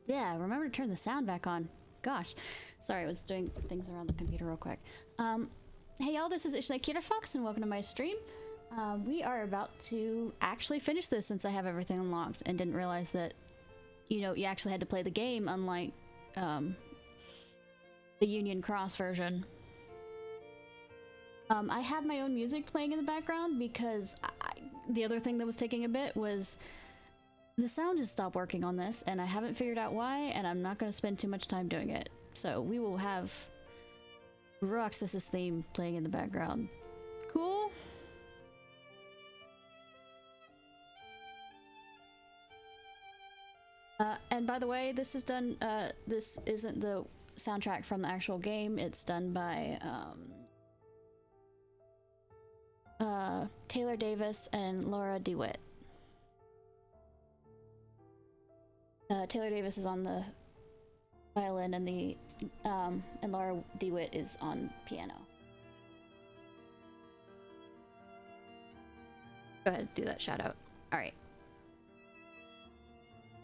Yeah, remember to turn the sound back on. Gosh. Sorry, I was doing things around the computer real quick. Hey y'all, this is Ishnai Ciarfox and welcome to my stream. We are about to actually finish this since I have everything unlocked and didn't realize that, you know, you actually had to play the game unlike the Union Cross version. I have my own music playing in the background because the other thing that was taking a bit was the sound just stopped working on this, and I haven't figured out why, and I'm not going to spend too much time doing it. So we will have Roxas's theme playing in the background. Cool? And by the way, this is done, this isn't the soundtrack from the actual game. It's done by Taylor Davis and Laura DeWitt. Taylor Davis is on the violin and and Laura DeWitt is on piano. Go ahead, do that shout out. All right.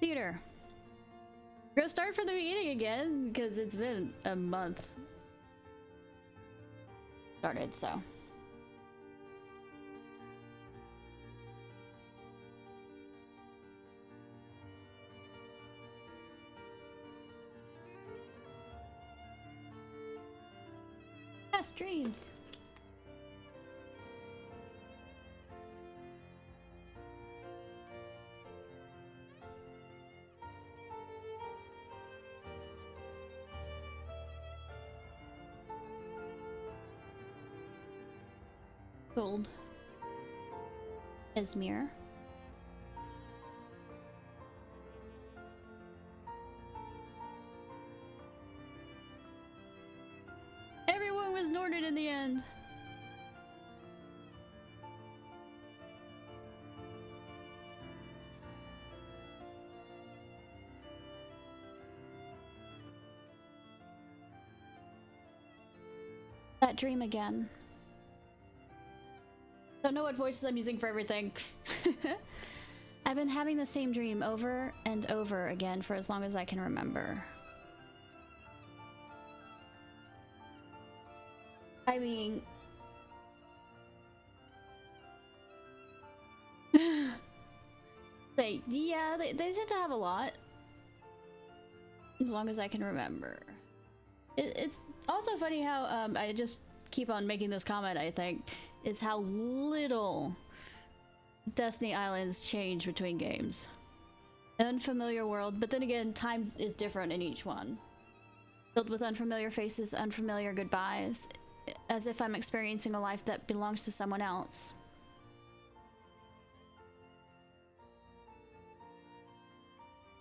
Theater. We're gonna start from the beginning again because it's been a month. Started, so. Past dreams. Gold. Esmir. Everyone was Norded in the end. That dream again. Don't know what voices I'm using for everything. I've been having the same dream over and over again for as long as I can remember. I mean... they tend to have a lot. As long as I can remember. It's also funny how, I just keep on making this comment, I think, is how little Destiny Islands change between games. An unfamiliar world, but then again, time is different in each one. Filled with unfamiliar faces, unfamiliar goodbyes, as if I'm experiencing a life that belongs to someone else.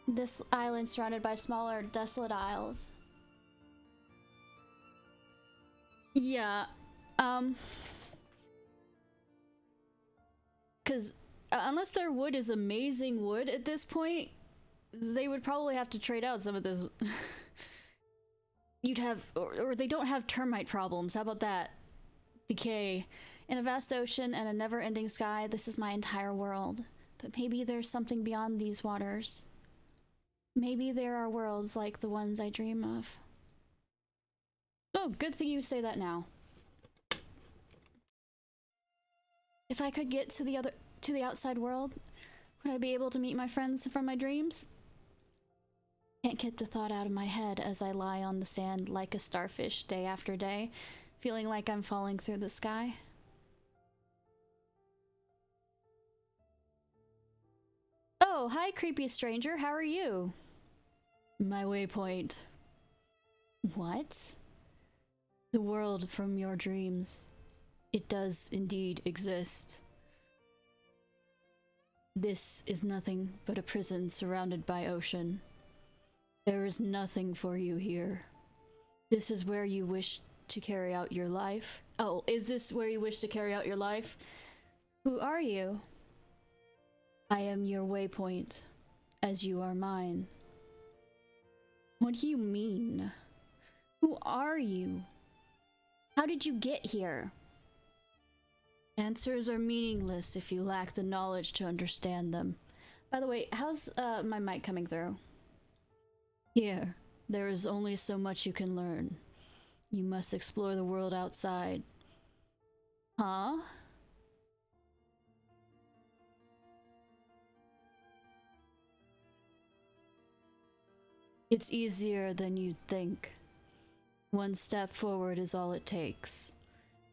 This island surrounded by smaller, desolate isles. Yeah, because unless their wood is amazing wood at this point, they would probably have to trade out some of this. You'd have, or they don't have termite problems. How about that? Decay. In a vast ocean and a never-ending sky, this is my entire world. But maybe there's something beyond these waters. Maybe there are worlds like the ones I dream of. Oh, good thing you say that now. If I could get to the outside world, would I be able to meet my friends from my dreams? Can't get the thought out of my head as I lie on the sand like a starfish day after day, feeling like I'm falling through the sky. Oh, hi creepy stranger, how are you? My waypoint. What? The world from your dreams. It does indeed exist. This is nothing but a prison surrounded by ocean. There is nothing for you here. This is where you wish to carry out your life. Oh, is this where you wish to carry out your life? Who are you? I am your waypoint, as you are mine. What do you mean? Who are you? How did you get here? Answers are meaningless if you lack the knowledge to understand them. By the way, how's my mic coming through? Here, there is only so much you can learn. You must explore the world outside. Huh? It's easier than you'd think. One step forward is all it takes.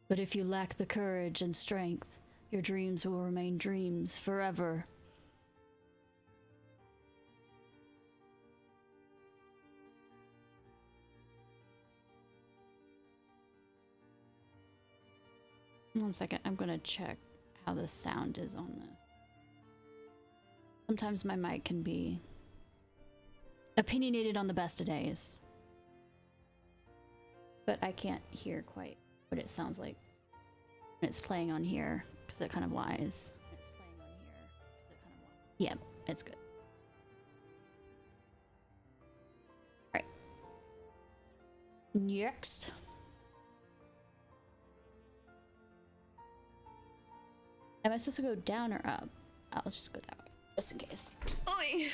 But if you lack the courage and strength, your dreams will remain dreams forever. One second, I'm gonna check how the sound is on this. Sometimes my mic can be opinionated on the best of days. But I can't hear quite what it sounds like when it's playing on here, because it kind of lies. It's playing on here, because it kind of lies. Yeah, it's good. Alright. Next. Am I supposed to go down or up? I'll just go that way, just in case. Oi!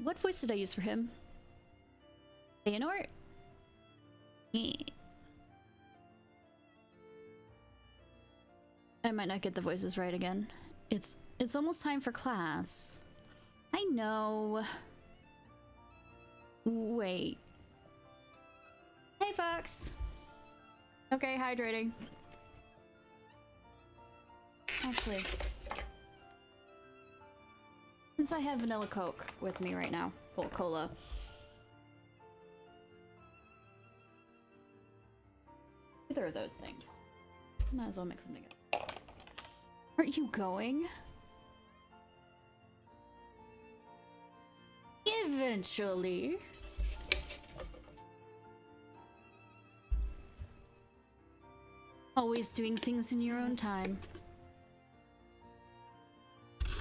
What voice did I use for him? Theonor? Yeah. I might not get the voices right again. It's almost time for class. I know. Wait. Hey, Fox. Okay, hydrating. Actually, since I have vanilla Coke with me right now, or cola. Either of those things. Might as well mix them together. Aren't you going? Eventually. Always doing things in your own time.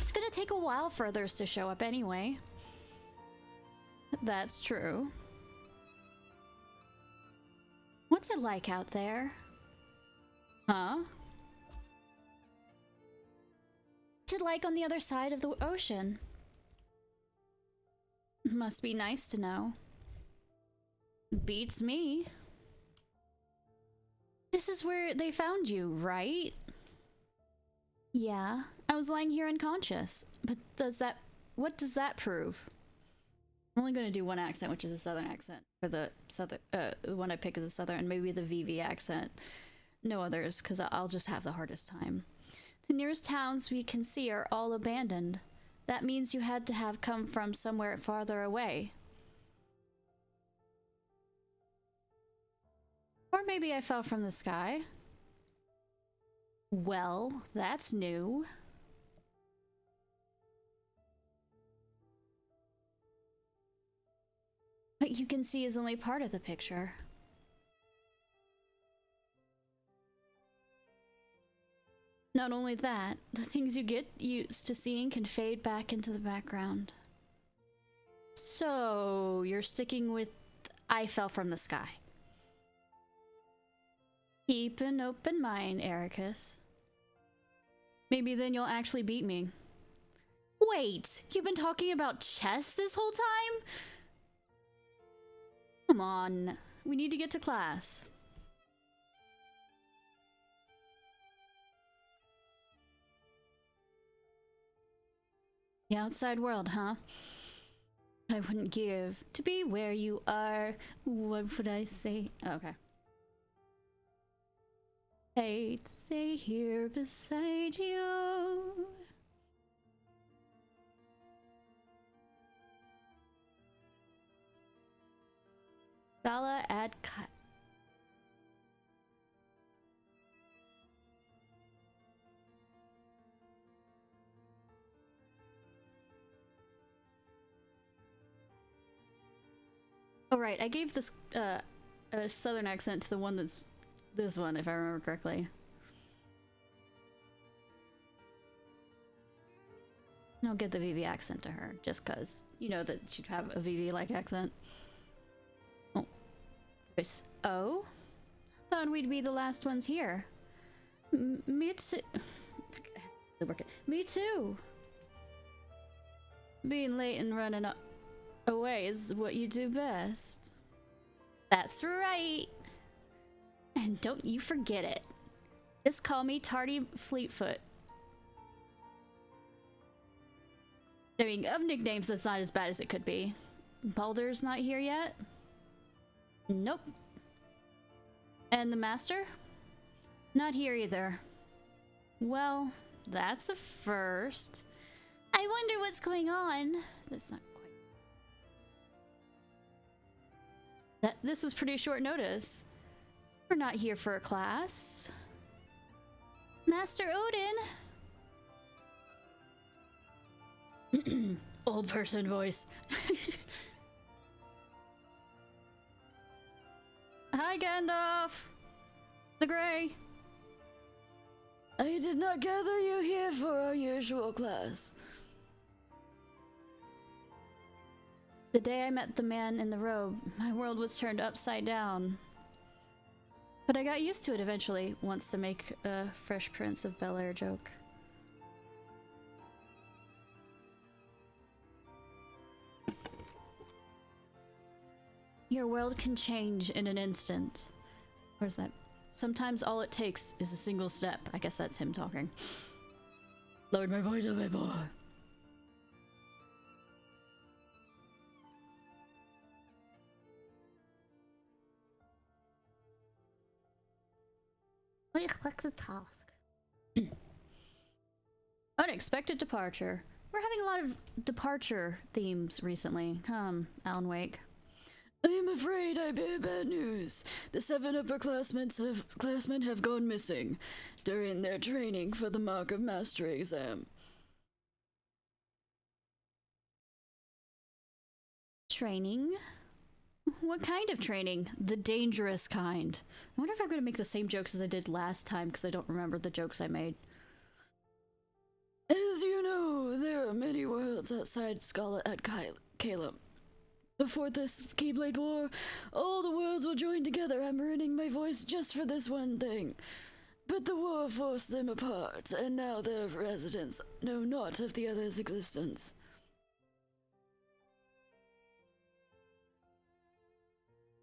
It's gonna take a while for others to show up anyway. That's true. What's it like out there? Huh? What's it like on the other side of the ocean? Must be nice to know. Beats me. This is where they found you, right? Yeah, I was lying here unconscious. But what does that prove? I'm only gonna do one accent, which is a southern accent. For the southern, one I pick is a southern, and maybe the VV accent. No others, because I'll just have the hardest time. The nearest towns we can see are all abandoned. That means you had to have come from somewhere farther away. Or maybe I fell from the sky. Well, that's new. What you can see is only part of the picture. Not only that, the things you get used to seeing can fade back into the background. So, you're sticking with I fell from the sky. Keep an open mind, Ericus. Maybe then you'll actually beat me. Wait, you've been talking about chess this whole time? Come on, we need to get to class. The outside world, huh? I wouldn't give to be where you are. What would I say? Oh, okay. Hate to stay here beside you. Gala add cut. Oh right, I gave this a southern accent to the one that's this one, if I remember correctly. I'll get the VV accent to her, just cause you know that she'd have a VV-like accent. Oh. Voice. Oh? Thought we'd be the last ones here. Mitsu... Me too. Being late and running away is what you do best. That's right. And don't you forget it. Just call me Tardy Fleetfoot. I mean, of nicknames, that's not as bad as it could be. Baldur's not here yet? Nope. And the Master? Not here either. Well, that's a first. I wonder what's going on. That's not quite... This was pretty short notice. We're not here for a class. Master Odin. Old person voice. Hi, Gandalf. The Grey. I did not gather you here for our usual class. The day I met the man in the robe, my world was turned upside down. But I got used to it eventually, once to make a Fresh Prince of Bel-Air joke. Your world can change in an instant. Where's that? Sometimes all it takes is a single step. I guess that's him talking. Lowered my voice a bit more. What's the task? Unexpected departure. We're having a lot of departure themes recently. Alan Wake. I am afraid I bear bad news. The 7 upperclassmen have gone missing during their training for the Mark of Mastery exam. Training? What kind of training? The dangerous kind. I wonder if I'm going to make the same jokes as I did last time because I don't remember the jokes I made. As you know, there are many worlds outside Scala at Caleb. Before this Keyblade War, all the worlds will join together, hammering my voice just for this one thing. But the war forced them apart, and now their residents know not of the other's existence.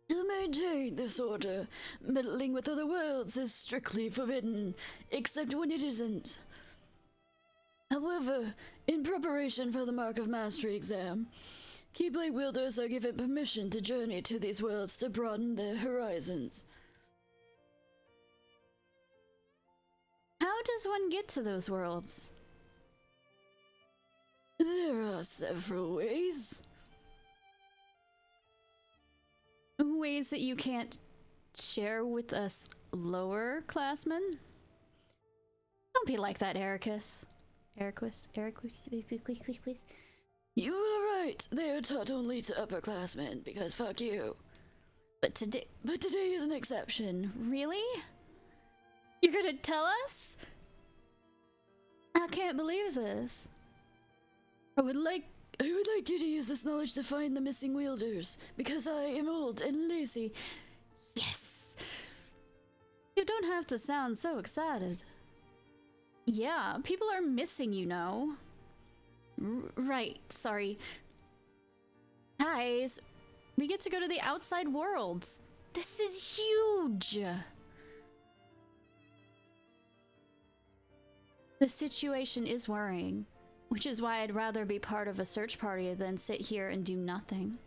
To maintain this order, meddling with other worlds is strictly forbidden, except when it isn't. However, in preparation for the Mark of Mastery exam, Keyblade wielders are given permission to journey to these worlds to broaden their horizons. How does one get to those worlds? There are several ways. Ways that you can't share with us lower classmen? Don't be like that, Ericus. Ericus, please. You are right. They are taught only to upperclassmen, because fuck you. But today is an exception. Really? You're gonna tell us? I can't believe this. I would like you to use this knowledge to find the missing wielders, because I am old and lazy. Yes! You don't have to sound so excited. Yeah, people are missing, you know. Right, sorry. Guys, we get to go to the outside worlds. This is huge! The situation is worrying, which is why I'd rather be part of a search party than sit here and do nothing.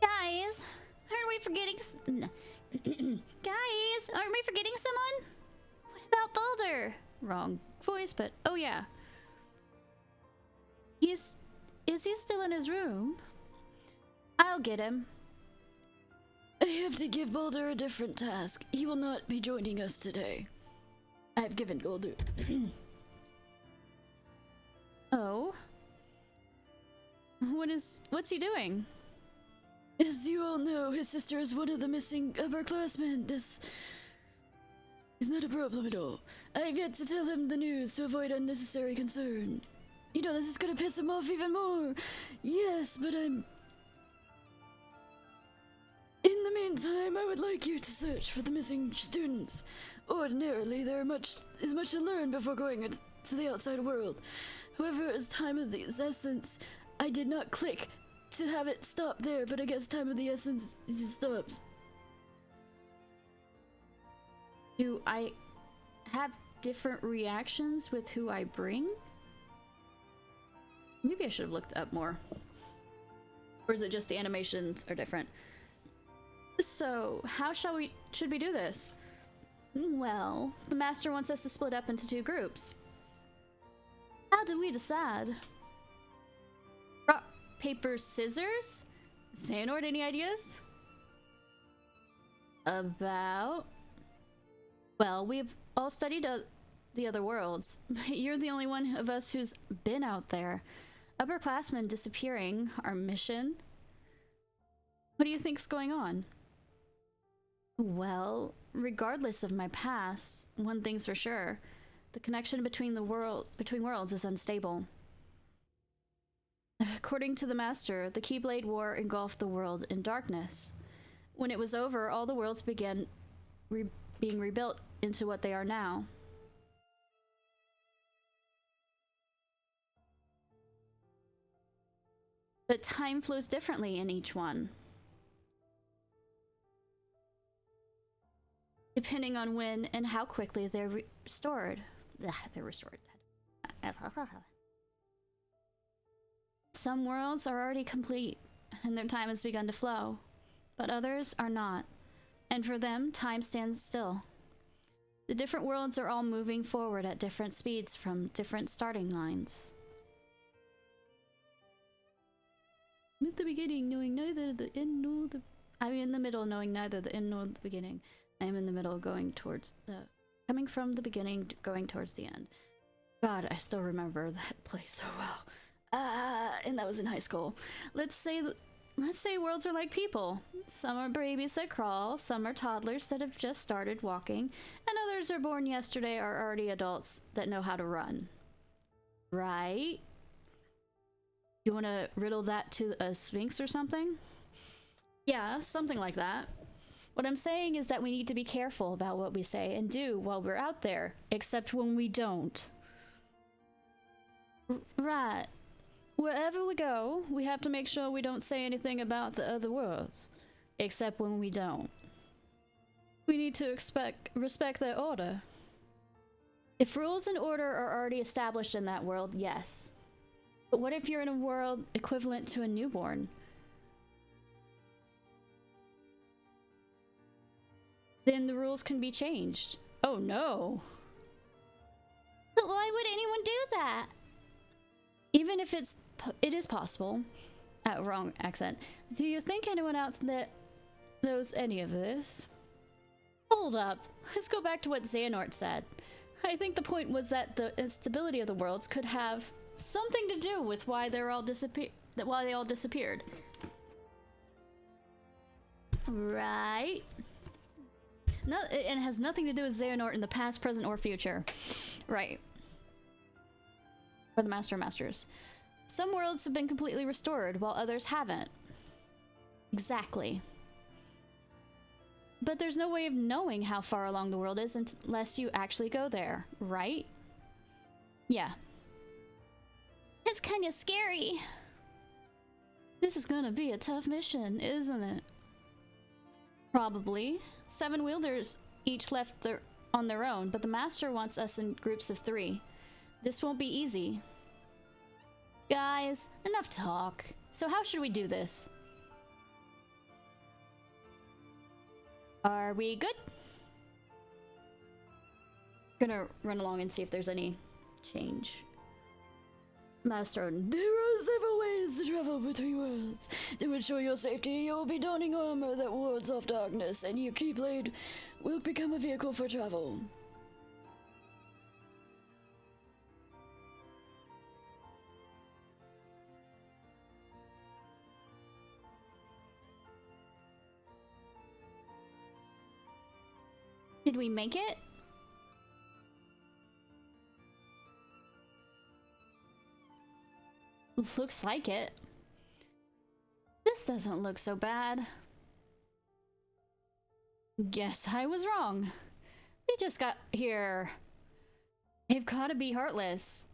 Guys, aren't we forgetting Guys, aren't we forgetting someone? What about Boulder? Wrong voice, but oh yeah. Is he still in his room? I'll get him. I have to give Boulder a different task. He will not be joining us today. I've given Boulder. Oh? What's he doing? As you all know, his sister is one of the missing upperclassmen. This is not a problem at all. I've yet to tell him the news to avoid unnecessary concern. You know, this is gonna piss him off even more. Yes, but I'm... In the meantime, I would like you to search for the missing students. Ordinarily, there is much to learn before going to the outside world. However, as time of the essence, I did not click to have it stop there, but I guess time of the essence, it stops. Do I have different reactions with who I bring? Maybe I should have looked up more. Or is it just the animations are different? So, how should we do this? Well, the master wants us to split up into 2 groups. How do we decide? Rock, paper, scissors? Xehanort, any ideas? About? Well, we've all studied the other worlds. You're the only one of us who's been out there. Upperclassmen disappearing, our mission. What do you think's going on? Well, regardless of my past, one thing's for sure. The connection between worlds is unstable. According to the Master, the Keyblade War engulfed the world in darkness. When it was over, all the worlds began being rebuilt into what they are now. But time flows differently in each one, depending on when and how quickly they're restored. They're restored. Some worlds are already complete, and their time has begun to flow, but others are not, and for them, time stands still. The different worlds are all moving forward at different speeds from different starting lines. I'm at the beginning, knowing neither the end nor the... I'm in the middle, knowing neither the end nor the beginning. I am in the middle, going towards the... Coming from the beginning, going towards the end. God, I still remember that play so well. And that was in high school. Let's say worlds are like people. Some are babies that crawl, some are toddlers that have just started walking, and others are born yesterday are already adults that know how to run. Right? You want to riddle that to a sphinx or something? Yeah, something like that. What I'm saying is that we need to be careful about what we say and do while we're out there, except when we don't. Right. Wherever we go, we have to make sure we don't say anything about the other worlds, except when we don't. We need to respect their order. If rules and order are already established in that world, yes. But what if you're in a world equivalent to a newborn? Then the rules can be changed. Oh no. But why would anyone do that? Even if it is possible. Wrong accent. Do you think anyone else that knows any of this? Hold up. Let's go back to what Xehanort said. I think the point was that the instability of the worlds could have something to do with why they all disappeared. Right. No, it has nothing to do with Xehanort in the past, present, or future. Right. For the Masters. Some worlds have been completely restored, while others haven't. Exactly. But there's no way of knowing how far along the world is unless you actually go there, right? Yeah. It's kind of scary. This is gonna be a tough mission, isn't it? Probably. 7 wielders each left on their own, but the Master wants us in groups of 3. This won't be easy. Guys, enough talk. So how should we do this? Are we good? Gonna run along and see if there's any change. Master, there are several ways to travel between worlds. To ensure your safety, you'll be donning armor that wards off darkness, and your Keyblade will become a vehicle for travel. Did we make it? Looks like it. This doesn't look so bad. Guess I was wrong. We just got here. They've gotta be heartless.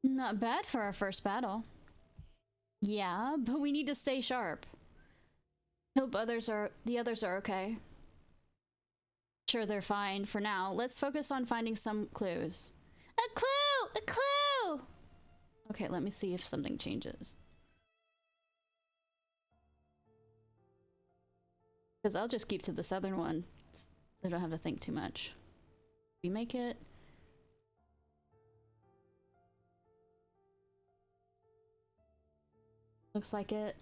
Not bad for our first battle. Yeah, but we need to stay sharp. Hope the others are okay. Sure, they're fine for now. Let's focus on finding some clues. A clue! A clue! Okay, let me see if something changes. Because I'll just keep to the southern one, so I don't have to think too much. We make it. Looks like it.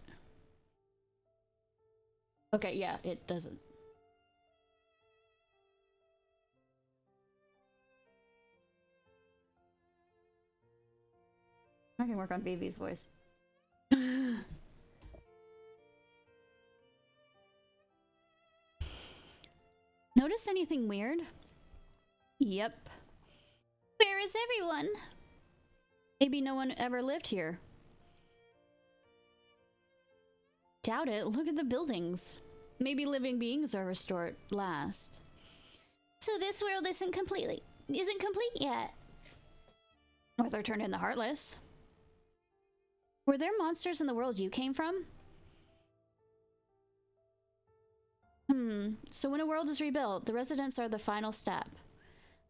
Okay, yeah, it doesn't. I can work on Vivi's voice. Notice anything weird? Yep. Where is everyone? Maybe no one ever lived here. Doubt it. Look at the buildings. Maybe living beings are restored last. So this world isn't complete yet. Or they're turned into heartless. Were there monsters in the world you came from? So when a world is rebuilt, the residents are the final step.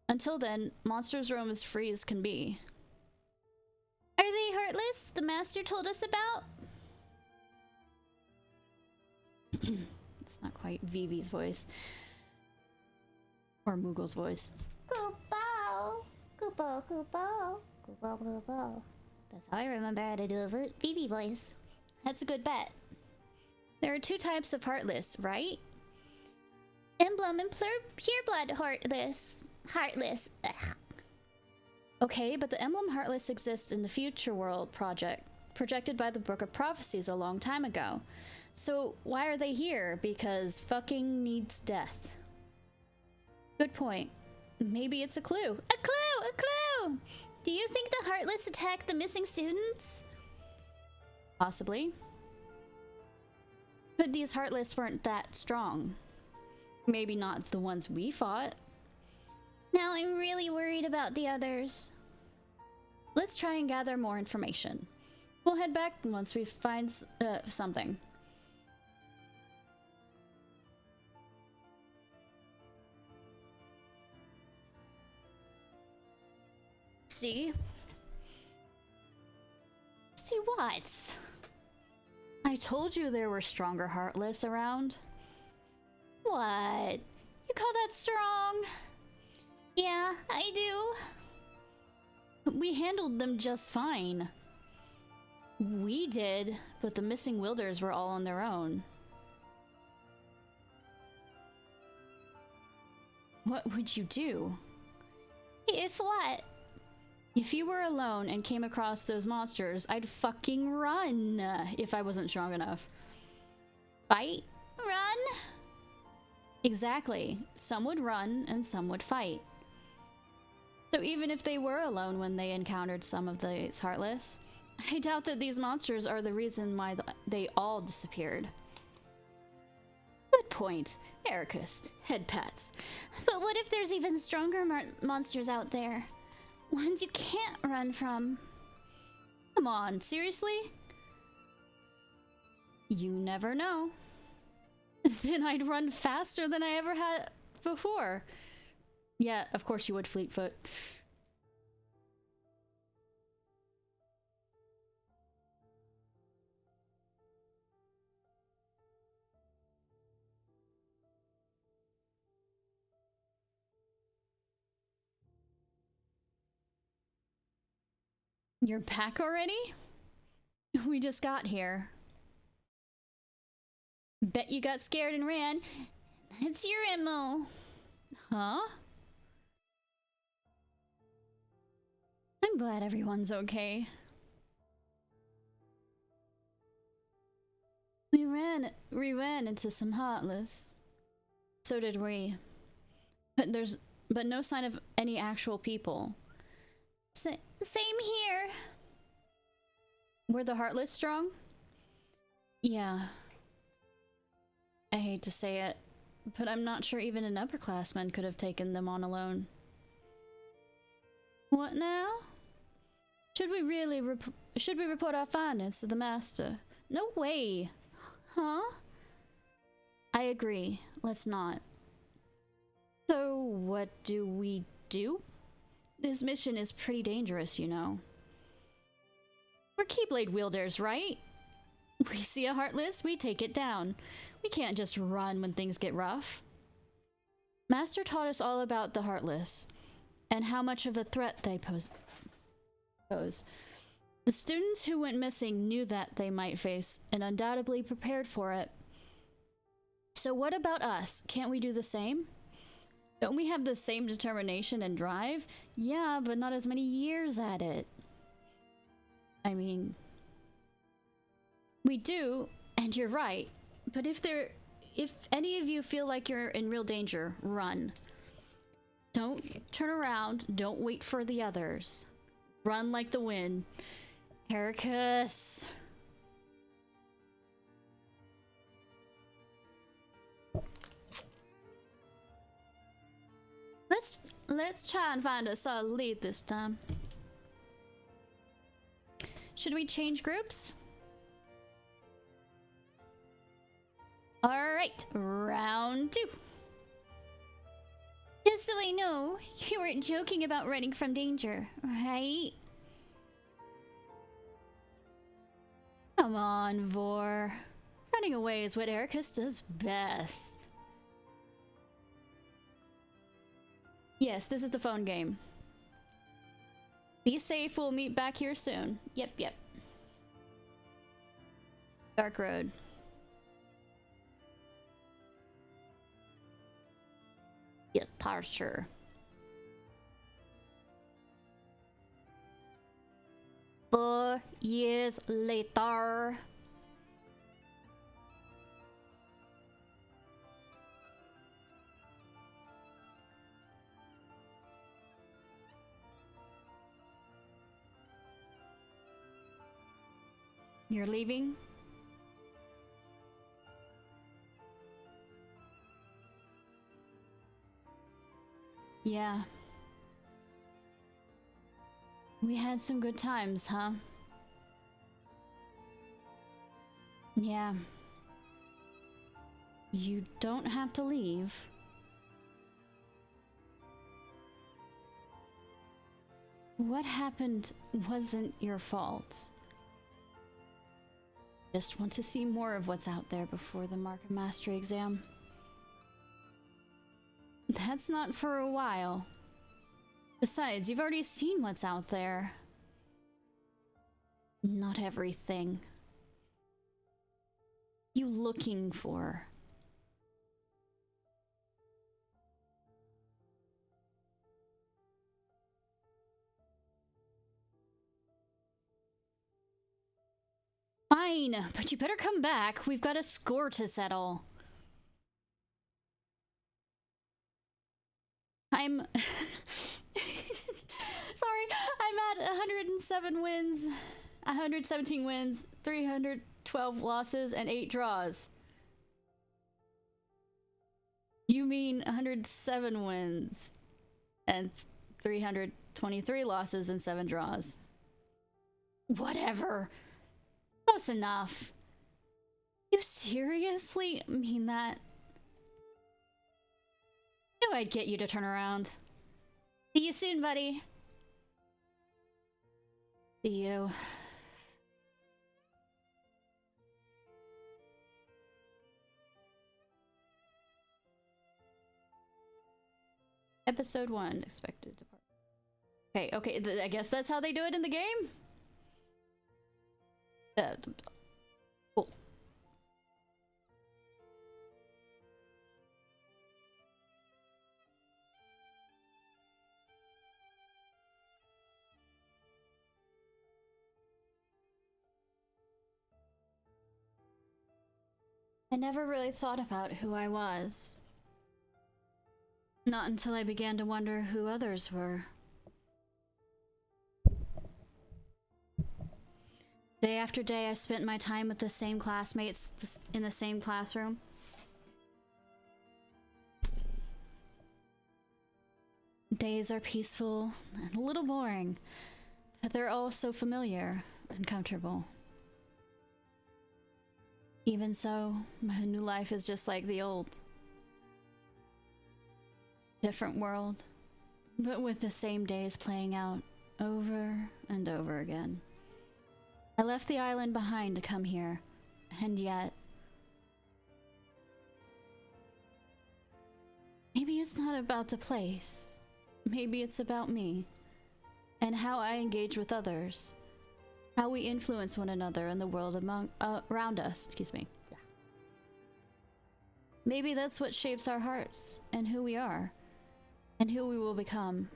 Until then, monsters roam as free as can be. Are they heartless? The master told us about? It's not quite Vivi's voice. Or Moogle's voice. Kupo! Kupo, Kupo. Kupo, Kupo. That's how I remember how to do a Vivi voice. That's a good bet. There are two types of heartless, right? Emblem and pureblood heartless. Heartless. Ugh. Okay, but the emblem heartless exists in the future world projected by the Book of Prophecies a long time ago. So why are they here? Because fucking needs death. Good point. Maybe it's a clue. A clue! A clue! Do you think the heartless attacked the missing students? Possibly. But these heartless weren't that strong. Maybe not the ones we fought. Now I'm really worried about the others. Let's try and gather more information. We'll head back once we find something. See? See what? I told you there were stronger heartless around. What? You call that strong? Yeah, I do. We handled them just fine. We did, but the missing wielders were all on their own. What would you do? If what? If you were alone and came across those monsters, I'd fucking run if I wasn't strong enough. Fight? Run? Exactly. Some would run and some would fight. So even if they were alone when they encountered some of these heartless, I doubt that these monsters are the reason why they all disappeared. Good point. Ericus, head pats. But what if there's even stronger monsters out there? Ones you can't run from. Come on, seriously? You never know. Then I'd run faster than I ever had before. Yeah, of course you would, Fleetfoot. You're back already? We just got here. Bet you got scared and ran. That's your MO. Huh? I'm glad everyone's okay. We ran into some heartless. So did we. But no sign of any actual people. Same here. Were the heartless strong? Yeah. I hate to say it, but I'm not sure even an upperclassman could have taken them on alone. What now? Should we really report our findings to the master? No way! Huh? I agree. Let's not. So, what do we do? This mission is pretty dangerous, you know. We're Keyblade wielders, right? We see a Heartless, we take it down. We can't just run when things get rough. Master taught us all about the Heartless, and how much of a threat they pose. The students who went missing knew that they might face, and undoubtedly prepared for it. So what about us? Can't we do the same? Don't we have the same determination and drive? Yeah, but not as many years at it. I mean, we do, and you're right. But if any of you feel like you're in real danger, run. Don't turn around. Don't wait for the others. Run like the wind. Ericus. Let's try and find a solid lead this time. Should we change groups? Alright, round 2. Just so I know, you weren't joking about running from danger, right? Come on, Vor. Running away is what Ericus does best. Yes, this is the phone game. Be safe, we'll meet back here soon. Yep. Dark Road. Departure. Four years later. You're leaving? Yeah. We had some good times, huh? Yeah. You don't have to leave. What happened wasn't your fault. Just want to see more of what's out there before the Mark of Mastery exam. That's not for a while. Besides, you've already seen what's out there. Not everything. You looking for? Fine, but you better come back. We've got a score to settle. I'm... Sorry, I'm at 107 wins, 117 wins, 312 losses, and 8 draws. You mean 107 wins and 323 losses and 7 draws. Whatever. Close enough. You seriously mean that? Knew I'd get you to turn around. See you soon, buddy. See you. Episode 1, expected to part. Okay, I guess that's how they do it in the game? Cool. I never really thought about who I was. Not until I began to wonder who others were. Day after day, I spent my time with the same classmates in the same classroom. days are peaceful and a little boring, but they're all so familiar and comfortable. Even so, my new life is just like the old. Different world, but with the same days playing out over and over again. I left the island behind to come here, and yet... maybe it's not about the place. Maybe it's about me, and how I engage with others. How we influence one another and the world around us. Excuse me. Maybe that's what shapes our hearts, and who we are, and who we will become.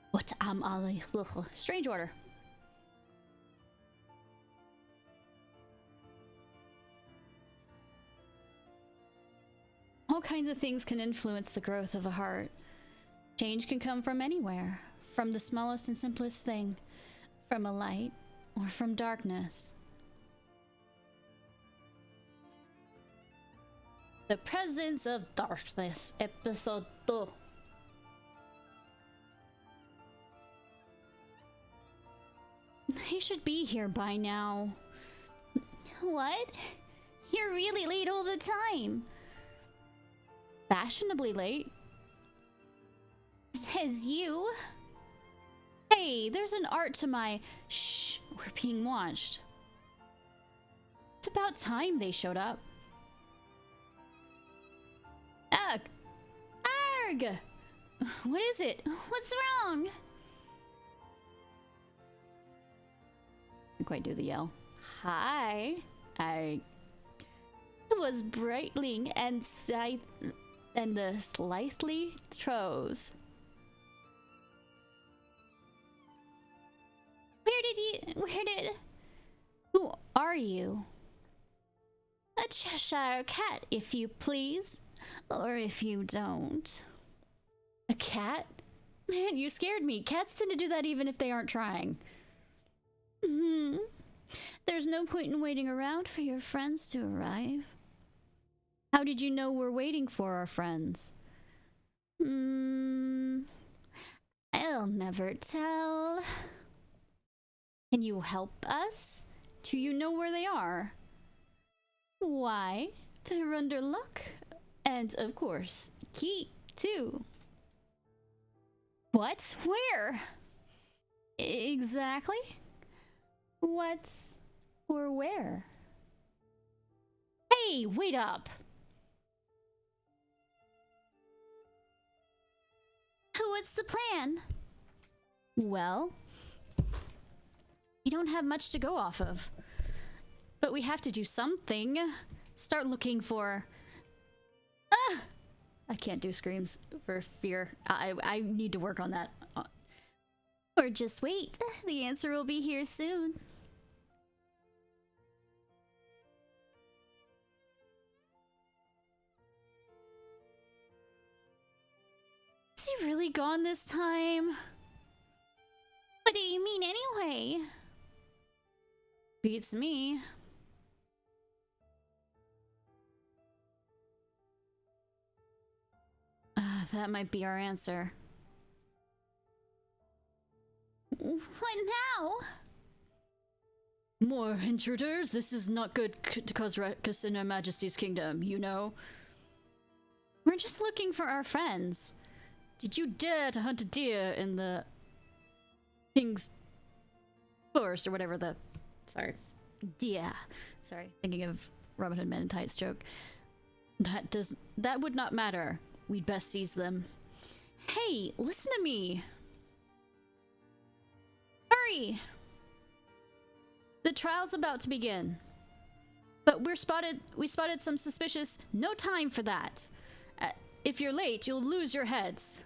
What am I? Strange order. All kinds of things can influence the growth of a heart. Change can come from anywhere, from the smallest and simplest thing, from a light or from darkness. The Presence of Darkness, Episode 2. He should be here by now. What? You're really late all the time. Fashionably late. Says you. Hey, there's an art to my... Shh, we're being watched. It's about time they showed up. Ugh! Arg! What is it? What's wrong? Can't quite do the yell. Hi. I was brightling and the slightly throws. Who are you? A Cheshire cat, if you please. Or if you don't. A cat? Man, you scared me. Cats tend to do that even if they aren't trying. There's no point in waiting around for your friends to arrive. How did you know we're waiting for our friends? I'll never tell. Can you help us? Do you know where they are? Why? They're under lock. And, of course, key, too. What? Where? Exactly? What or where? Hey, wait up! What's the plan? Well, we don't have much to go off of. But we have to do something. Start looking for... Ah! I can't do screams for fear. I need to work on that. Or just wait. The answer will be here soon. Is he really gone this time? What do you mean anyway? Beats me. That might be our answer. What now? More intruders? This is not good to cause ruckus in Her Majesty's kingdom, you know? We're just looking for our friends. Did you dare to hunt a deer in the king's forest or whatever the... Sorry. Deer. Sorry, thinking of Robin Hood Men in Tights joke. That would not matter. We'd best seize them. Hey, listen to me. Hurry! The trial's about to begin. But we spotted some suspicious... No time for that. If you're late, you'll lose your heads.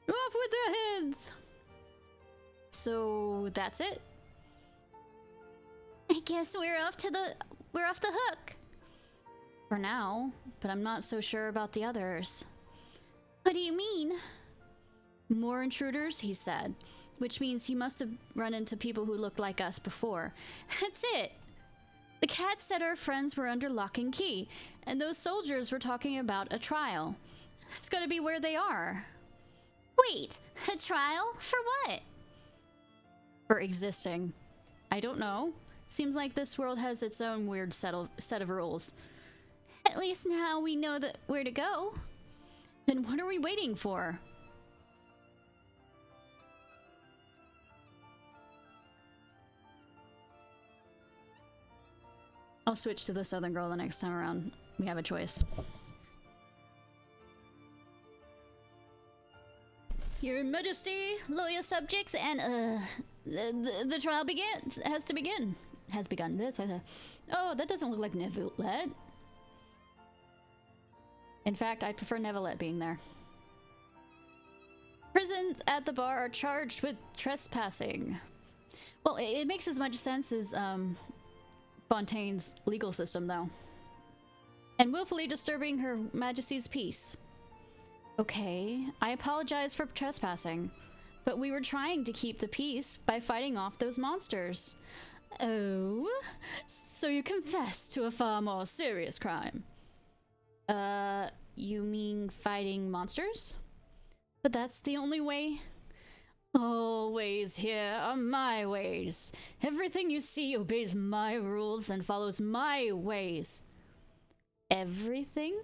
Off with their heads! So, that's it? I guess we're off the hook. For now, but I'm not so sure about the others. What do you mean? More intruders, he said. which means he must have run into people who looked like us before. That's it! The cat said our friends were under lock and key, and those soldiers were talking about a trial. That's gotta be where they are. Wait, a trial? For what? For existing. I don't know. Seems like this world has its own weird set of rules. At least now we know where to go. Then what are we waiting for? I'll switch to the southern girl the next time around. We have a choice. Your Majesty, loyal subjects, and the trial has begun. Oh, that doesn't look like Neuvillette. In fact, I'd prefer Neuvillette being there. Prisons at the bar are charged with trespassing. Well, it makes as much sense as Fontaine's legal system, though. And willfully disturbing Her Majesty's peace. Okay, I apologize for trespassing, but we were trying to keep the peace by fighting off those monsters. Oh, so you confess to a far more serious crime. You mean fighting monsters? But that's the only way. All ways here are my ways. Everything you see obeys my rules and follows my ways. Everything?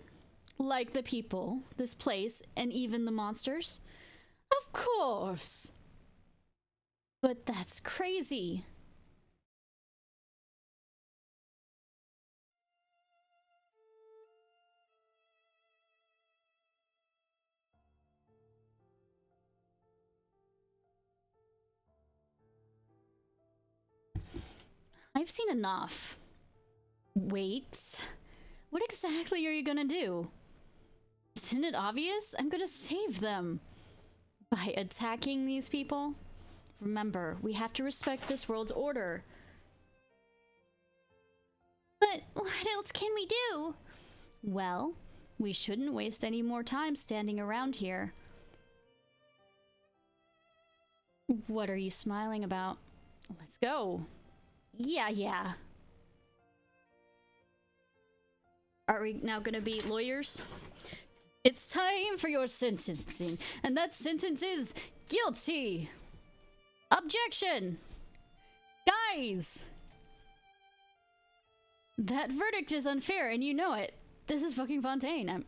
Like the people, this place, and even the monsters? Of course! But that's crazy. I've seen enough. Wait. What exactly are you gonna do? Isn't it obvious? I'm gonna save them. By attacking these people? Remember, we have to respect this world's order. But what else can we do? Well, we shouldn't waste any more time standing around here. What are you smiling about? Let's go. Yeah. Are we now gonna be lawyers? It's time for your sentencing, and that sentence is guilty. Objection! Guys! That verdict is unfair, and you know it. This is fucking Fontaine.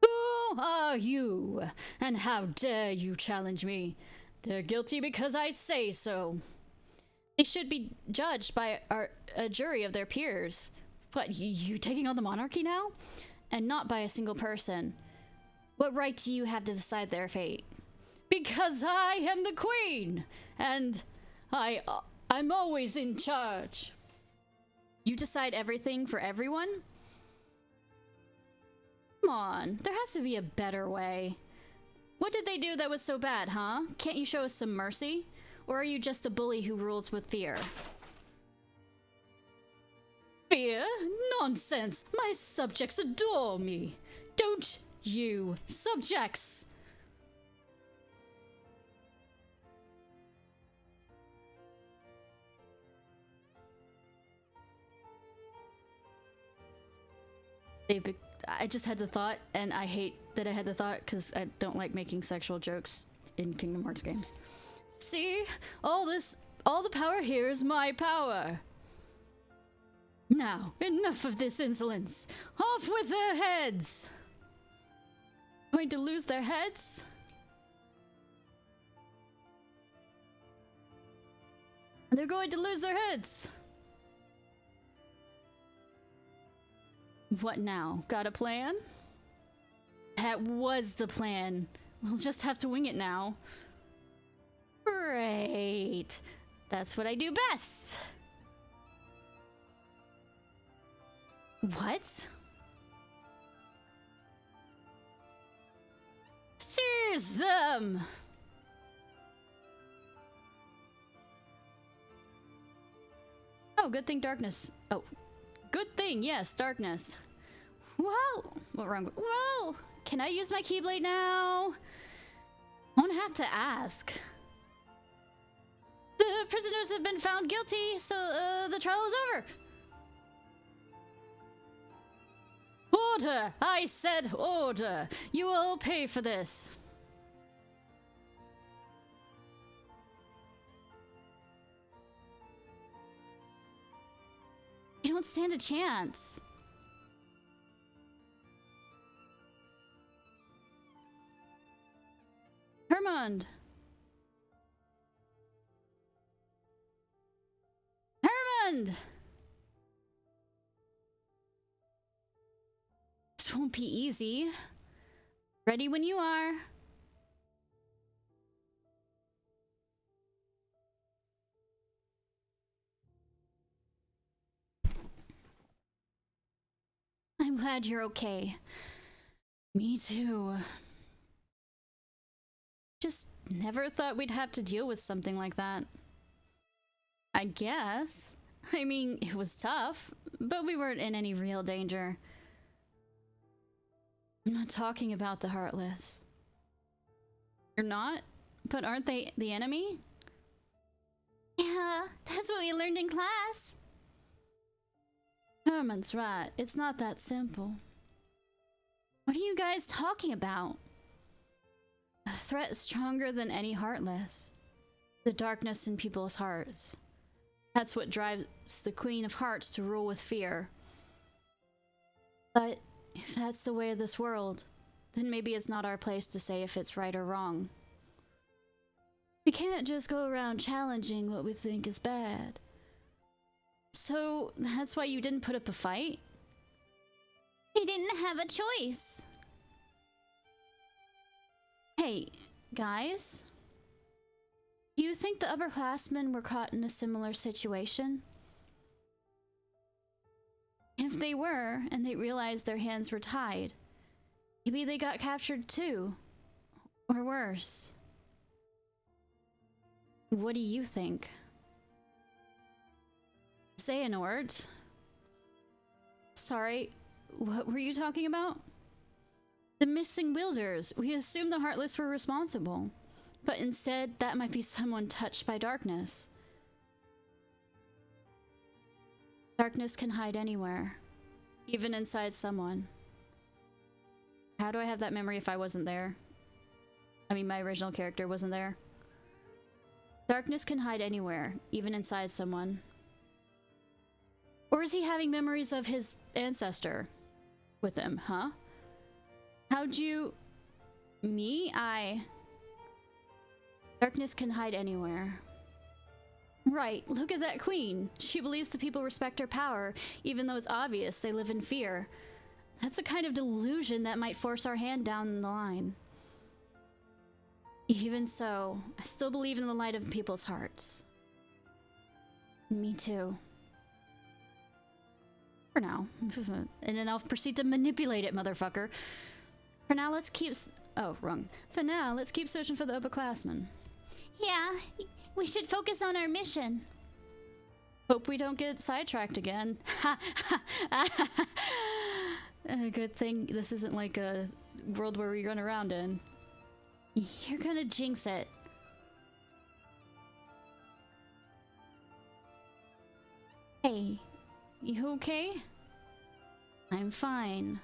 Who are you? And how dare you challenge me? They're guilty because I say so. They should be judged by a jury of their peers. What, you taking on the monarchy now? And not by a single person. What right do you have to decide their fate? Because I am the queen! And I'm always in charge. You decide everything for everyone? Come on, there has to be a better way. What did they do that was so bad, huh? Can't you show us some mercy? Or are you just a bully who rules with fear? Fear? Nonsense! My subjects adore me! Don't you, subjects! I just had the thought, and I hate that I had the thought because I don't like making sexual jokes in Kingdom Hearts games. See? All the power here is my power. Now, enough of this insolence. Off with their heads. Going to lose their heads? They're going to lose their heads. What now? Got a plan? That was the plan. We'll just have to wing it now. Great. That's what I do best. What? Seize them! Oh, good thing darkness. Oh, good thing, yes, darkness. Whoa! What wrong? Whoa! Can I use my Keyblade now? Won't have to ask. The prisoners have been found guilty, so the trial is over. Order! I said order! You will all pay for this. You don't stand a chance. Hermund! Hermund! This won't be easy. Ready when you are. I'm glad you're okay. Me too. Just never thought we'd have to deal with something like that. I guess. I mean, it was tough, but we weren't in any real danger. I'm not talking about the Heartless. You're not? But aren't they the enemy? Yeah, that's what we learned in class. Herman's right. It's not that simple. What are you guys talking about? A threat stronger than any Heartless. The darkness in people's hearts. That's what drives the Queen of Hearts to rule with fear. But if that's the way of this world, then maybe it's not our place to say if it's right or wrong. We can't just go around challenging what we think is bad. So that's why you didn't put up a fight? We didn't have a choice. Hey, guys. Do you think the upperclassmen were caught in a similar situation? If they were, and they realized their hands were tied, maybe they got captured too. Or worse. What do you think? Xehanort? Sorry, what were you talking about? The missing wielders. We assumed the Heartless were responsible. But instead, that might be someone touched by darkness. Darkness can hide anywhere. Even inside someone. How do I have that memory if I wasn't there? I mean, my original character wasn't there. Darkness can hide anywhere, even inside someone. Or is he having memories of his ancestor with him, huh? How'd you... Me? Darkness can hide anywhere. Right, look at that queen. She believes the people respect her power, even though it's obvious they live in fear. That's a kind of delusion that might force our hand down the line. Even so, I still believe in the light of people's hearts. Me too. For now. And then I'll proceed to manipulate it, motherfucker. For now, let's keep... Oh, wrong. For now, let's keep searching for the upperclassmen. Yeah, we should focus on our mission. Hope we don't get sidetracked again. Good thing this isn't like a world where we run around in. You're gonna jinx it. Hey, you okay? I'm fine.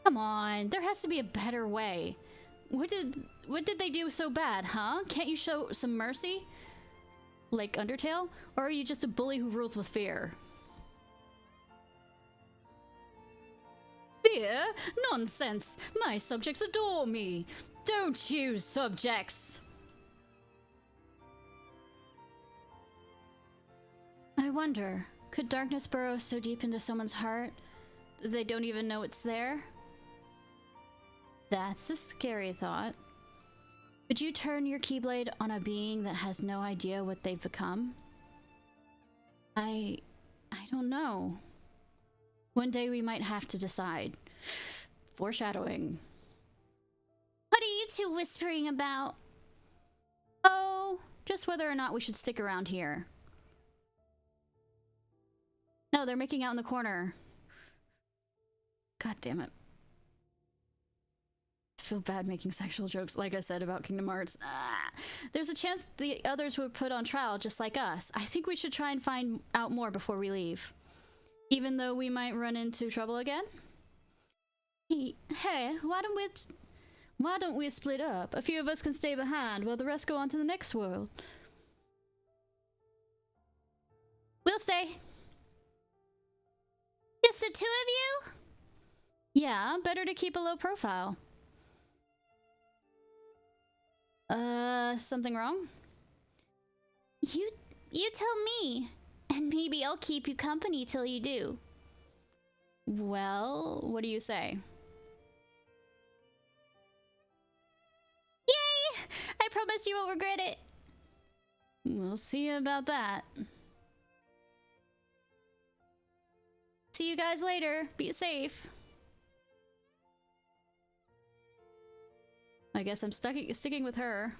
Come on, there has to be a better way. What did they do so bad, huh? Can't you show some mercy? Like Undertale? Or are you just a bully who rules with fear? Fear? Nonsense! My subjects adore me! Don't you, subjects! I wonder, could darkness burrow so deep into someone's heart that they don't even know it's there? That's a scary thought. Would you turn your Keyblade on a being that has no idea what they've become? I don't know. One day we might have to decide. Foreshadowing. What are you two whispering about? Oh, just whether or not we should stick around here. No, they're making out in the corner. God damn it. feel bad making sexual jokes, like I said about Kingdom Hearts. There's a chance the others were put on trial just like us. I think we should try and find out more before we leave. Even though we might run into trouble again? Hey, why don't we split up? A few of us can stay behind while the rest go on to the next world. We'll stay. Just the two of you? Yeah, better to keep a low profile. Something wrong? You tell me, and maybe I'll keep you company till you do. Well, what do you say? Yay! I promise you won't regret it. We'll see about that. See you guys later. Be safe. I guess I'm sticking with her.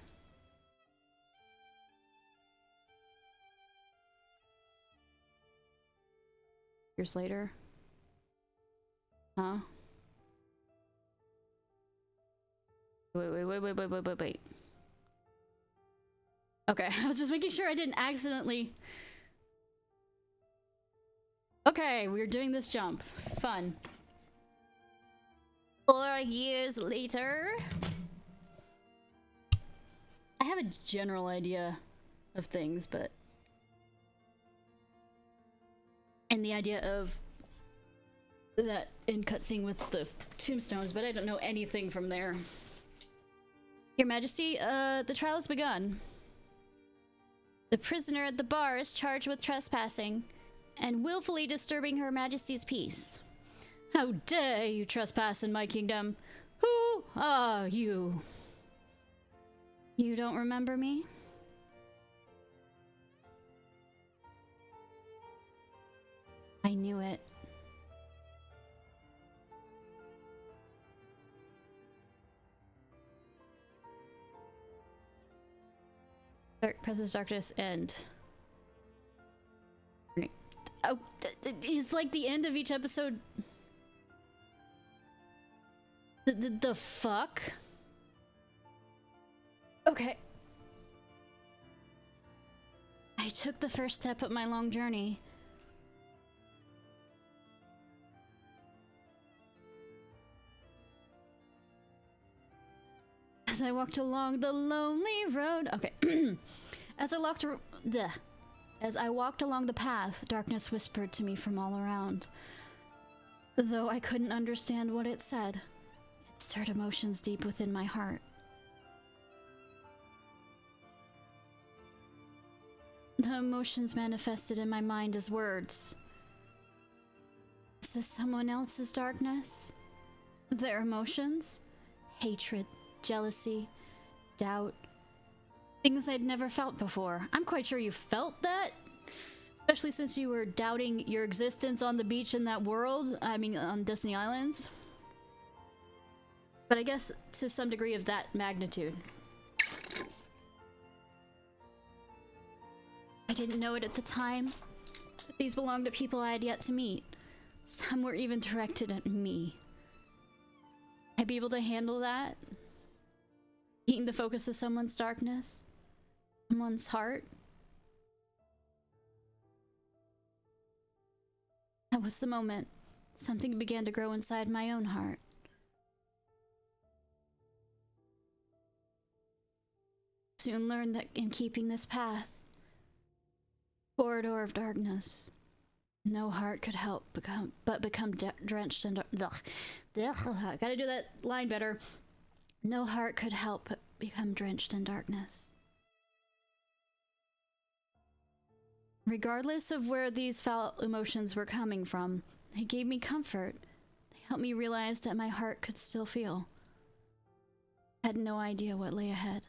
Years later. Huh? Wait. Okay, I was just making sure I didn't accidentally... Okay, we're doing this jump. Fun. 4 years later... I have a general idea of things, but... And the idea of that in cutscene with the tombstones, but I don't know anything from there. Your Majesty, the trial has begun. The prisoner at the bar is charged with trespassing and willfully disturbing Her Majesty's peace. How dare you trespass in my kingdom? Who are you? You don't remember me? I knew it. Presence, darkness, end. Oh, it's like the end of each episode. The fuck? Okay. I took the first step of my long journey. As I walked along the lonely road... Okay. As I walked along the path, darkness whispered to me from all around. Though I couldn't understand what it said, it stirred emotions deep within my heart. The emotions manifested in my mind as words. Is this someone else's darkness? Their emotions? Hatred, jealousy, doubt. Things I'd never felt before. I'm quite sure you felt that. Especially since you were doubting your existence on the beach in that world. I mean, on Disney Islands. But I guess to some degree of that magnitude. I didn't know it at the time, but these belonged to people I had yet to meet. Some were even directed at me. I'd be able to handle that? Being the focus of someone's darkness? Someone's heart? That was the moment. Something began to grow inside my own heart. Soon learned that in keeping this path, corridor of darkness, no heart could help but become drenched in gotta do that line better. No heart could help but become drenched in darkness. Regardless of where these foul emotions were coming from, they gave me comfort. They helped me realize that my heart could still feel. I had no idea what lay ahead.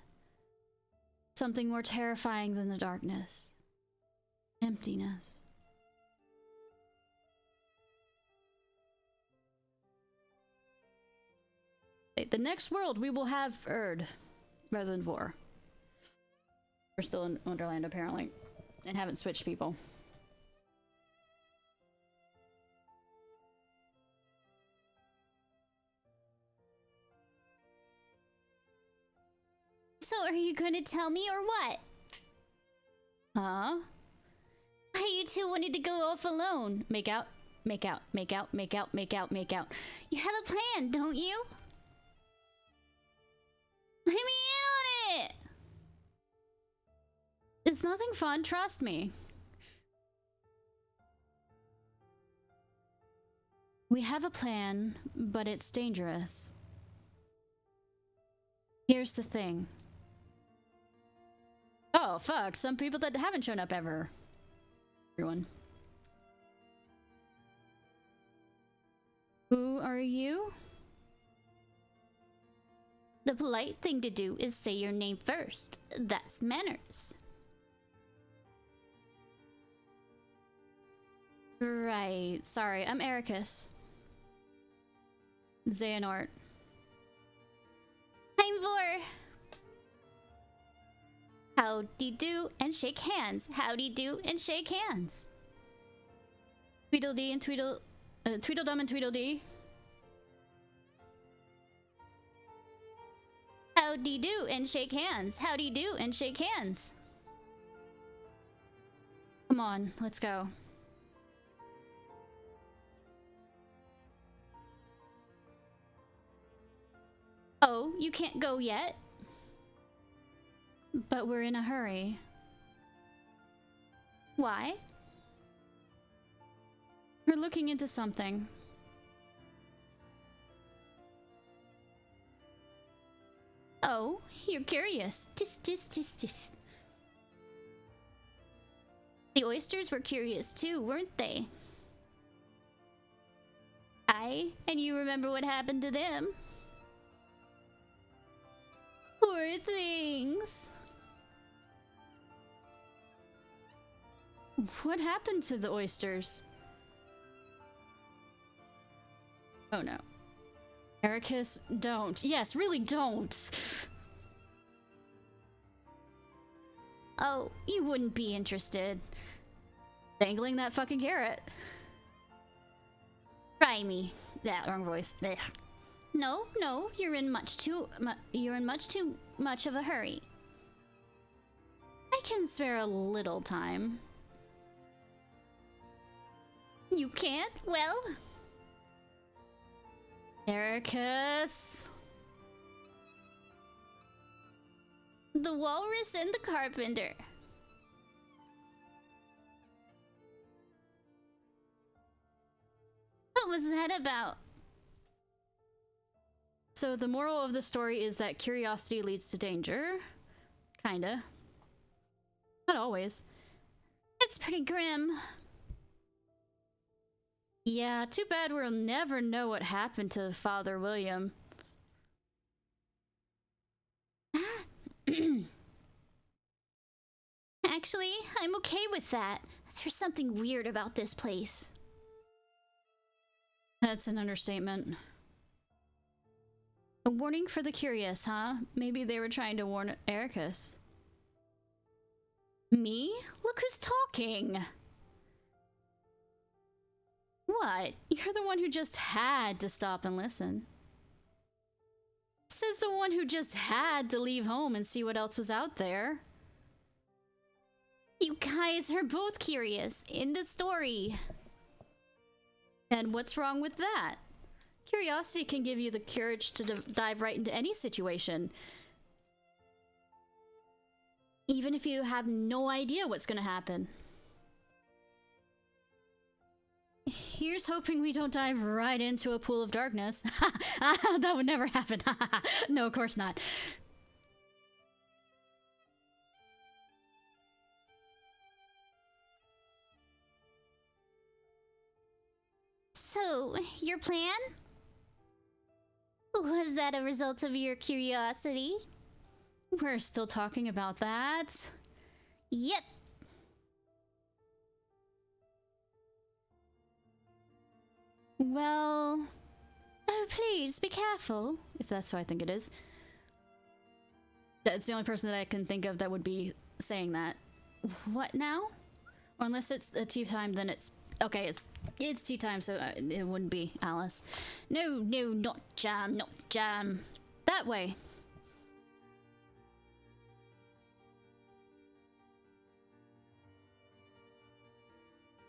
Something more terrifying than the darkness. Emptiness. The next world we will have Erd rather than Vor. We're still in Wonderland apparently, and haven't switched people. So are you gonna tell me or what? Huh? Why you two wanted to go off alone? Make out. Make out. Make out. Make out. Make out. Make out. You have a plan, don't you? Let me in on it! It's nothing fun, trust me. We have a plan, but it's dangerous. Here's the thing. Oh, fuck. Some people that haven't shown up ever. Everyone. Who are you? The polite thing to do is say your name first. That's manners. Right. Sorry, I'm Ericus. Xehanort. I'm Vor. Howdy do and shake hands. Howdy do and shake hands. Tweedledee and Tweedledum and Tweedledee. Howdy do and shake hands. Howdy do and shake hands. Come on, let's go. Oh, you can't go yet? But we're in a hurry. Why? We're looking into something. Oh, you're curious. Tis, tis, tis, tis. The oysters were curious too, weren't they? Aye, and you remember what happened to them? Poor things. What happened to the oysters? Oh no. Ericus, don't. Yes, really don't. Oh, you wouldn't be interested. Dangling that fucking carrot. Try me. Yeah, wrong voice. Ugh. No, no, you're in much too much of a hurry. I can spare a little time. You can't? Well, Ericus. the walrus and the carpenter. What was that about? So the moral of the story is that curiosity leads to danger. Kinda. Not always. It's pretty grim. Yeah, too bad we'll never know what happened to Father William. Actually, I'm okay with that. There's something weird about this place. That's an understatement. A warning for the curious, huh? Maybe they were trying to warn Ericus. Me? Look who's talking! What? You're the one who just had to stop and listen. Says the one who just had to leave home and see what else was out there. You guys are both curious. End of story. And what's wrong with that? Curiosity can give you the courage to dive right into any situation. Even if you have no idea what's gonna happen. Here's hoping we don't dive right into a pool of darkness. That would never happen. No, of course not. So, your plan? Was that a result of your curiosity? We're still talking about that. Yep. Well... Oh, please, be careful. If that's who I think it is. That's the only person that I can think of that would be saying that. What now? Or unless it's a tea time, then it's... Okay, it's tea time, so it wouldn't be Alice. No, no, not jam, not jam. That way.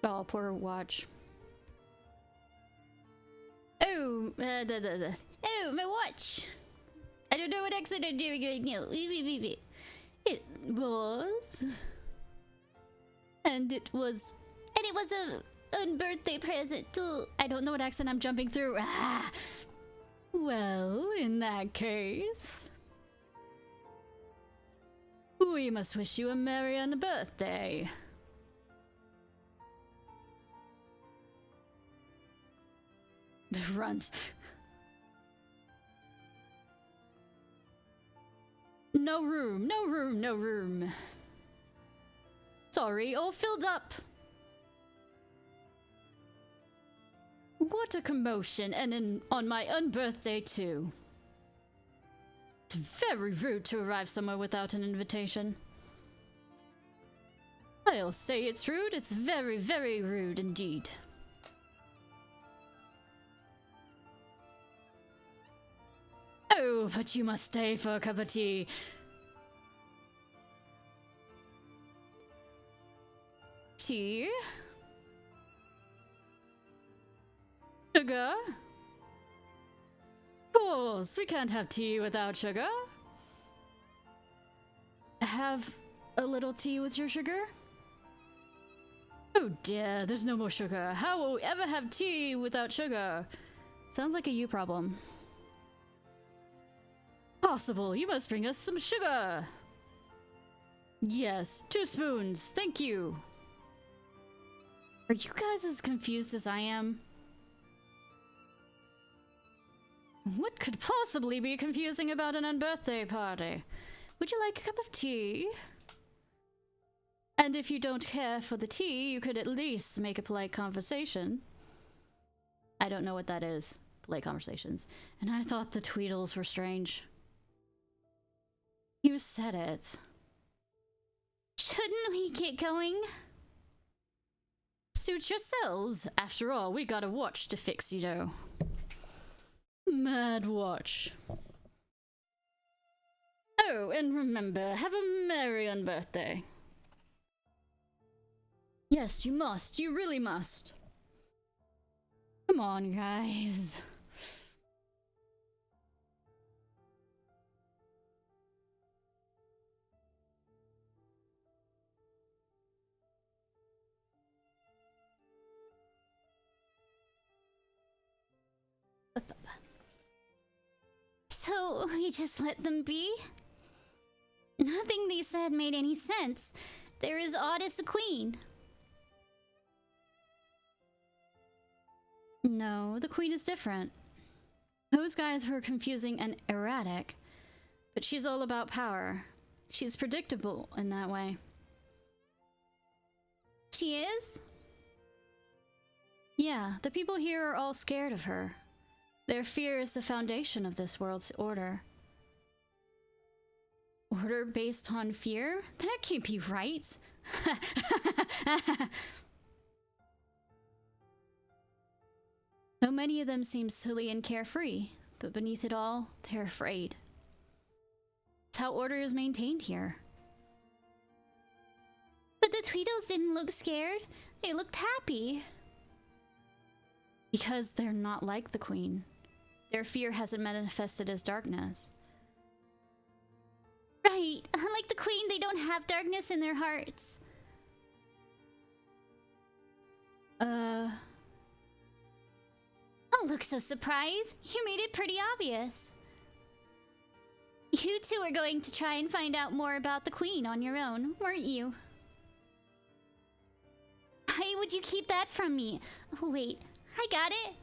Oh, poor watch. Oh, oh, my watch. I don't know what accent I'm doing right now. It was. And it was a birthday present too. I don't know what accent I'm jumping through. Ah. Well, in that case, we must wish you a merry birthday. The runs. No room, no room, no room. Sorry, all filled up. What a commotion, and on my unbirthday too. It's very rude to arrive somewhere without an invitation. I'll say it's rude, it's very, very rude indeed. Oh, but you must stay for a cup of tea. Tea? Sugar? Of course, we can't have tea without sugar. Have a little tea with your sugar? Oh dear, there's no more sugar. How will we ever have tea without sugar? Sounds like a you problem. Possible, you must bring us some sugar. Yes, 2 spoons, thank you. Are you guys as confused as I am? What could possibly be confusing about an unbirthday party? Would you like a cup of tea? And if you don't care for the tea, you could at least make a polite conversation. I don't know what that is, polite conversations. And I thought the Tweedles were strange. You said it. Shouldn't we get going? Suit yourselves. After all, we got a watch to fix, you know. Mad watch. Oh, and remember, have a merry unbirthday. Yes, you must. You really must. Come on, guys. So we just let them be? Nothing they said made any sense. They're as odd as the queen. No, the queen is different. Those guys were confusing and erratic, but she's all about power. She's predictable in that way. She is? Yeah, the people here are all scared of her. Their fear is the foundation of this world's order. Order based on fear? That can't be right. So many of them seem silly and carefree, but beneath it all, they're afraid. It's how order is maintained here. But the Tweedles didn't look scared. They looked happy. Because they're not like the queen. Their fear hasn't manifested as darkness. Right. Unlike the queen, they don't have darkness in their hearts. Don't look so surprised. You made it pretty obvious. You two were going to try and find out more about the queen on your own, weren't you? Why would you keep that from me? Oh, wait, I got it.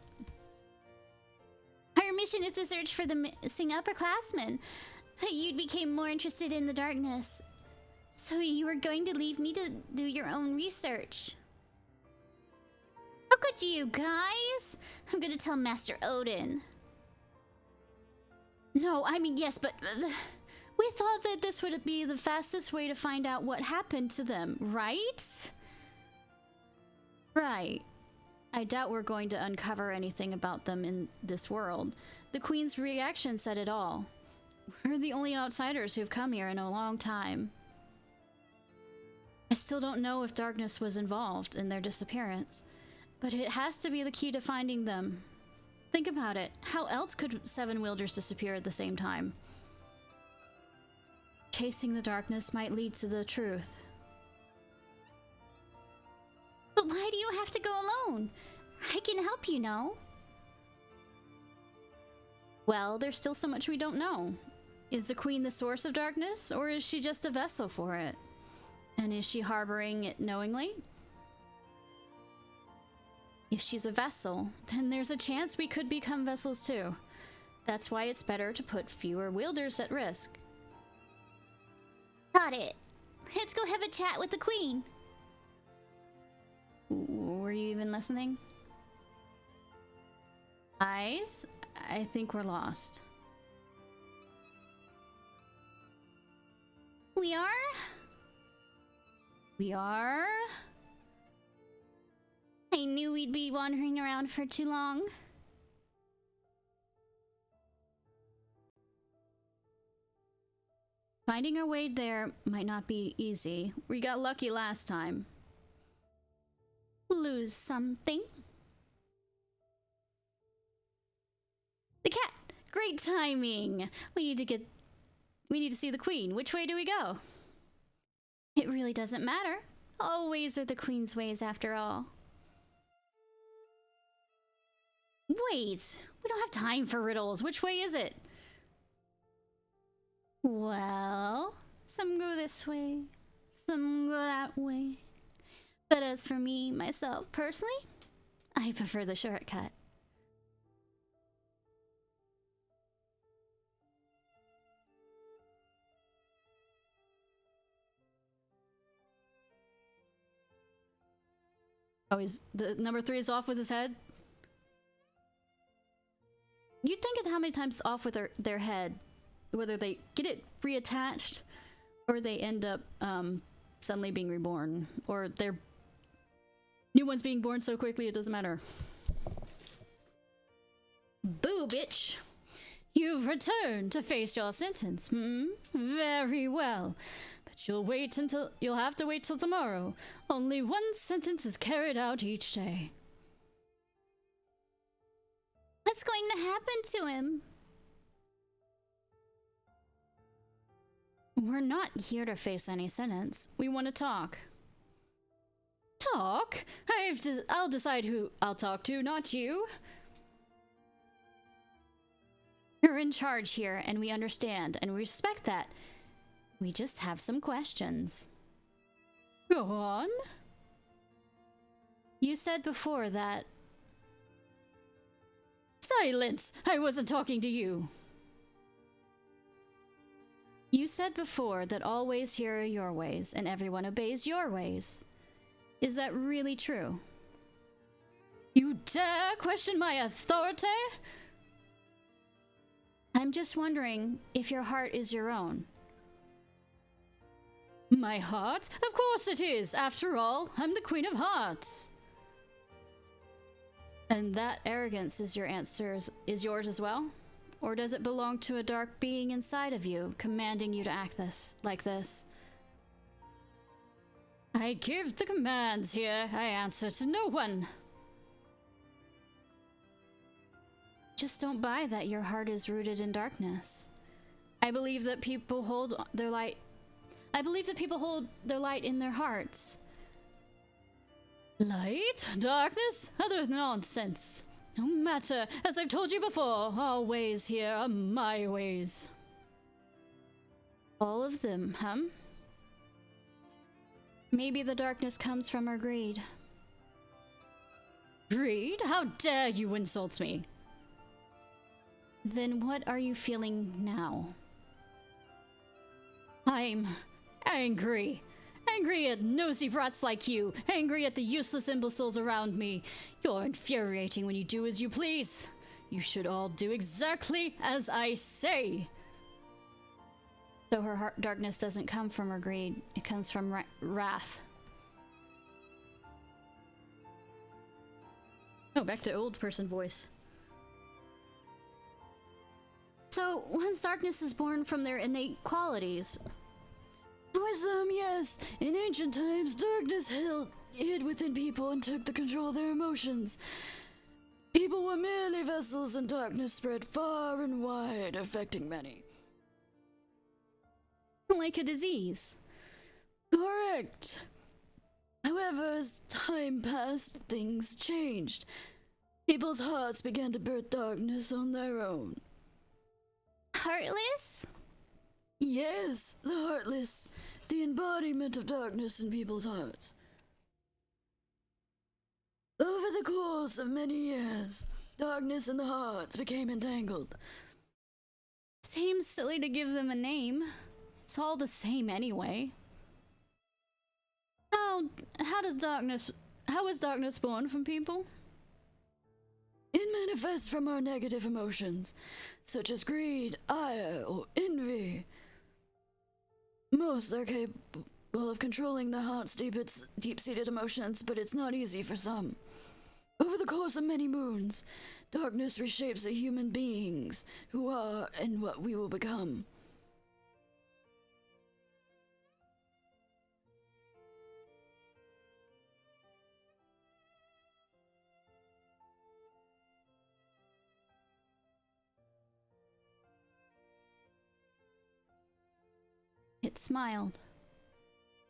Our mission is to search for the missing upperclassmen. But you became more interested in the darkness. So you were going to leave me to do your own research. How could you, guys? I'm gonna tell Master Odin. No, I mean, yes, but we thought that this would be the fastest way to find out what happened to them, right? Right. I doubt we're going to uncover anything about them in this world. The Queen's reaction said it all. We're the only outsiders who've come here in a long time. I still don't know if darkness was involved in their disappearance, but it has to be the key to finding them. Think about it. How else could 7 wielders disappear at the same time? Chasing the darkness might lead to the truth. But why do you have to go alone? I can help you, know. Well, there's still so much we don't know. Is the queen the source of darkness, or is she just a vessel for it? And is she harboring it knowingly? If she's a vessel, then there's a chance we could become vessels too. That's why it's better to put fewer wielders at risk. Got it. Let's go have a chat with the queen. Were you even listening? Eyes? I think we're lost. We are? We are? I knew we'd be wandering around for too long. Finding our way there might not be easy. We got lucky last time. Lose something. The cat! Great timing! We need to see the queen. Which way do we go? It really doesn't matter. All ways are the queen's ways after all. Wait! We don't have time for riddles. Which way is it? Well, some go this way, some go that way. But as for me, myself, personally, I prefer the shortcut. Oh, is the number 3 is off with his head? You think of how many times it's off with their head, whether they get it reattached or they end up suddenly being reborn, or their new ones being born so quickly it doesn't matter. Boo, bitch! You've returned to face your sentence. Very well. But you'll have to wait till tomorrow. Only one sentence is carried out each day. What's going to happen to him? We're not here to face any sentence. We want to talk. Talk? I'll decide who I'll talk to, not you. You're in charge here, and we understand, and we respect that. We just have some questions. Go on. You said before that... Silence! I wasn't talking to you. You said before that all ways here are your ways, and everyone obeys your ways. Is that really true? You dare question my authority? I'm just wondering if your heart is your own. My heart? Of course it is! After all, I'm the Queen of Hearts! And that arrogance is yours as well? Or does it belong to a dark being inside of you, commanding you to act like this? I give the commands here. I answer to no one. Just don't buy that your heart is rooted in darkness. I believe that people hold their light in their hearts. Light? Darkness? Other nonsense. No matter, as I've told you before, all ways here are my ways. All of them, huh? Maybe the darkness comes from our greed. Greed? How dare you insult me? Then what are you feeling now? I'm angry. Angry at nosy brats like you. Angry at the useless imbeciles around me. You're infuriating when you do as you please. You should all do exactly as I say. So her darkness doesn't come from her greed. It comes from wrath. Oh, back to old person voice. So, once darkness is born from their innate qualities, For some, yes. In ancient times, darkness hid within people and took the control of their emotions. People were merely vessels, and darkness spread far and wide, affecting many. Like a disease. Correct. However, as time passed, things changed. People's hearts began to birth darkness on their own. Heartless? Yes, the heartless, the embodiment of darkness in people's hearts. Over the course of many years, darkness in the hearts became entangled. Seems silly to give them a name. It's all the same anyway. How is darkness born from people? It manifests from our negative emotions, such as greed, ire, or envy. Most are capable of controlling the heart's deep-seated emotions, but it's not easy for some. Over the course of many moons, darkness reshapes the human beings who are and what we will become. It smiled.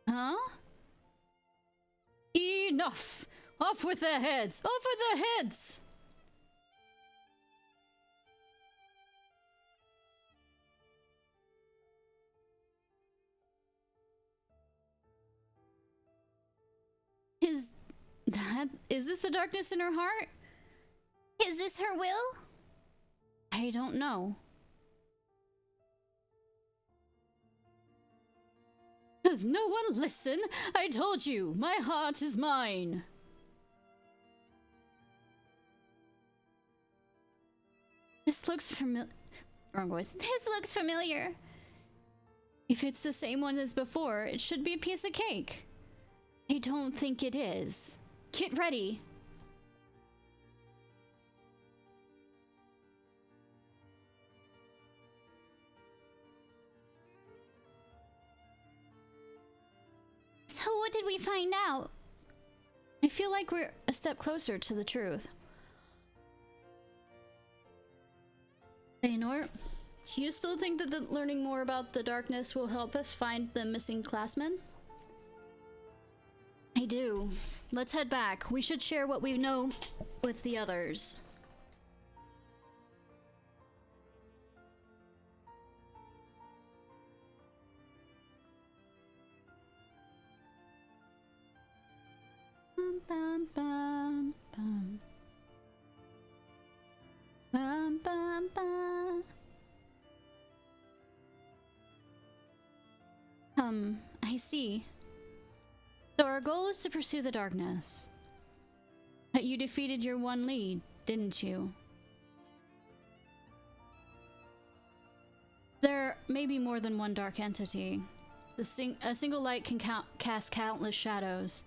Huh? Enough! Off with their heads! Off with their heads! Is this the darkness in her heart? Is this her will? I don't know. Does no one listen? I told you, my heart is mine. This looks familiar. Wrong voice. This looks familiar. If it's the same one as before, it should be a piece of cake. I don't think it is. Get ready. So what did we find out? I feel like we're a step closer to the truth. Leonor, do you still think that learning more about the darkness will help us find the missing classmen? I do. Let's head back. We should share what we know with the others. Bum, bum, bum. Bum, bum, bum. I see. So our goal is to pursue the darkness. But you defeated your one lead, didn't you? There may be more than one dark entity. A single light can cast countless shadows.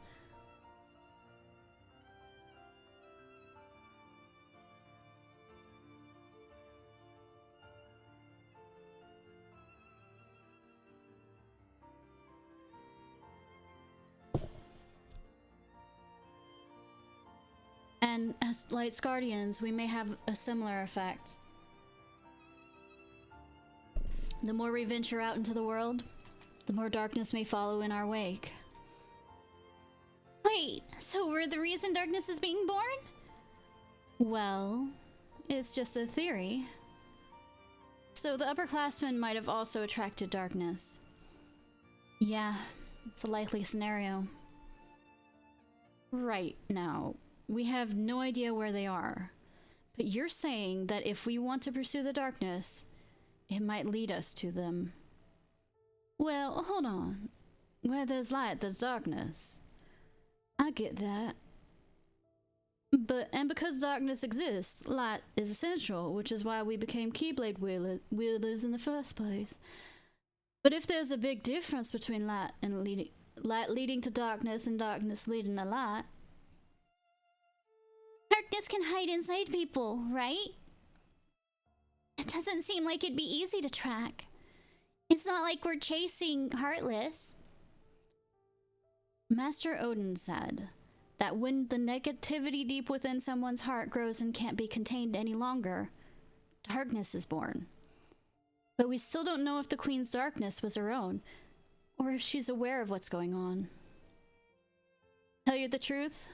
And as Light's Guardians, we may have a similar effect. The more we venture out into the world, the more darkness may follow in our wake. Wait, so we're the reason darkness is being born? Well, it's just a theory. So the upperclassmen might have also attracted darkness. Yeah, it's a likely scenario. Right now, we have no idea where they are. But you're saying that if we want to pursue the darkness, it might lead us to them. Well, hold on. Where there's light, there's darkness. I get that. And because darkness exists, light is essential, which is why we became Keyblade wielders in the first place. But if there's a big difference between light leading to darkness and darkness leading to light, Darkness can hide inside people, right? It doesn't seem like it'd be easy to track. It's not like we're chasing Heartless. Master Odin said that when the negativity deep within someone's heart grows and can't be contained any longer, darkness is born. But we still don't know if the Queen's darkness was her own, or if she's aware of what's going on. Tell you the truth,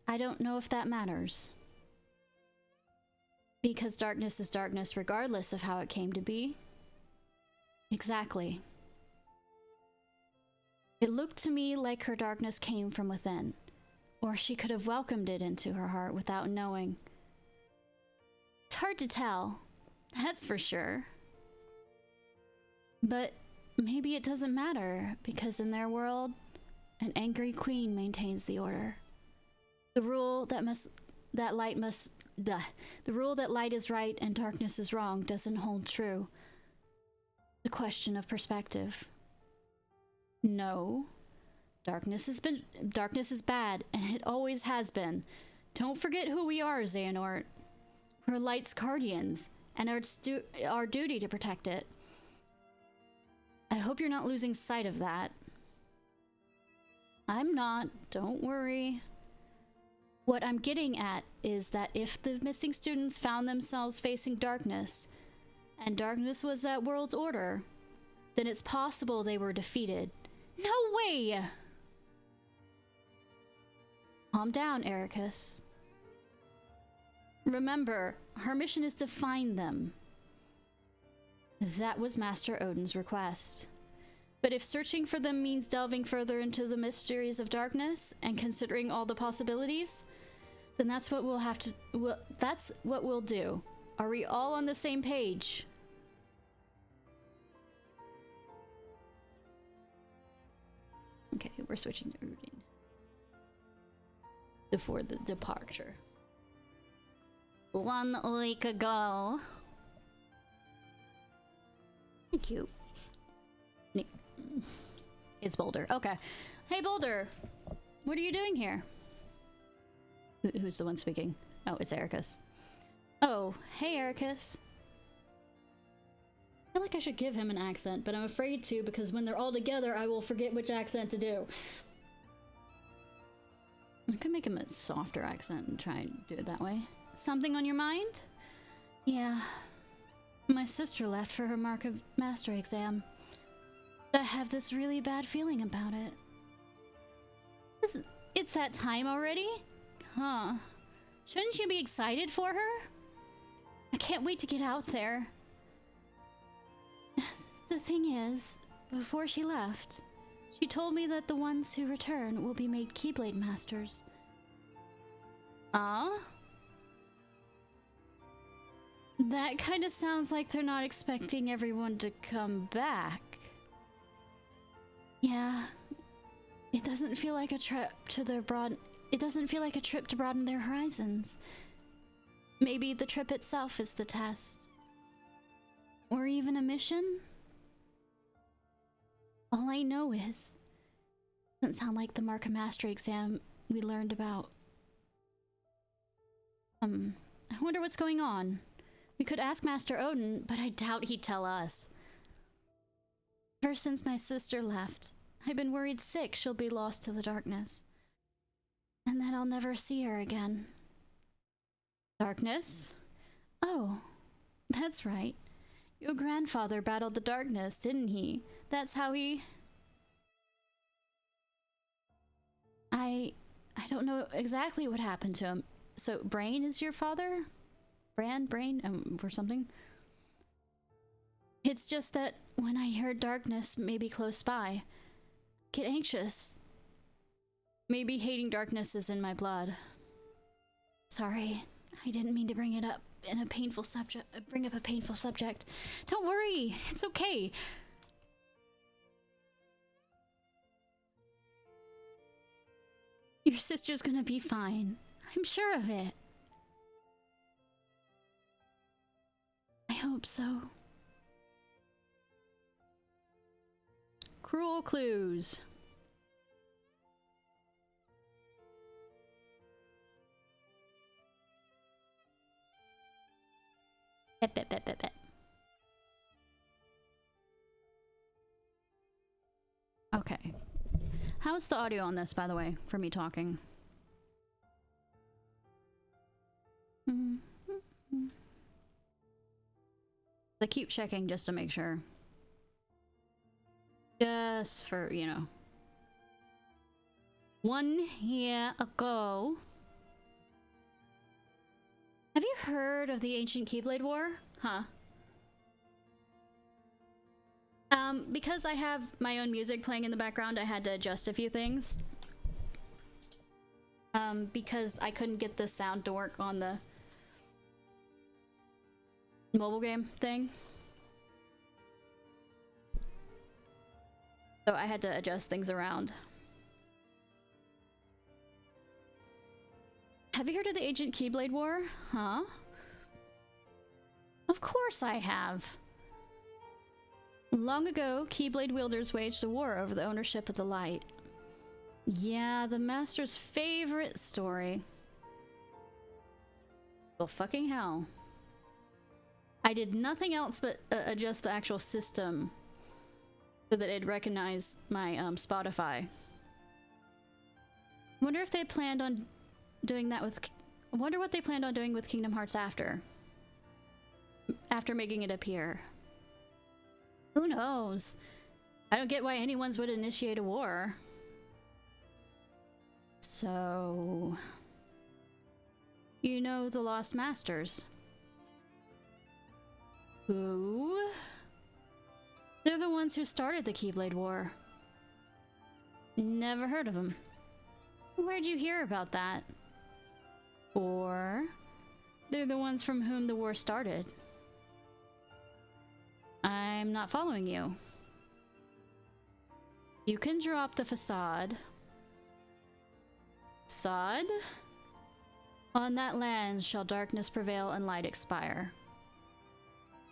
I don't know if that matters. Because darkness is darkness regardless of how it came to be. Exactly. It looked to me like her darkness came from within, or she could have welcomed it into her heart without knowing. It's hard to tell, that's for sure. But maybe it doesn't matter, because in their world, an angry queen maintains the order. The rule that light is right and darkness is wrong doesn't hold true. The question of perspective. No. Darkness is bad, and it always has been. Don't forget who we are, Xehanort. We're Light's guardians, and it's our duty to protect it. I hope you're not losing sight of that. I'm not, don't worry. What I'm getting at is that if the missing students found themselves facing darkness, and darkness was that world's order, then it's possible they were defeated. No way! Calm down, Ericus. Remember, her mission is to find them. That was Master Odin's request. But if searching for them means delving further into the mysteries of darkness and considering all the possibilities, then that's what we'll do. Are we all on the same page? Okay, we're switching to routine. Before the departure. 1 week ago. Thank you. It's Boulder. Okay. Hey, Boulder. What are you doing here? Who's the one speaking? Oh, it's Ericus. Oh, hey, Ericus. I feel like I should give him an accent, but I'm afraid to because when they're all together, I will forget which accent to do. I could make him a softer accent and try and do it that way. Something on your mind? Yeah. My sister left for her Mark of Master exam. I have this really bad feeling about it. It's that time already? Huh. Shouldn't you be excited for her? I can't wait to get out there. The thing is, before she left, she told me that the ones who return will be made Keyblade Masters. That kind of sounds like they're not expecting everyone to come back. Yeah, it doesn't feel like a trip to broaden their horizons. Maybe the trip itself is the test. Or even a mission? All I know is, it doesn't sound like the Mark of Mastery exam we learned about. I wonder what's going on. We could ask Master Odin, but I doubt he'd tell us. Ever since my sister left, I've been worried sick she'll be lost to the darkness. And that I'll never see her again. Darkness? Oh, that's right. Your grandfather battled the darkness, didn't he? That's how he... I don't know exactly what happened to him. So, Brain is your father? Brain, or something? It's just that when I heard darkness may be close by, I get anxious. Maybe hating darkness is in my blood. Sorry, I didn't mean to bring up a painful subject. Don't worry, it's okay. Your sister's gonna be fine. I'm sure of it. I hope so. Cruel clues. Okay. How's the audio on this, by the way, for me talking? I keep checking just to make sure. Just for, you know. 1 year ago. Have you heard of the ancient Keyblade War? Huh. Because I have my own music playing in the background, I had to adjust a few things. Because I couldn't get the sound to work on the mobile game thing. So I had to adjust things around. Have you heard of the Ancient Keyblade War? Huh? Of course I have. Long ago, Keyblade wielders waged a war over the ownership of the light. Yeah, the master's favorite story. Well, fucking hell. I did nothing else but adjust the actual system so that it'd recognize my Spotify. Wonder if they planned on doing that with... I wonder what they planned on doing with Kingdom Hearts after making it appear. Who knows? I don't get why anyone's would initiate a war. So... You know the Lost Masters. Who? They're the ones who started the Keyblade War. Never heard of them. Where'd you hear about that? Or... They're the ones from whom the war started. I'm not following you. You can drop the facade. Facade? On that land shall darkness prevail and light expire.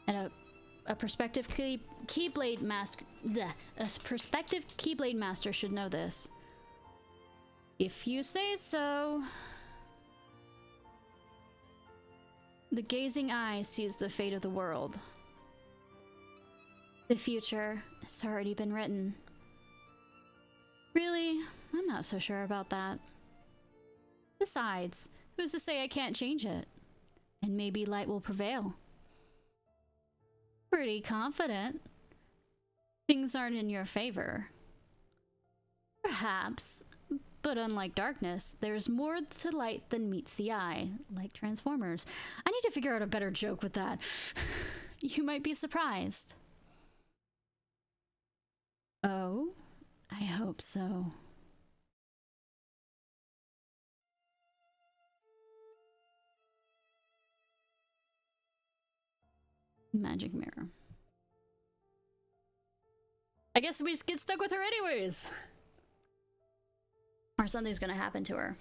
And a prospective Keyblade master... A prospective Keyblade master should know this. If you say so... The gazing eye sees the fate of the world. The future has already been written. Really? I'm not so sure about that. Besides, who's to say I can't change it? And maybe light will prevail. Pretty confident. Things aren't in your favor. Perhaps, but unlike darkness, there's more to light than meets the eye, like Transformers. I need to figure out a better joke with that. You might be surprised. Oh, I hope so. Magic mirror. I guess we just get stuck with her anyways. Or something's gonna happen to her.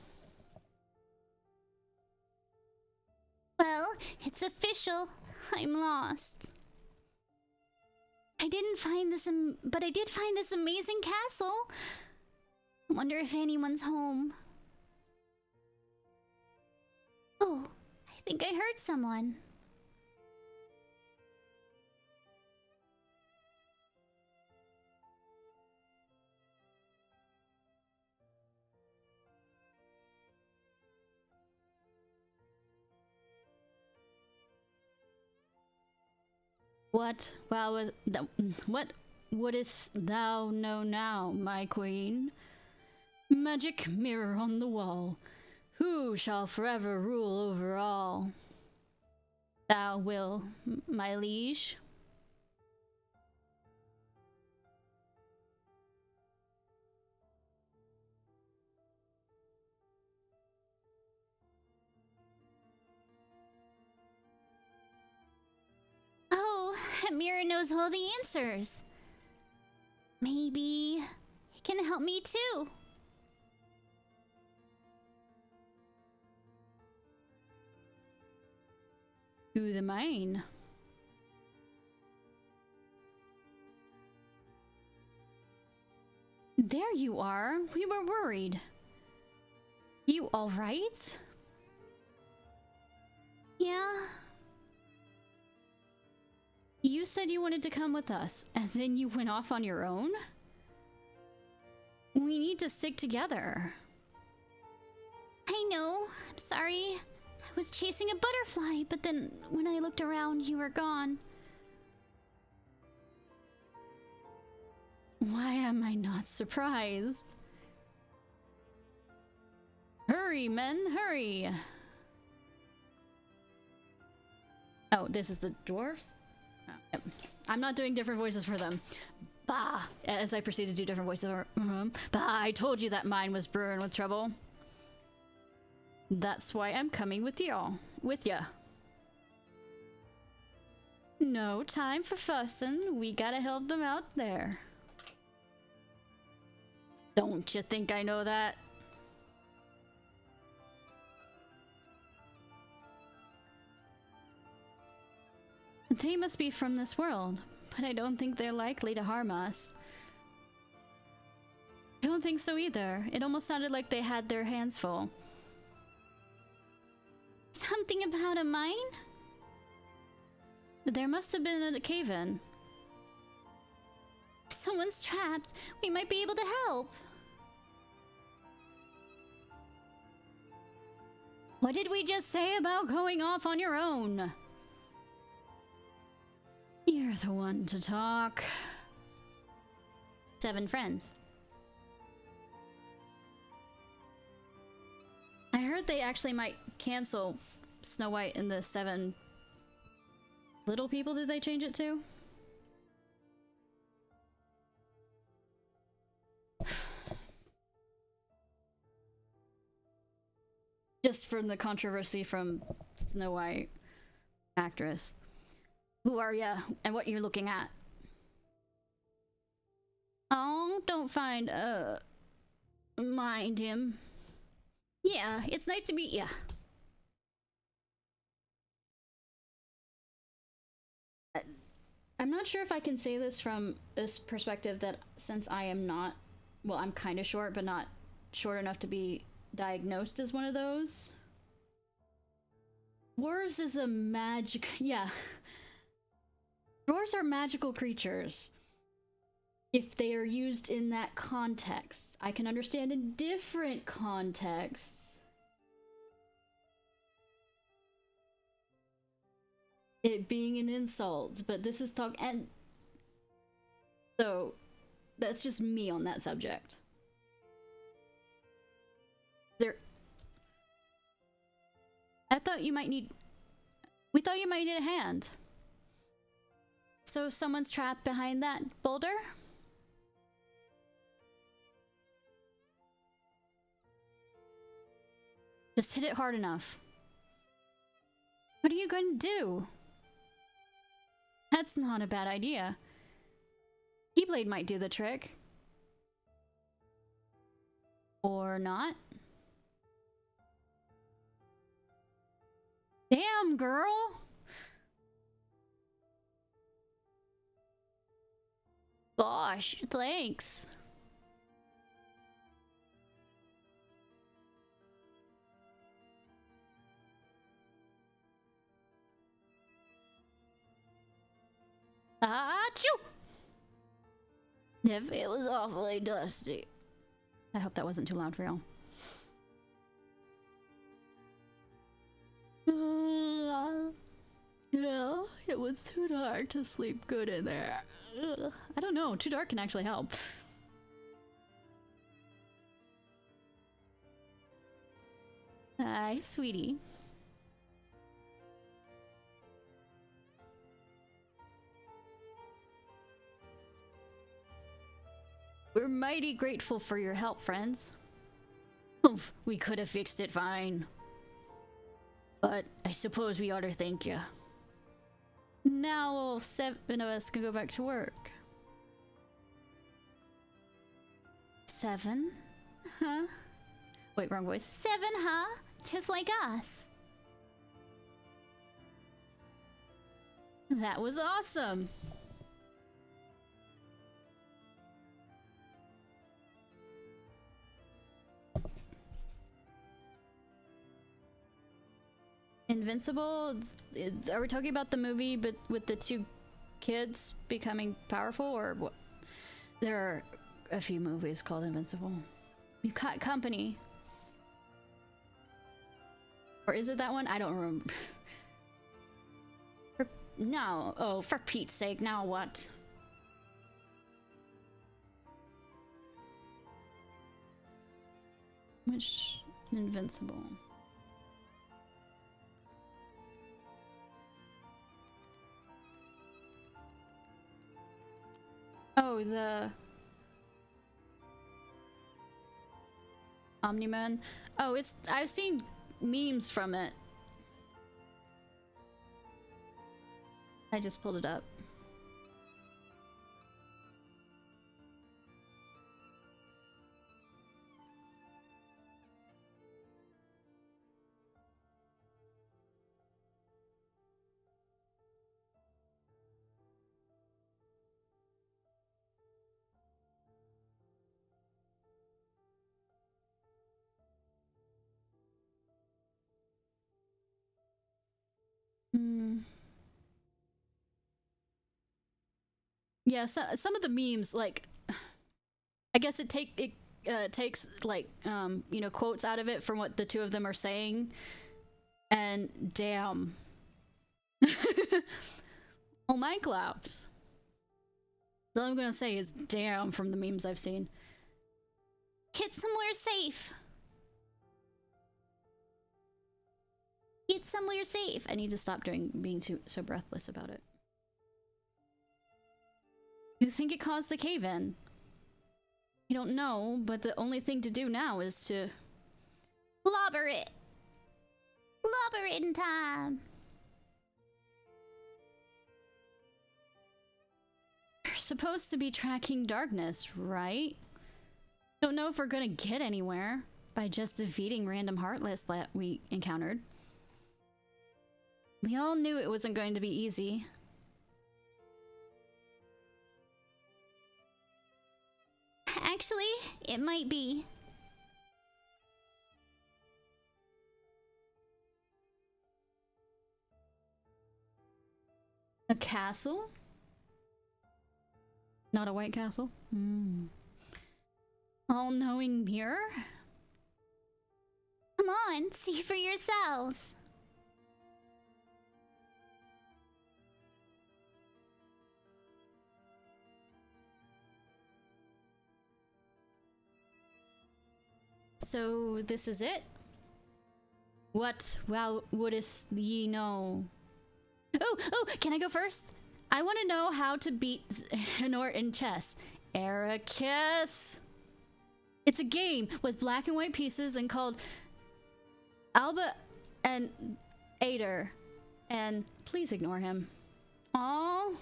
Well, it's official. I'm lost. I didn't find this, but I did find this amazing castle. Wonder if anyone's home. Oh, I think I heard someone. What? What wouldst thou know now, my queen? Magic mirror on the wall. Who shall forever rule over all? Thou will, my liege. Oh, that mirror knows all the answers. Maybe it can help me too. To the mine. There you are. We were worried. You all right? Yeah. You said you wanted to come with us, and then you went off on your own? We need to stick together. I know. I'm sorry. I was chasing a butterfly, but then when I looked around, you were gone. Why am I not surprised? Hurry, men, hurry! Oh, this is the dwarves? Oh, yep. I'm not doing different voices for them. Bah! As I proceed to do different voices. Bah! I told you that mine was brewing with trouble. That's why I'm coming with y'all. With ya. No time for fussing. We gotta help them out there. Don't you think I know that? They must be from this world, but I don't think they're likely to harm us. I don't think so either. It almost sounded like they had their hands full. Something about a mine? There must have been a cave-in. If someone's trapped, we might be able to help. What did we just say about going off on your own? You're the one to talk. 7 friends. I heard they actually might cancel Snow White and the 7 little people. Did they change it to? Just from the controversy from Snow White actress. Who are ya and what you're looking at? Oh, don't mind him. Yeah, it's nice to meet ya. I'm not sure if I can say this from this perspective that since I am not, well, I'm kind of short, but not short enough to be diagnosed as one of those. Dwarves is a magic, yeah. Dwarves are magical creatures. If they are used in that context. I can understand in different contexts it being an insult, but this is talk, and so that's just me on that subject. We thought you might need a hand. So someone's trapped behind that boulder? Just hit it hard enough. What are you going to do? That's not a bad idea. Keyblade might do the trick. Or not. Damn, girl! Gosh, thanks. Achoo! If it was awfully dusty. I hope that wasn't too loud for y'all. Yeah, it was too dark to sleep good in there. I don't know, too dark can actually help. Hi, sweetie. We're mighty grateful for your help, friends. Oof, we could have fixed it fine. But I suppose we ought to thank you. Now all 7 of us can go back to work. 7? Huh? Wait, wrong voice. 7, huh? Just like us. That was awesome. Invincible? Are we talking about the movie but with the 2 kids becoming powerful, or what? There are a few movies called Invincible. We've got company. Or is it that one? I don't remember. No. Oh, for Pete's sake, now what? Which Invincible? Oh, the Omni-Man. Oh, I've seen memes from it. I just pulled it up. Yeah, so, some of the memes, like, I guess it takes like you know, quotes out of it from what the two of them are saying, and damn. Oh my claps. All I'm gonna say is damn from the memes I've seen. Get somewhere safe. Get somewhere safe. I need to stop being so breathless about it. You think it caused the cave-in? You don't know, but the only thing to do now is to Lobber it. Lobber it in time. We're supposed to be tracking darkness, right? Don't know if we're gonna get anywhere by just defeating random Heartless that we encountered. We all knew it wasn't going to be easy. Actually, it might be. A castle? Not a white castle? All-knowing mirror? Come on, see for yourselves. So this is it? What wouldest ye know? Oh, can I go first? I want to know how to beat Xehanort in chess. Ericus! It's a game with black and white pieces and called Alba and Ader. And please ignore him. Aww.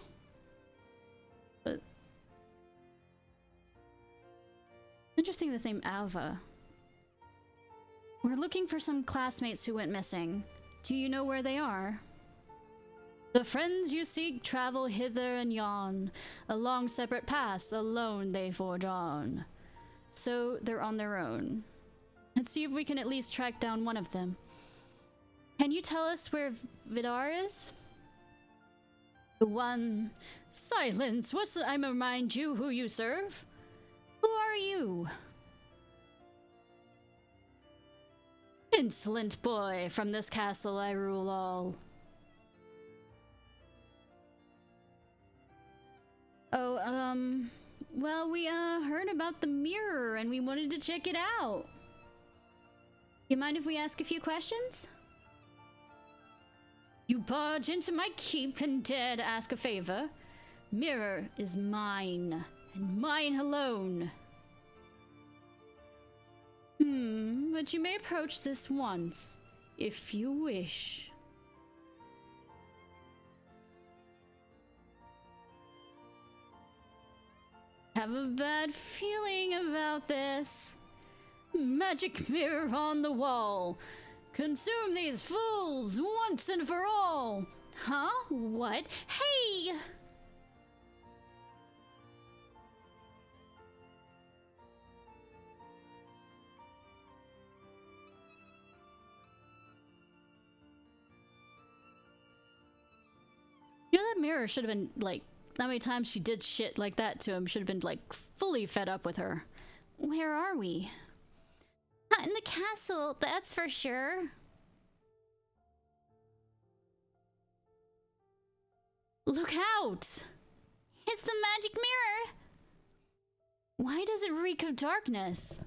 Interesting, the same Alva. We're looking for some classmates who went missing. Do you know where they are? The friends you seek travel hither and yon. Along separate paths, alone they forge on. So they're on their own. Let's see if we can at least track down one of them. Can you tell us where Vidar is? The one. Silence! I'ma remind you who you serve. Who are you? Insolent boy, from this castle I rule all. Oh, well, we, heard about the mirror and we wanted to check it out. You mind if we ask a few questions? You barge into my keep and dare to ask a favor? Mirror is mine, and mine alone. But you may approach this once, if you wish. Have a bad feeling about this. Magic mirror on the wall. Consume these fools once and for all. Huh? What? Hey! You know, that mirror should have been, like, how many times she did shit like that to him. Should have been, like, fully fed up with her. Where are we? Not in the castle, that's for sure. Look out! It's the magic mirror! Why does it reek of darkness?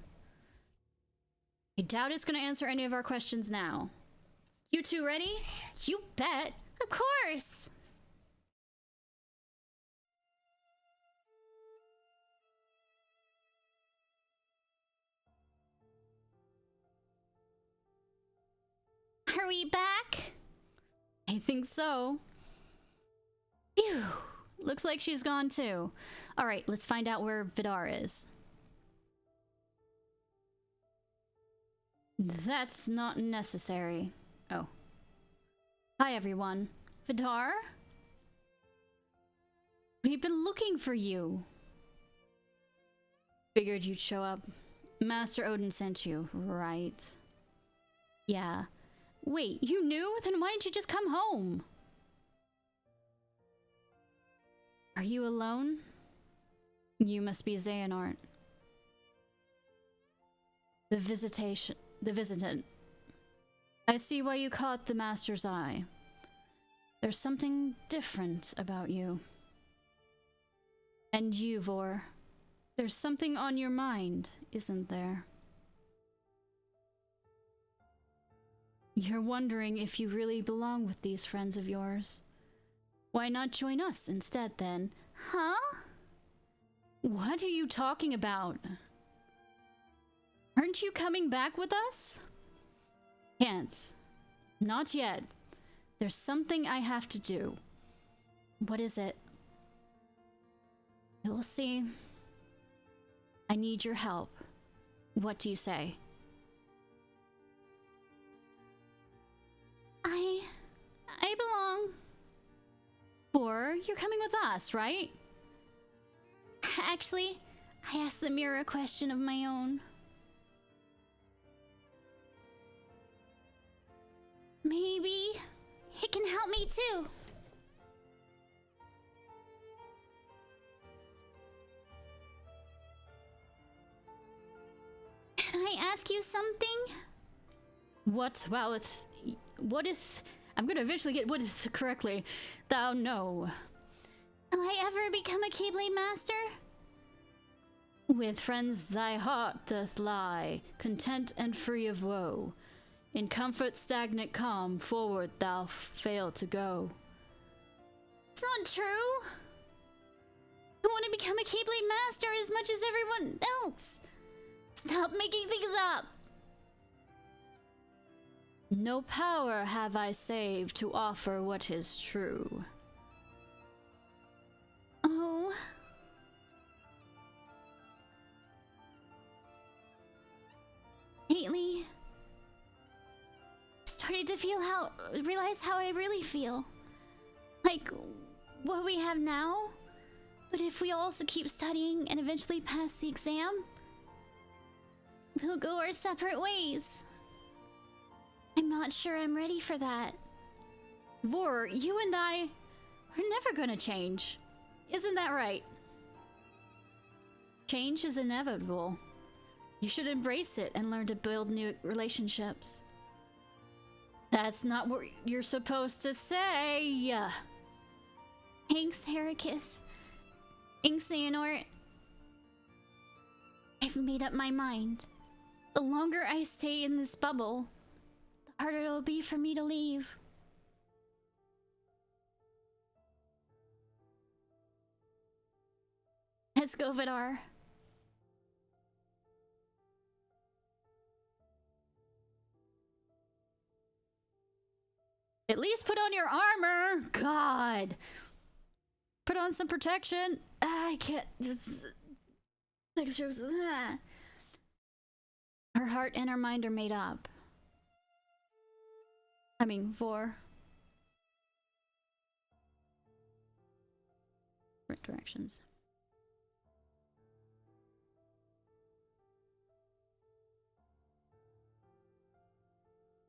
I doubt it's gonna answer any of our questions now. You two ready? You bet! Of course! Are we back? I think so. Phew. Looks like she's gone too. Alright, let's find out where Vidar is. That's not necessary. Oh. Hi, everyone. Vidar? We've been looking for you. Figured you'd show up. Master Odin sent you, right? Yeah. Wait, you knew? Then why didn't you just come home? Are you alone? You must be Xehanort. The visitant. I see why you caught the Master's eye. There's something different about you. And you, Vor. There's something on your mind, isn't there? You're wondering if you really belong with these friends of yours. Why not join us instead, then? Huh? What are you talking about? Aren't you coming back with us? Can't. Not yet. There's something I have to do. What is it? You'll see. I need your help. What do you say? I belong. Or you're coming with us, right? Actually, I asked the mirror a question of my own. Maybe it can help me too. Can I ask you something? What? Well, it's... What is... I'm gonna eventually get what is correctly. Thou know. Will I ever become a Keyblade Master? With friends thy heart doth lie, content and free of woe. In comfort stagnant calm, forward thou fail to go. It's not true. I want to become a Keyblade Master as much as everyone else. Stop making things up. No power have I save to offer what is true. Oh. Lately, started to realize how I really feel. Like what we have now, but if we also keep studying and eventually pass the exam, we'll go our separate ways. I'm not sure I'm ready for that. Vor, you and I are never gonna change. Isn't that right? Change is inevitable. You should embrace it and learn to build new relationships. That's not what you're supposed to say. Thanks, Heracus. Thanks, Xehanort. I've made up my mind. The longer I stay in this bubble, the harder it'll be for me to leave. Let's go, Vidar. At least put on your armor. God. Put on some protection. I can't. Her heart and her mind are made up. I mean, Vor. Different directions.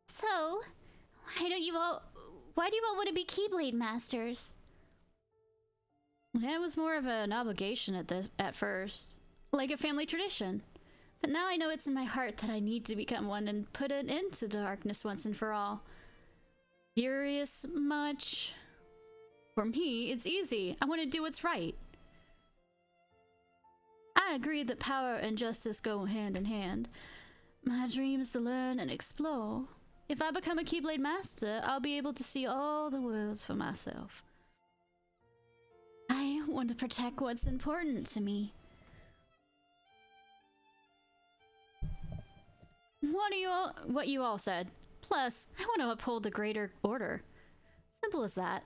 So, why do you all want to be Keyblade Masters? Yeah, it was more of an obligation at first, like a family tradition. But now I know it's in my heart that I need to become one and put an end to darkness once and for all. Curious much? For me, it's easy. I want to do what's right. I agree that power and justice go hand in hand. My dream is to learn and explore. If I become a Keyblade Master, I'll be able to see all the worlds for myself. I want to protect what's important to me. What you all said. Plus, I want to uphold the greater order. Simple as that.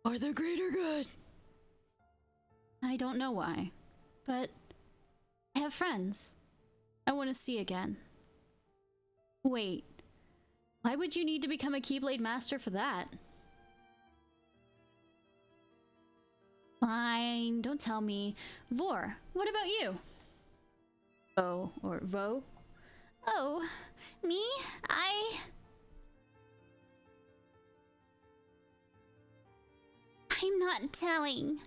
Or the greater good. I don't know why, but I have friends I want to see again. Wait, why would you need to become a Keyblade Master for that? Fine, don't tell me. Vor, what about you? Oh, or Vo? Oh, me? I'm not telling.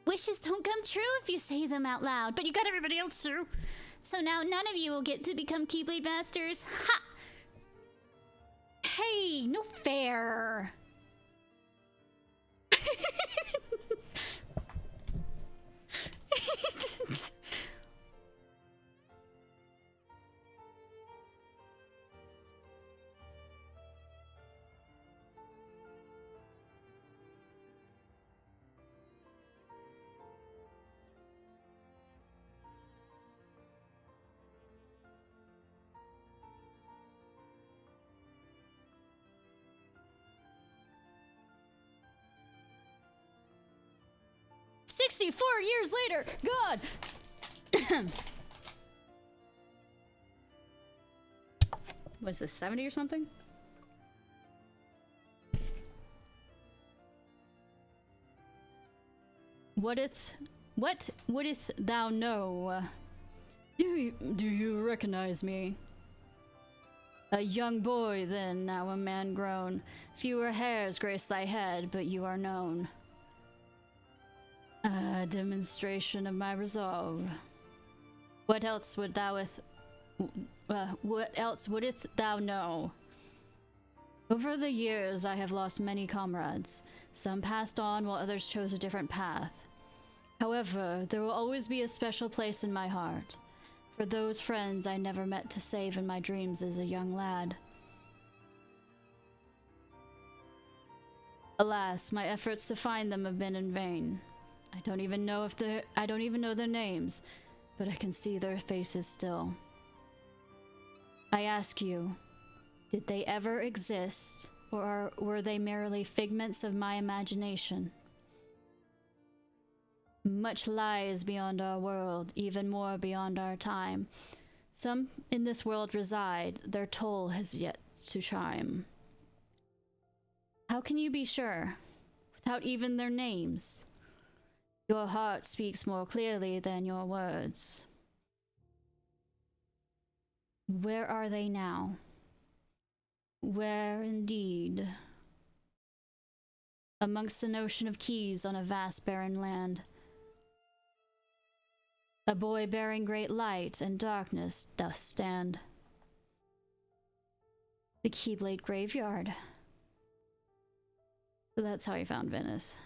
Wishes don't come true if you say them out loud, but you got everybody else to. So now none of you will get to become Keyblade Masters. Ha! Hey, no fair. 64 years later! God! Was this 70 or something? What wouldst thou know? Do you recognize me? A young boy then, now a man grown. Fewer hairs grace thy head, but you are known. A demonstration of my resolve. What else wouldst thou know? Over the years, I have lost many comrades. Some passed on while others chose a different path. However, there will always be a special place in my heart for those friends I never met to save in my dreams as a young lad. Alas, my efforts to find them have been in vain. I don't even know their names, but I can see their faces still. I ask you, did they ever exist, or were they merely figments of my imagination? Much lies beyond our world, even more beyond our time. Some in this world reside, their toll has yet to chime. How can you be sure, without even their names? Your heart speaks more clearly than your words. Where are they now? Where indeed? Amongst an ocean of keys on a vast barren land. A boy bearing great light and darkness doth stand. The Keyblade Graveyard. So that's how he found Venice.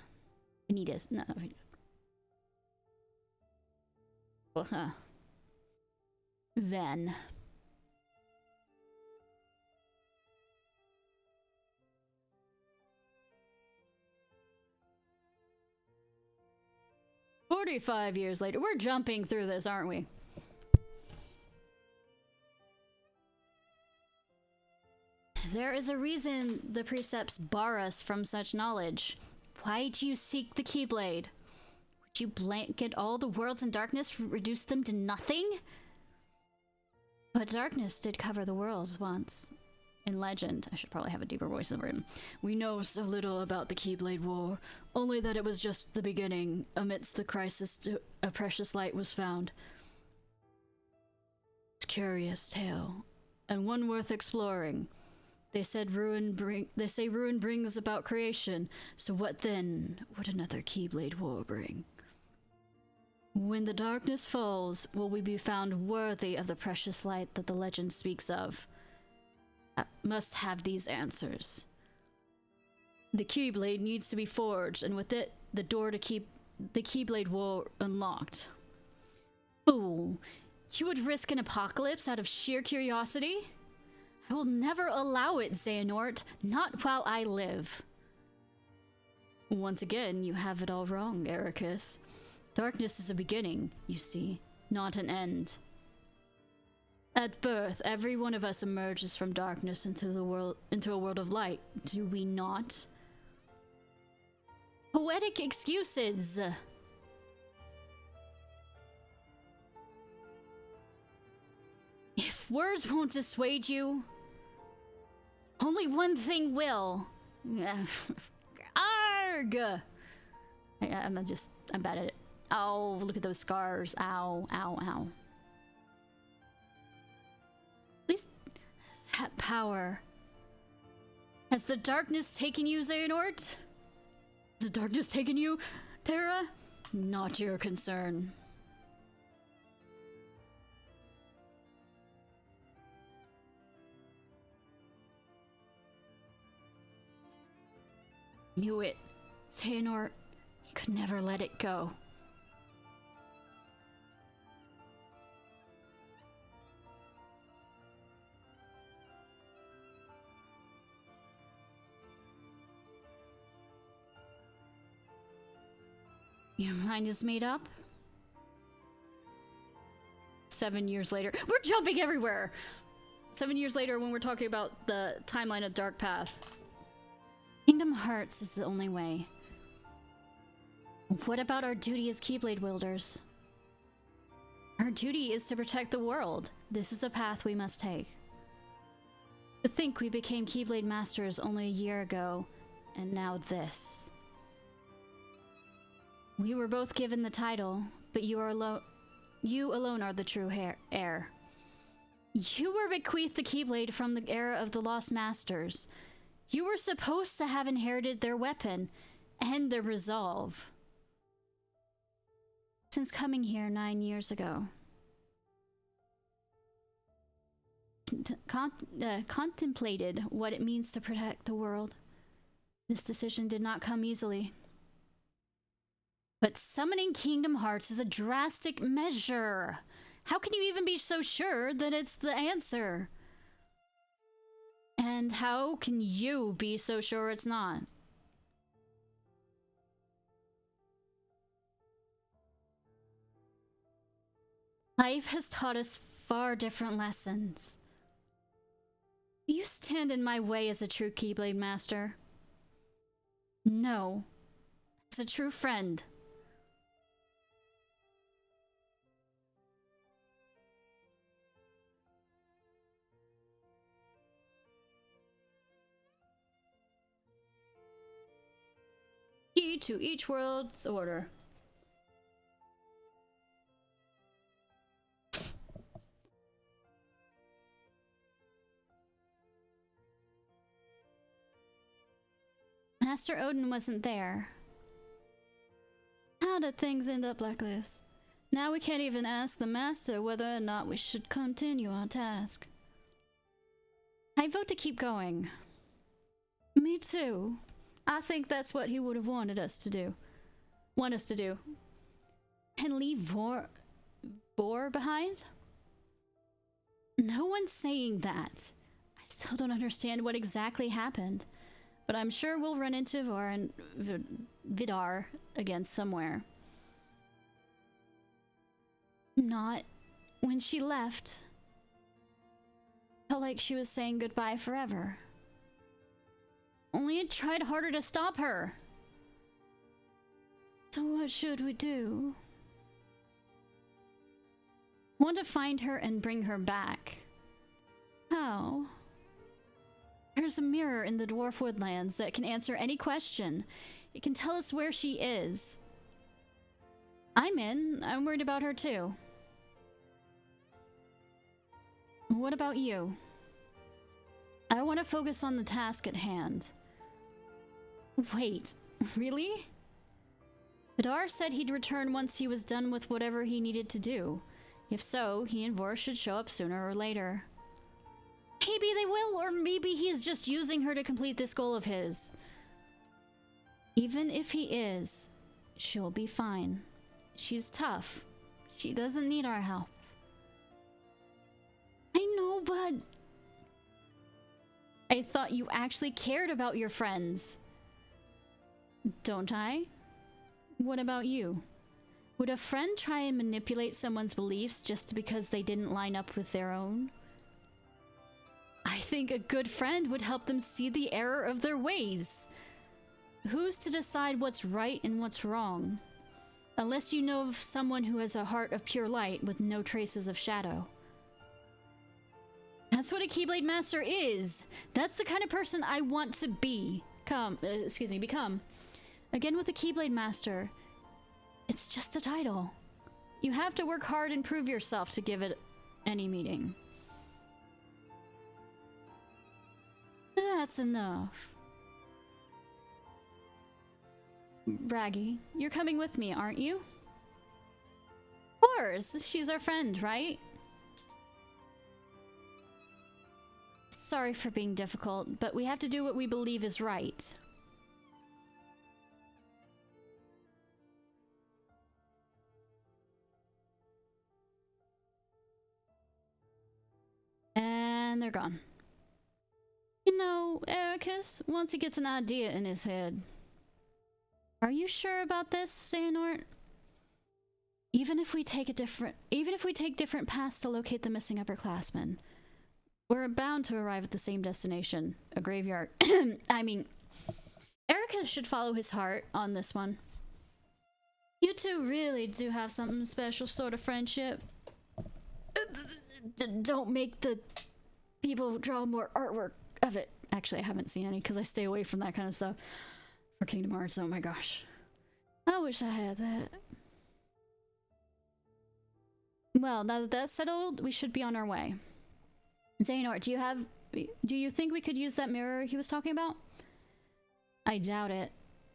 Venus. No. Ven. "45 years later." We're jumping through this, aren't we? There is a reason the precepts bar us from such knowledge. Why do you seek the Keyblade? Would you blanket all the worlds in darkness, reduce them to nothing? But darkness did cover the worlds once. In legend, I should probably have a deeper voice over him. We know so little about the Keyblade War, only that it was just the beginning. Amidst the crisis, a precious light was found. It's a curious tale, and one worth exploring. They say ruin brings about creation, so what then would another Keyblade War bring? When the darkness falls, will we be found worthy of the precious light that the legend speaks of? I must have these answers. The Keyblade needs to be forged, and with it, the door to keep the Keyblade War unlocked. Fool, you would risk an apocalypse out of sheer curiosity? I will never allow it, Xehanort, not while I live. Once again, you have it all wrong, Ericus. Darkness is a beginning, you see, not an end. At birth, every one of us emerges from darkness into a world of light, do we not? Poetic excuses! If words won't dissuade you, only one thing will. Arg! I'm bad at it. Oh, look at those scars. Ow, ow, ow. At least that power. Has the darkness taken you, Xehanort? Has the darkness taken you, Terra? Not your concern. Knew it. Xehanort, he could never let it go. Your mind is made up? 7 years later. We're jumping everywhere! 7 years later when we're talking about the timeline of Dark Path. Kingdom Hearts is the only way. What about our duty as Keyblade wielders? Our duty is to protect the world. This is the path we must take. To think we became Keyblade Masters only a year ago, and now this. We were both given the title, but you alone are the true heir. You were bequeathed the Keyblade from the era of the Lost Masters. You were supposed to have inherited their weapon and their resolve. Since coming here 9 years ago. Contemplated what it means to protect the world. This decision did not come easily. But summoning Kingdom Hearts is a drastic measure. How can you even be so sure that it's the answer? And how can you be so sure it's not? Life has taught us far different lessons. You stand in my way as a true Keyblade Master. No, as a true friend. Key to each world's order. Master Odin wasn't there. How did things end up like this? Now we can't even ask the Master whether or not we should continue our task. I vote to keep going. Me too. I think that's what he would have wanted us to do. And leave Vor behind? No one's saying that. I still don't understand what exactly happened. But I'm sure we'll run into Vor and Vidar again somewhere. Not when she left. Felt like she was saying goodbye forever. Only I tried harder to stop her. So what should we do? Want to find her and bring her back. How? There's a mirror in the Dwarf Woodlands that can answer any question. It can tell us where she is. I'm in. I'm worried about her too. What about you? I want to focus on the task at hand. Wait, really? Vidar said he'd return once he was done with whatever he needed to do. If so, he and Vor should show up sooner or later. Maybe they will, or maybe he is just using her to complete this goal of his. Even if he is, she'll be fine. She's tough. She doesn't need our help. I know, but... I thought you actually cared about your friends. Don't I? What about you? Would a friend try and manipulate someone's beliefs just because they didn't line up with their own? I think a good friend would help them see the error of their ways. Who's to decide what's right and what's wrong? Unless you know of someone who has a heart of pure light with no traces of shadow. That's what a Keyblade Master is. That's the kind of person I want to become. Again, with the Keyblade Master, it's just a title. You have to work hard and prove yourself to give it any meaning. That's enough. Braggy, you're coming with me, aren't you? Of course, she's our friend, right? Sorry for being difficult, but we have to do what we believe is right. And they're gone. You know, Ericus, once he gets an idea in his head. Are you sure about this, Xehanort? Even if we take different paths to locate the missing upperclassmen, we're bound to arrive at the same destination, a graveyard. I mean, Ericus should follow his heart on this one. You two really do have something special sort of friendship. Don't make the people draw more artwork of it. Actually, I haven't seen any because I stay away from that kind of stuff for Kingdom Hearts. Oh my gosh. I wish I had that. Well, now that that's settled, we should be on our way. Xehanort, do you think we could use that mirror he was talking about? I doubt it.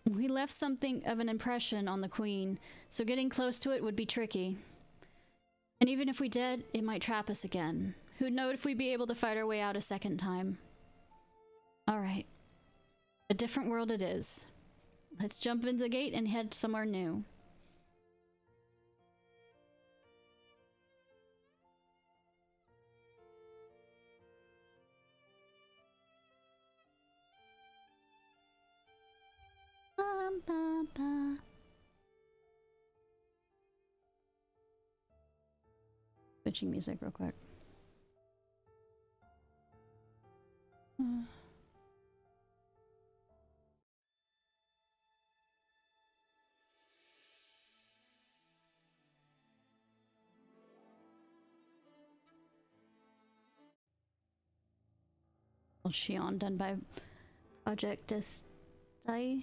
We left something of an impression on the Queen, so getting close to it would be tricky. And even if we did, it might trap us again. Who'd know if we'd be able to fight our way out a second time? Alright. A different world it is. Let's jump into the gate and head somewhere new. Switching music real quick. Shion done by Project Tai.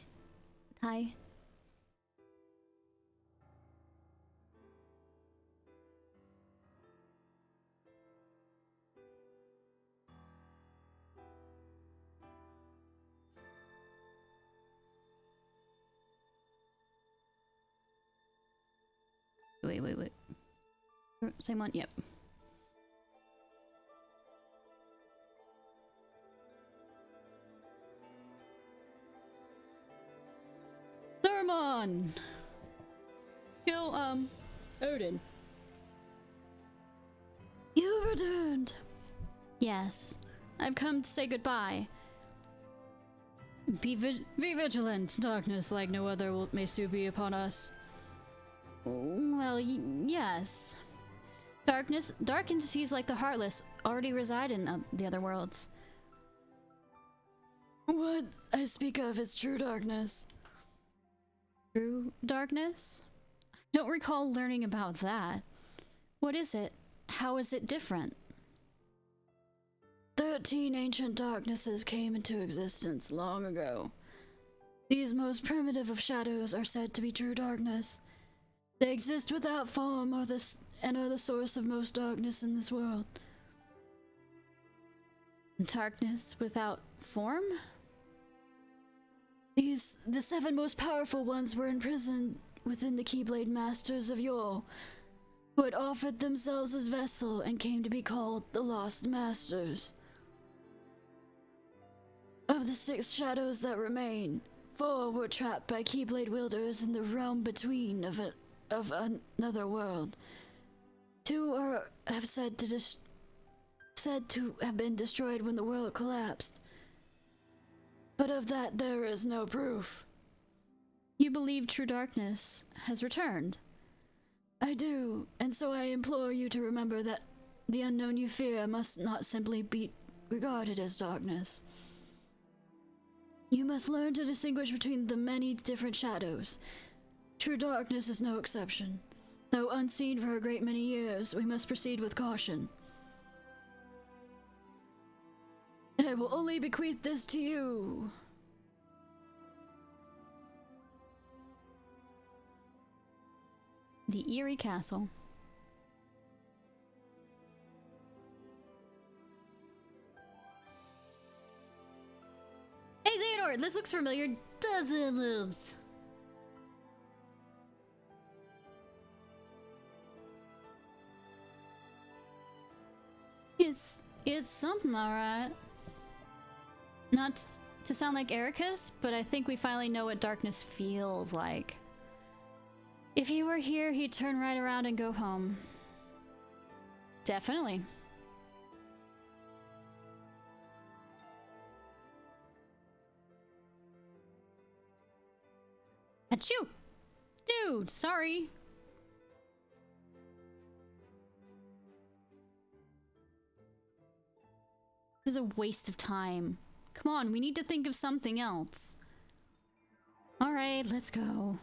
Wait. Same one? Yep. Thermon! Kill, Odin. You've returned! Yes. I've come to say goodbye. Be vigilant. Darkness like no other may soon be upon us. Well, yes. Dark entities like the Heartless already reside in the other worlds. What I speak of is true darkness. True darkness? I don't recall learning about that. What is it? How is it different? 13 ancient darknesses came into existence long ago. These most primitive of shadows are said to be true darkness. They exist without form and are the source of most darkness in this world. Darkness without form? The seven most powerful ones were imprisoned within the Keyblade Masters of yore, who had offered themselves as vessel and came to be called the Lost Masters. Of the 6 shadows that remain, 4 were trapped by Keyblade wielders in the realm between of another world. 2 have said to have been destroyed when the world collapsed. But of that there is no proof. You believe true darkness has returned? I do, and so I implore you to remember that the unknown you fear must not simply be regarded as darkness. You must learn to distinguish between the many different shadows. True darkness is no exception. Though unseen for a great many years, we must proceed with caution. And I will only bequeath this to you. The Eerie Castle. Hey Xehanort, this looks familiar, doesn't it? It's something, alright. Not to sound like Ericus, but I think we finally know what darkness feels like. If he were here, he'd turn right around and go home. Definitely. Achoo! Dude, sorry. This is a waste of time. Come on, we need to think of something else. Alright, let's go.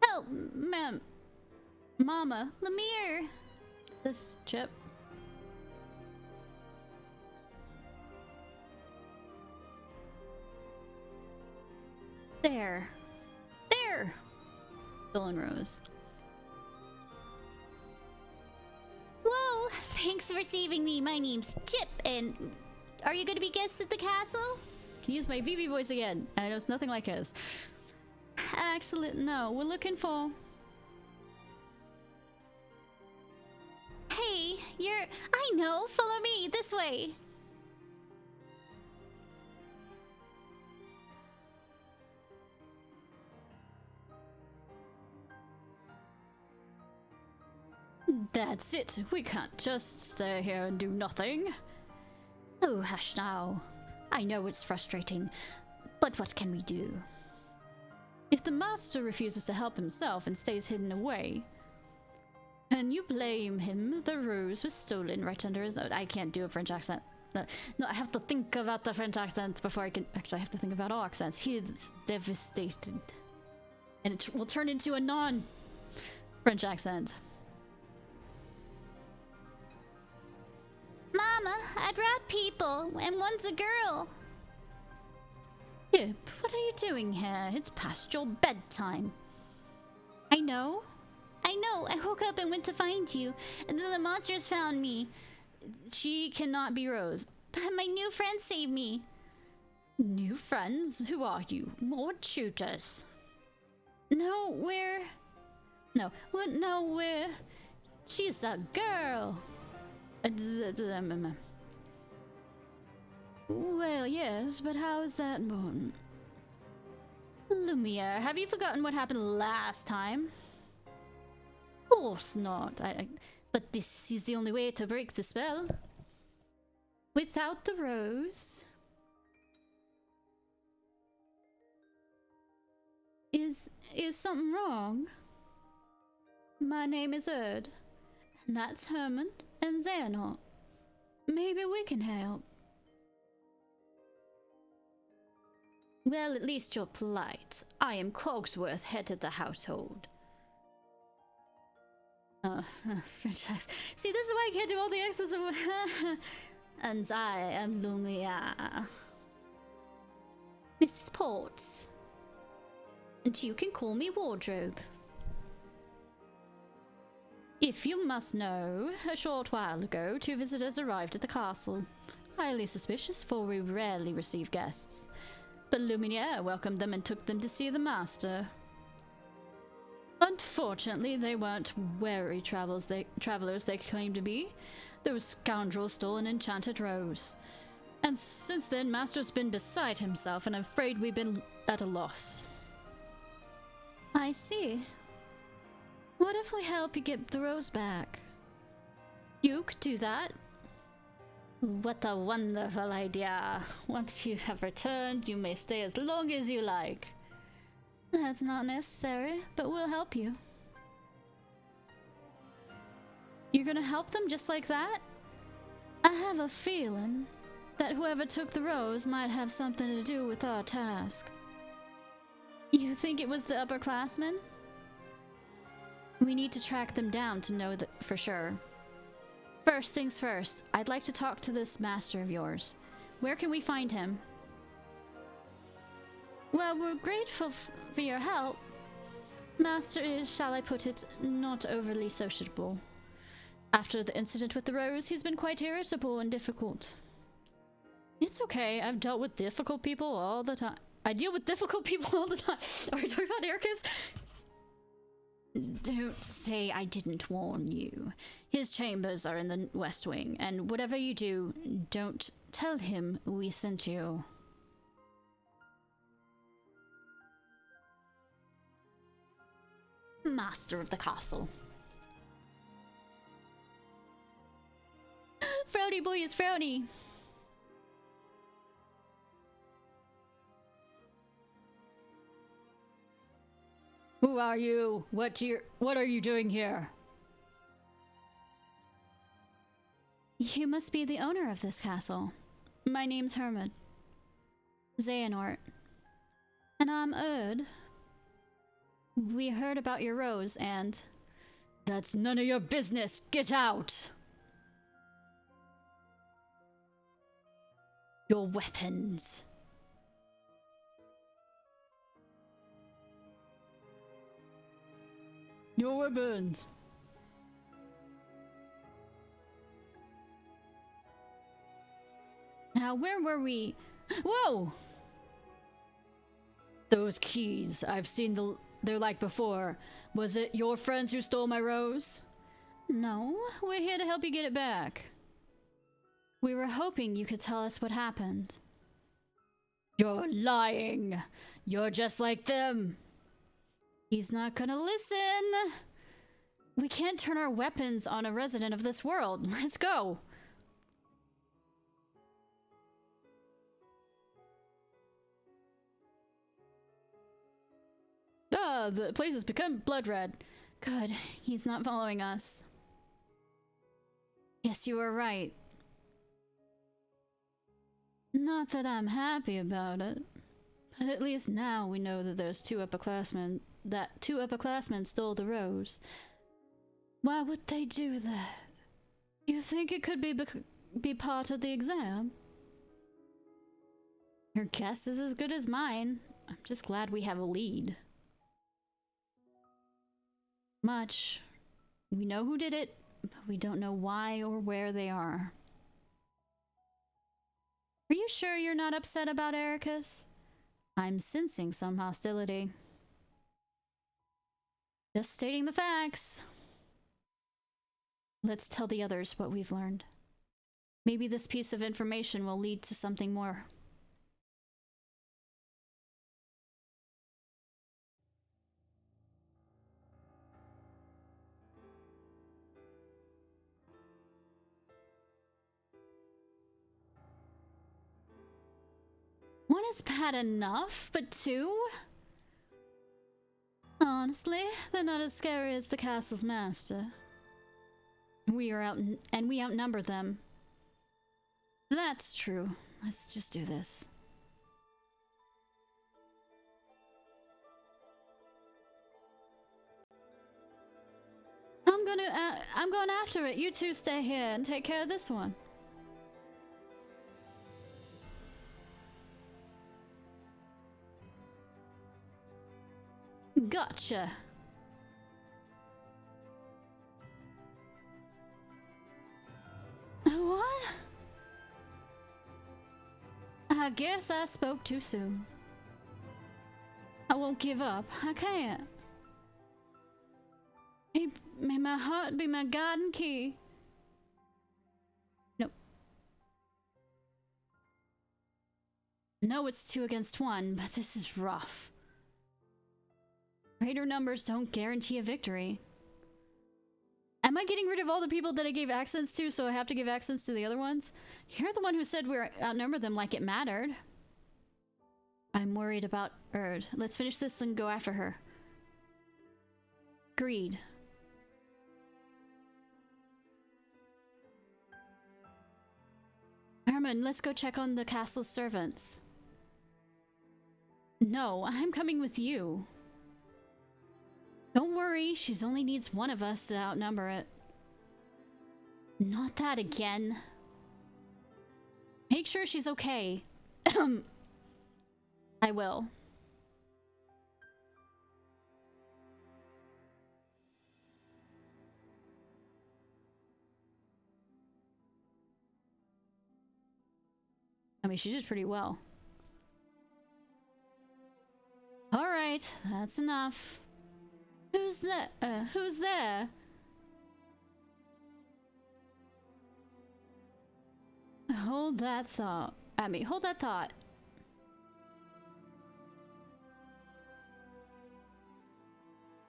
Help, ma'am. Mama, Lemire. Is this Chip? There. There! Dolan Rose. Whoa! Thanks for saving me. My name's Chip, and are you going to be guests at the castle? Can use my VV voice again. I know it's nothing like his. Excellent. No, we're looking for... Hey, I know. Follow me. This way. That's it. We can't just stay here and do nothing. Oh, hush now. I know it's frustrating, but what can we do? If the master refuses to help himself and stays hidden away, can you blame him? The ruse was stolen right under his nose. I can't do a French accent. No, I have to think about the French accent before I can... Actually, I have to think about all accents. He is devastated. And it will turn into a non-French accent. Mama, I brought people, and one's a girl. Yip, what are you doing here? It's past your bedtime. I know. I woke up and went to find you, and then the monsters found me. She cannot be Rose. But my new friend saved me. New friends? Who are you? More shooters? No, we're... No, we're... She's a girl. Well, yes, but how is that important? Lumiere, have you forgotten what happened last time? Of course not. But this is the only way to break the spell. Without the rose... Is something wrong? My name is Erd, and that's Herman and Xehanort. Maybe we can help. Well, at least you're polite. I am Cogsworth, head of the household. French accent. See, this is why I can't do all the accents. And I am Lumia. Mrs. Potts. And you can call me Wardrobe. If you must know, a short while ago, 2 visitors arrived at the castle. Highly suspicious, for we rarely receive guests. But Lumiere welcomed them and took them to see the master. Unfortunately, they weren't wary travelers they claimed to be. Those scoundrels stole an enchanted rose. And since then, Master's been beside himself, and I'm afraid we've been at a loss. I see. What if we help you get the rose back? You could do that. What a wonderful idea. Once you have returned, you may stay as long as you like. That's not necessary, but we'll help you. You're gonna help them just like that? I have a feeling that whoever took the rose might have something to do with our task. You think it was the upperclassmen? We need to track them down to know that for sure. First things first, I'd like to talk to this master of yours. Where can we find him? Well, we're grateful for your help. Master is, shall I put it, not overly sociable. After the incident with the rose, he's been quite irritable and difficult. It's okay, I've dealt with difficult people all the time. I deal with difficult people all the time. Are we talking about Ericus? Don't say I didn't warn you. His chambers are in the West Wing, and whatever you do, don't tell him we sent you. Master of the castle. Frowny boy is frowny. Who are you? What are you doing here? You must be the owner of this castle. My name's Hermod. Xehanort. And I'm Erd. We heard about your rose and... That's none of your business! Get out! Your weapons. Your weapons. Now, where were we? Whoa! Those keys. I've seen they're like before. Was it your friends who stole my rose? No, we're here to help you get it back. We were hoping you could tell us what happened. You're lying. You're just like them. He's not gonna listen. We can't turn our weapons on a resident of this world. Let's go. Ah, the place has become blood red. Good. He's not following us. Yes, you were right. Not that I'm happy about it. But at least now we know that those two upperclassmen stole the rose. Why would they do that? You think it could be part of the exam? Your guess is as good as mine. I'm just glad we have a lead. Much. We know who did it, but we don't know why or where they are. Are you sure you're not upset about Ericus? I'm sensing some hostility. Just stating the facts. Let's tell the others what we've learned. Maybe this piece of information will lead to something more. One is bad enough, but two? Honestly, they're not as scary as the castle's master. We outnumber them. That's true. Let's just do this. I'm going after it. You two stay here and take care of this one. Gotcha. What? I guess I spoke too soon. I won't give up. I can't. May my heart be my guiding key. Nope. No, it's 2 against 1, but this is rough. Greater numbers don't guarantee a victory. Am I getting rid of all the people that I gave accents to, so I have to give accents to the other ones? You're the one who said we outnumbered them like it mattered. I'm worried about Erd. Let's finish this and go after her. Agreed. Herman, let's go check on the castle's servants. No, I'm coming with you. Don't worry, she's only needs one of us to outnumber it. Not that again. Make sure she's okay. I will. I mean, she did pretty well. Alright, that's enough. Who's that? Who's there? Hold that thought. Hold that thought.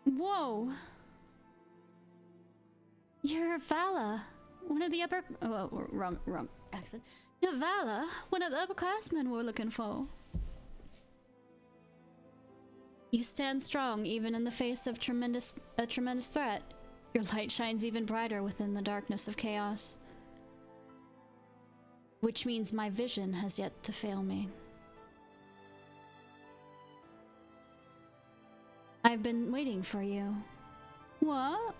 Whoa. You're Vala. One of the upper... Oh, wrong accent. You're Vala, one of the upperclassmen we're looking for. You stand strong even in the face of a tremendous threat. Your light shines even brighter within the darkness of chaos. Which means my vision has yet to fail me. I've been waiting for you. What?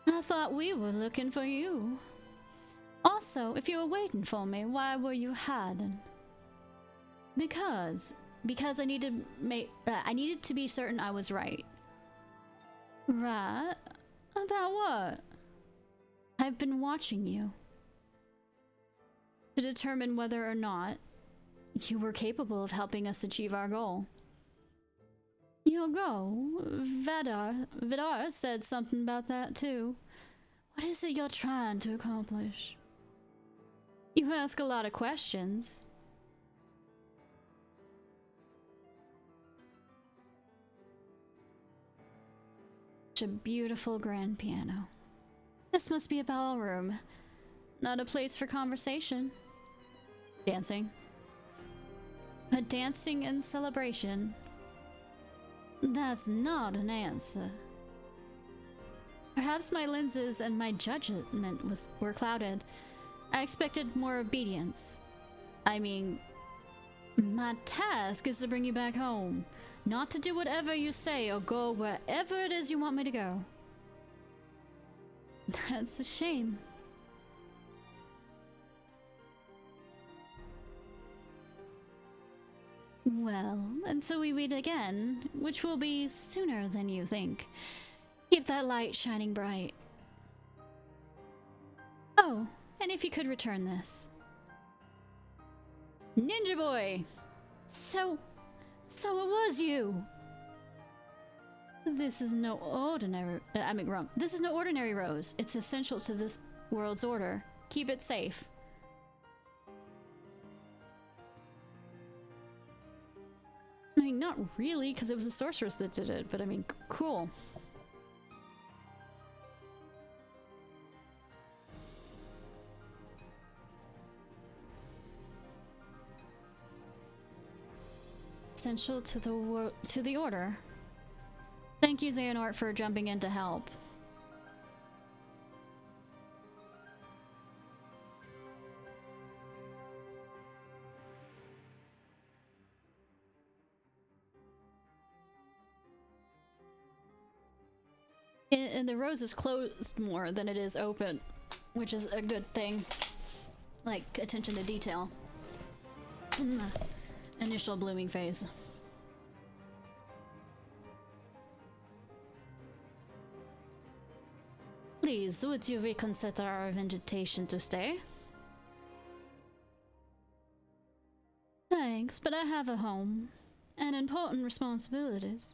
I thought we were looking for you. Also, if you were waiting for me, why were you hiding? Because I needed to be certain I was right. Right? About what? I've been watching you to determine whether or not you were capable of helping us achieve our goal. Your goal? Vidar said something about that too. What is it you're trying to accomplish? You ask a lot of questions. Such a beautiful grand piano. This must be a ballroom, not a place for conversation. Dancing. A dancing and celebration. That's not an answer. Perhaps my lenses and my judgment were clouded. I expected more obedience. I mean, my task is to bring you back home, not to do whatever you say or go wherever it is you want me to go. That's a shame. Well, until we meet again, which will be sooner than you think. Keep that light shining bright. Oh, and if you could return this. Ninja boy! So it was you! This is no ordinary... wrong. This is no ordinary rose. It's essential to this world's order. Keep it safe. I mean, not really, because it was a sorceress that did it, but I mean, cool. Essential to the order. Thank you, Xehanort, for jumping in to help. And the rose is closed more than it is open, which is a good thing. Like, attention to detail. Initial blooming phase. Please, would you reconsider our invitation to stay? Thanks, but I have a home and important responsibilities.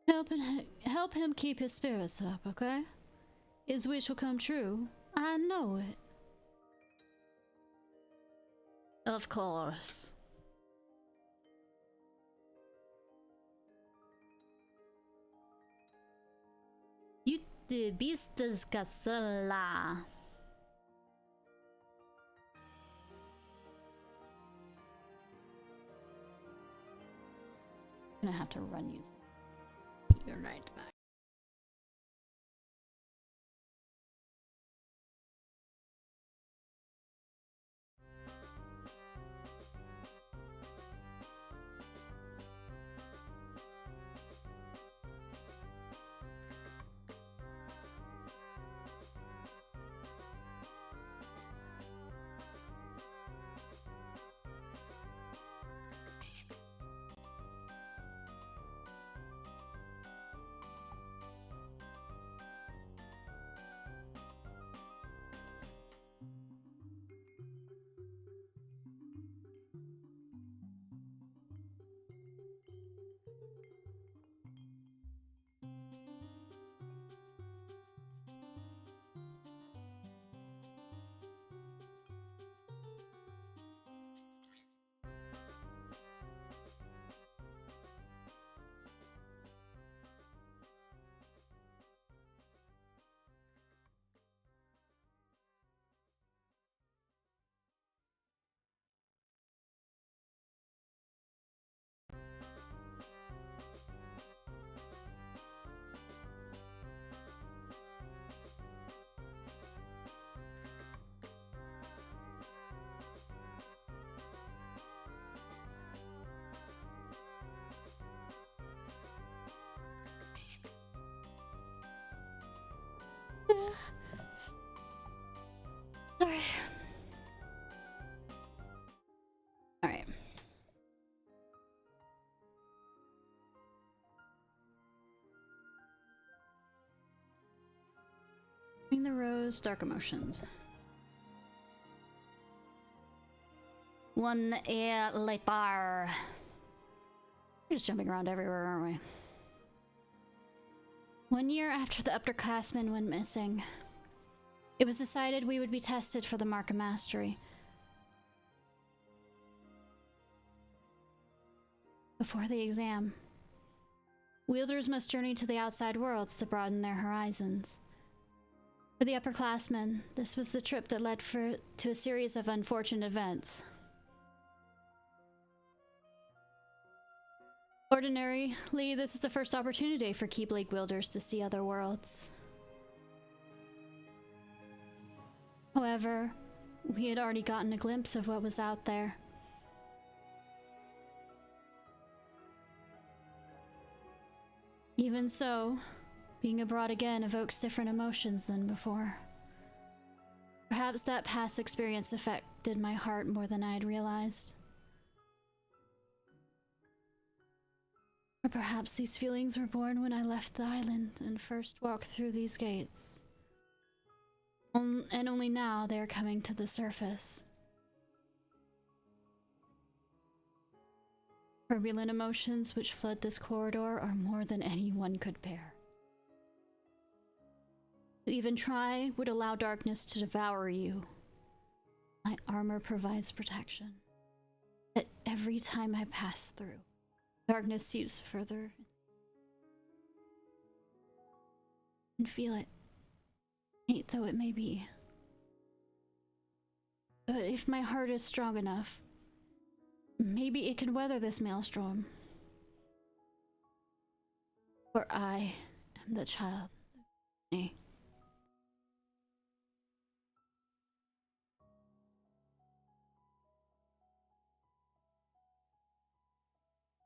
Help him keep his spirits up, okay? His wish will come true. I know it. Of course. You the beast is Casella. I'm gonna have to run you. You're right back. Sorry. Alright. Bring the rose, dark emotions. 1 year later. We're just jumping around everywhere, aren't we? 1 year after the upperclassmen went missing, it was decided we would be tested for the Mark of Mastery. Before the exam, wielders must journey to the outside worlds to broaden their horizons. For the upperclassmen, this was the trip that led to a series of unfortunate events. Ordinarily, this is the first opportunity for Keyblade wielders to see other worlds. However, we had already gotten a glimpse of what was out there. Even so, being abroad again evokes different emotions than before. Perhaps that past experience affected my heart more than I had realized. Or perhaps these feelings were born when I left the island and first walked through these gates. And only now they are coming to the surface. Turbulent emotions which flood this corridor are more than anyone could bear. To even try would allow darkness to devour you. My armor provides protection. But every time I pass through, darkness seeps further. And feel it. Faint though it may be. But if my heart is strong enough, maybe it can weather this maelstrom. For I am the child of Ishnai.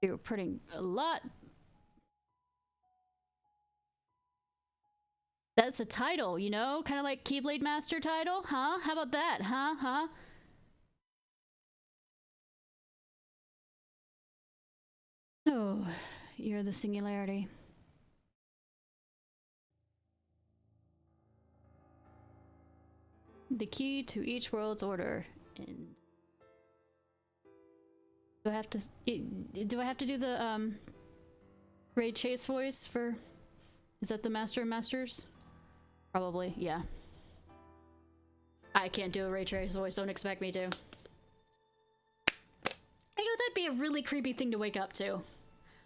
You're putting a lot. That's a title, you know? Kind of like Keyblade Master title, huh? How about that, huh? Oh, you're the singularity. the key to each world's order. And do I have to do the Ray Chase voice for? Is that the Master of Masters? Probably, yeah. I can't do a Ray Chase voice. Don't expect me to. I know that'd be a really creepy thing to wake up to.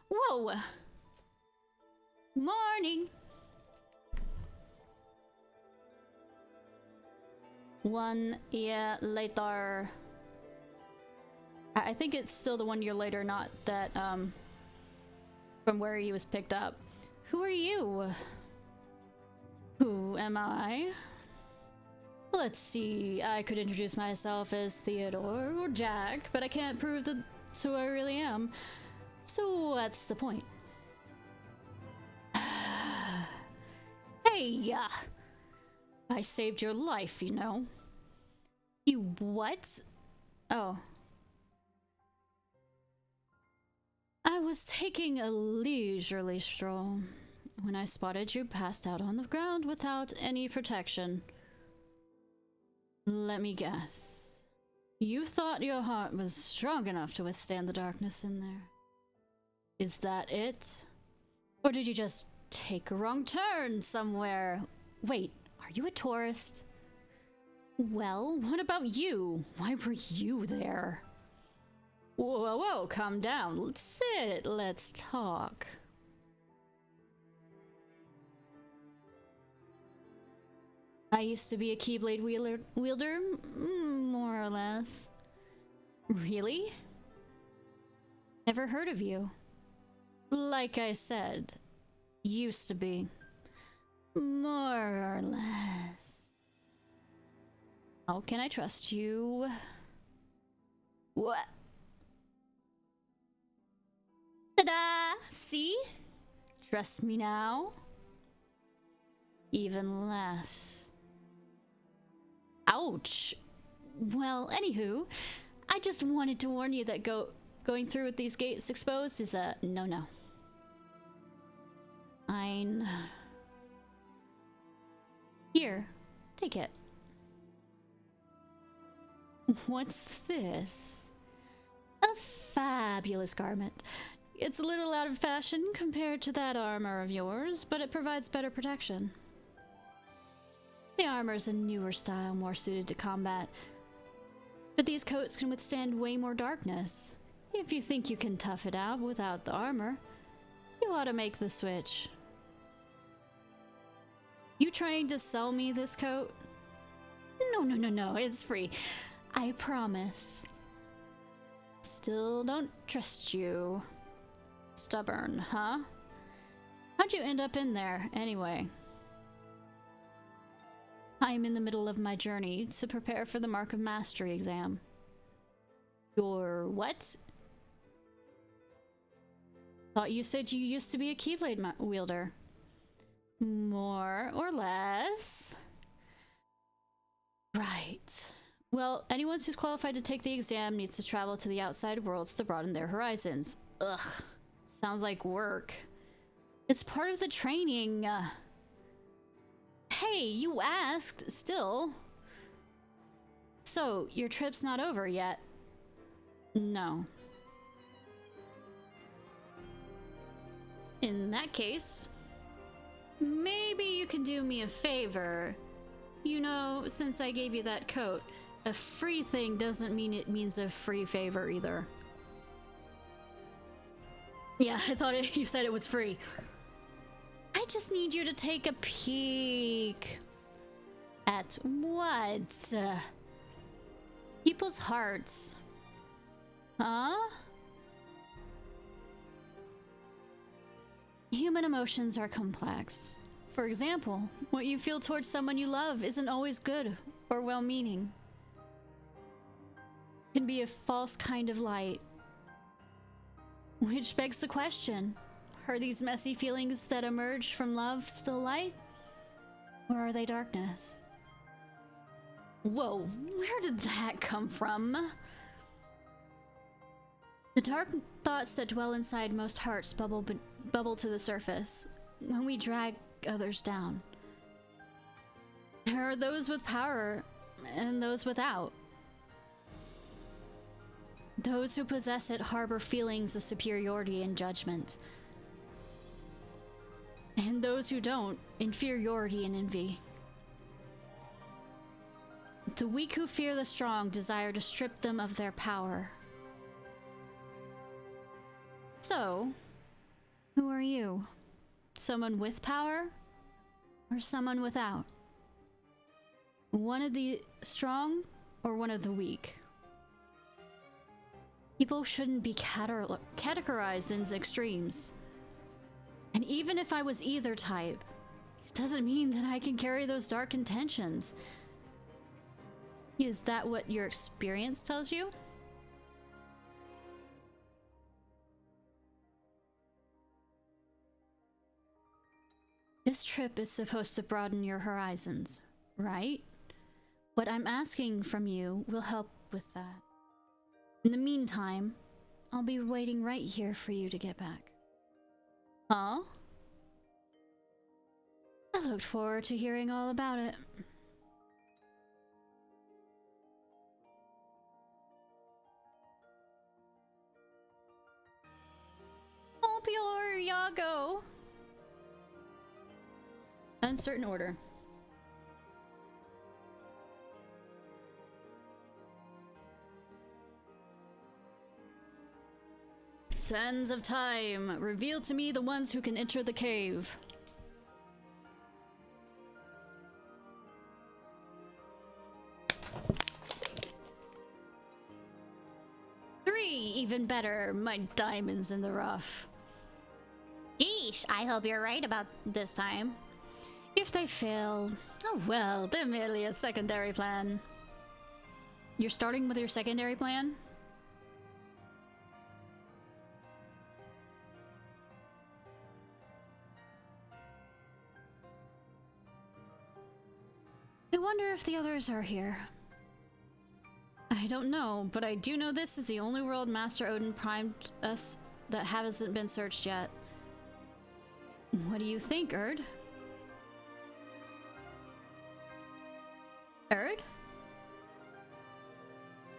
Whoa! Morning! 1 year later. I think it's still the 1 year later, not that, from where he was picked up. Who are you? Who am I? Let's see, I could introduce myself as Theodore or Jack, but I can't prove that's who I really am. So what's the point? Hey, I saved your life, you know. You what? Oh. I was taking a leisurely stroll when I spotted you passed out on the ground without any protection. Let me guess. You thought your heart was strong enough to withstand the darkness in there. Is that it? Or did you just take a wrong turn somewhere? Wait, are you a tourist? Well, what about you? Why were you there? Whoa, whoa, calm down. Let's sit. Let's talk. I used to be a Keyblade wielder, more or less. Really? Never heard of you. Like I said, used to be. More or less. How can I trust you? What? Ta-da! See? Trust me now? Even less. Ouch. Well, anywho, I just wanted to warn you that going through with these gates exposed is a no-no. Fine. Here, take it. What's this? A fabulous garment. It's a little out of fashion compared to that armor of yours, but it provides better protection. The armor's a newer style, more suited to combat. But these coats can withstand way more darkness. If you think you can tough it out without the armor, you ought to make the switch. You trying to sell me this coat? No, it's free. I promise. Still don't trust you. Stubborn, huh? How'd you end up in there, anyway? I'm in the middle of my journey to prepare for the Mark of Mastery exam. Your what? Thought you said you used to be a Keyblade wielder. More or less. Right. Well, anyone who's qualified to take the exam needs to travel to the outside worlds to broaden their horizons. Ugh. Sounds like work. It's part of the training. Hey, you asked, still. So, your trip's not over yet? No. In that case, maybe you can do me a favor. You know, since I gave you that coat, a free thing doesn't mean it means a free favor either. Yeah, I thought you said it was free. I just need you to take a peek. At what? People's hearts. Huh? Human emotions are complex. For example, what you feel towards someone you love isn't always good or well-meaning. It can be a false kind of light. Which begs the question, are these messy feelings that emerge from love still light? Or are they darkness? Whoa, where did that come from? The dark thoughts that dwell inside most hearts bubble to the surface when we drag others down. There are those with power, and those without. Those who possess it harbor feelings of superiority and judgment. And those who don't, inferiority and envy. The weak who fear the strong desire to strip them of their power. So, who are you? Someone with power? Or someone without? One of the strong or one of the weak? People shouldn't be categorized in extremes. And even if I was either type, it doesn't mean that I can carry those dark intentions. Is that what your experience tells you? This trip is supposed to broaden your horizons, right? What I'm asking from you will help with that. In the meantime, I'll be waiting right here for you to get back. Huh? I looked forward to hearing all about it. Popular Yago. Uncertain order. Sands of time, reveal to me the ones who can enter the cave. Three, even better, my diamonds in the rough. Yeesh, I hope you're right about this time. If they fail, oh well, they're merely a secondary plan. You're starting with your secondary plan? I wonder if the others are here. I don't know, but I do know this is the only world Master Odin primed us that hasn't been searched yet. What do you think, Erd? Erd?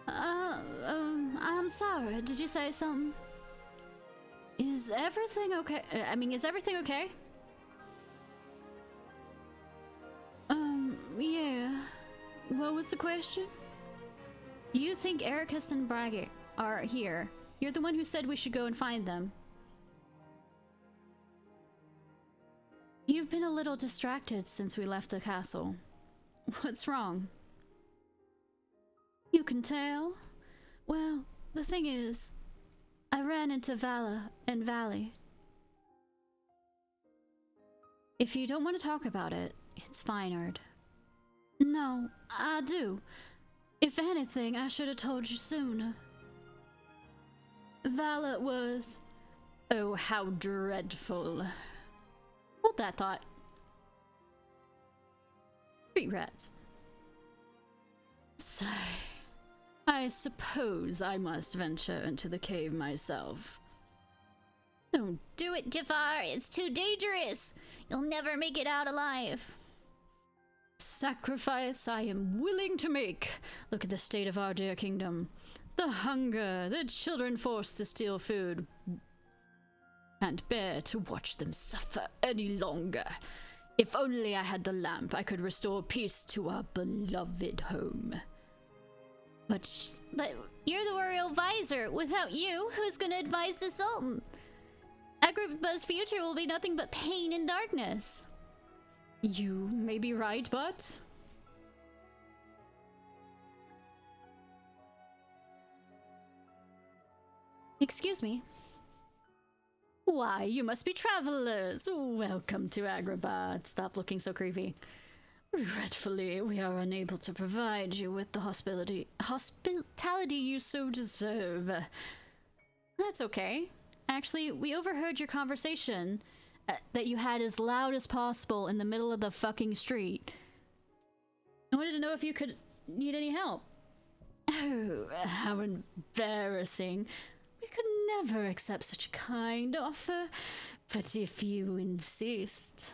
I'm sorry, did you say something? Is everything okay? Is everything okay? Yeah. What was the question? Do you think Ericus and Bragg are here? You're the one who said we should go and find them. You've been a little distracted since we left the castle. What's wrong? You can tell? Well, the thing is, I ran into Vala and Valley. If you don't want to talk about it, it's fine, Erd. No, I do. If anything, I should have told you sooner. Vala was... Oh, how dreadful. Hold that thought. Street rats. Sigh. I suppose I must venture into the cave myself. Don't Do it, Jafar. It's too dangerous. You'll never make it out alive. sacrifice I am willing to make. Look at the state of our dear kingdom. The hunger, the children forced to steal food. Can't bear to watch them suffer any longer. If only I had the lamp, I could restore peace to our beloved home. But you're the royal advisor. Without you, who's gonna advise the Sultan? Agrippa's future will be nothing but pain and darkness. You may be right, but... Excuse me. Why, you must be travelers. Welcome to Agrabah. Stop looking so creepy. Regretfully, we are unable to provide you with the hospitality you so deserve. That's okay. Actually, we overheard your conversation that you had as loud as possible in the middle of the fucking street. I wanted to know if you could need any help. Oh, how embarrassing. We could never accept such a kind offer, but if you insist...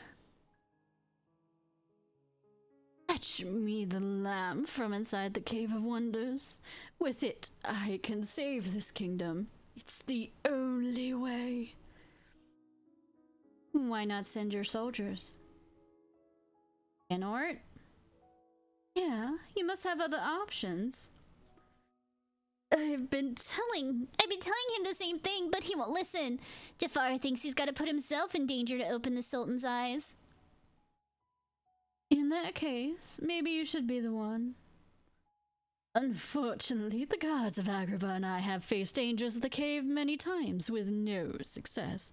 That Fetch me the lamp from inside the Cave of Wonders. With it, I can save this kingdom. It's the only way. Why not send your soldiers? Anort? Yeah, you must have other options. I've been telling him the same thing, but he won't listen. Jafar thinks he's got to put himself in danger to open the Sultan's eyes. In that case, maybe you should be the one. Unfortunately, the gods of Agrabah and I have faced dangers of the cave many times with no success.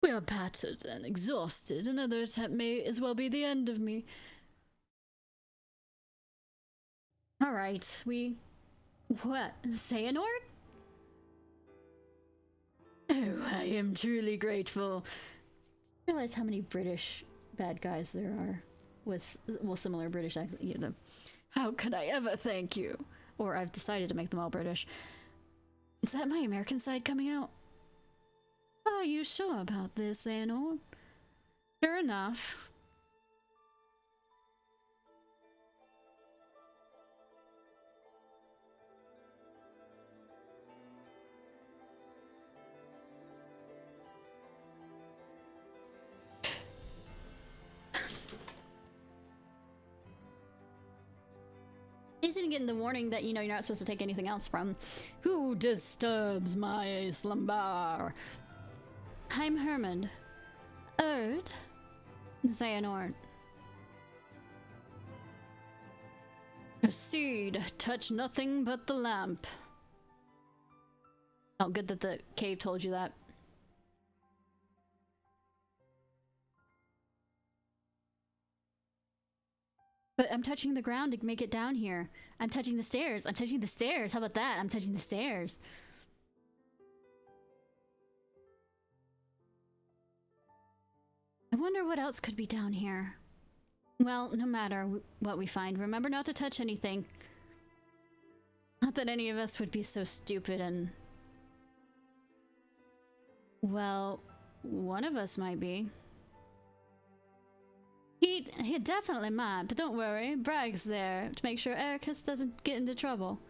We are battered and exhausted. Another attempt may as well be the end of me. Alright, What? Xehanort? Oh, I am truly grateful. I realize how many British bad guys there are with, well, similar British accent, you know. How could I ever thank you? Or I've decided to make them all British. Is that my American side coming out? Are you sure about this, Xehanort? Sure enough. Isn't getting the warning that, you know, you're not supposed to take anything else from. Who disturbs my slumber? I'm Hermond. Erd? Xehanort. Proceed. Touch nothing but the lamp. Oh, good that the cave told you that. But I'm touching the ground to make it down here. I'm touching the stairs. I'm touching the stairs. How about that? I'm touching the stairs. I wonder what else could be down here. Well, no matter what we find, remember not to touch anything. Not that any of us would be so stupid and... Well, one of us might be. He definitely might, but don't worry, Bragg's there to make sure Ericus doesn't get into trouble.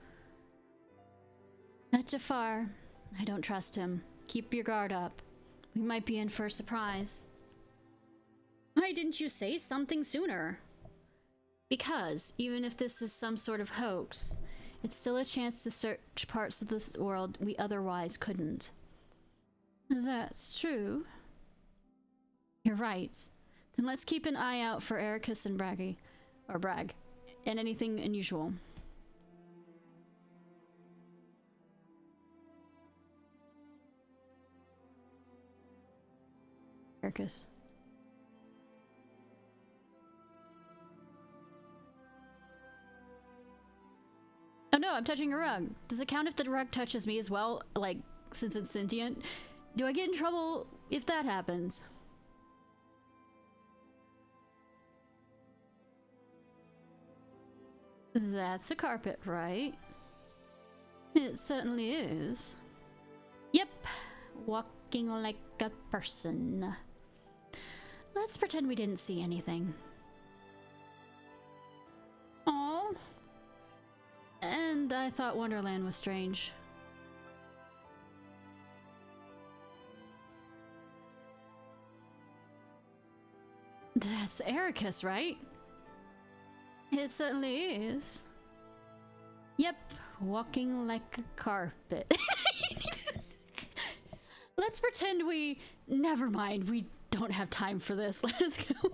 Not Jafar. I don't trust him. Keep your guard up. We might be in for a surprise. Why didn't you say something sooner? Because, even if this is some sort of hoax, it's still a chance to search parts of this world we otherwise couldn't. That's true. You're right. Then let's keep an eye out for Ericus and Braggy. Or Bragg. And anything unusual. Ericus. Oh no, I'm touching a rug. Does it count if the rug touches me as well? Like, since it's sentient? Do I get in trouble if that happens? That's a carpet, right? It certainly is. Yep. Walking like a person. Let's pretend we didn't see anything. Oh. And I thought Wonderland was strange. That's Ericus, right? It certainly is. Yep, walking like a carpet. Let's pretend we... Never mind, we don't have time for this. Let's go.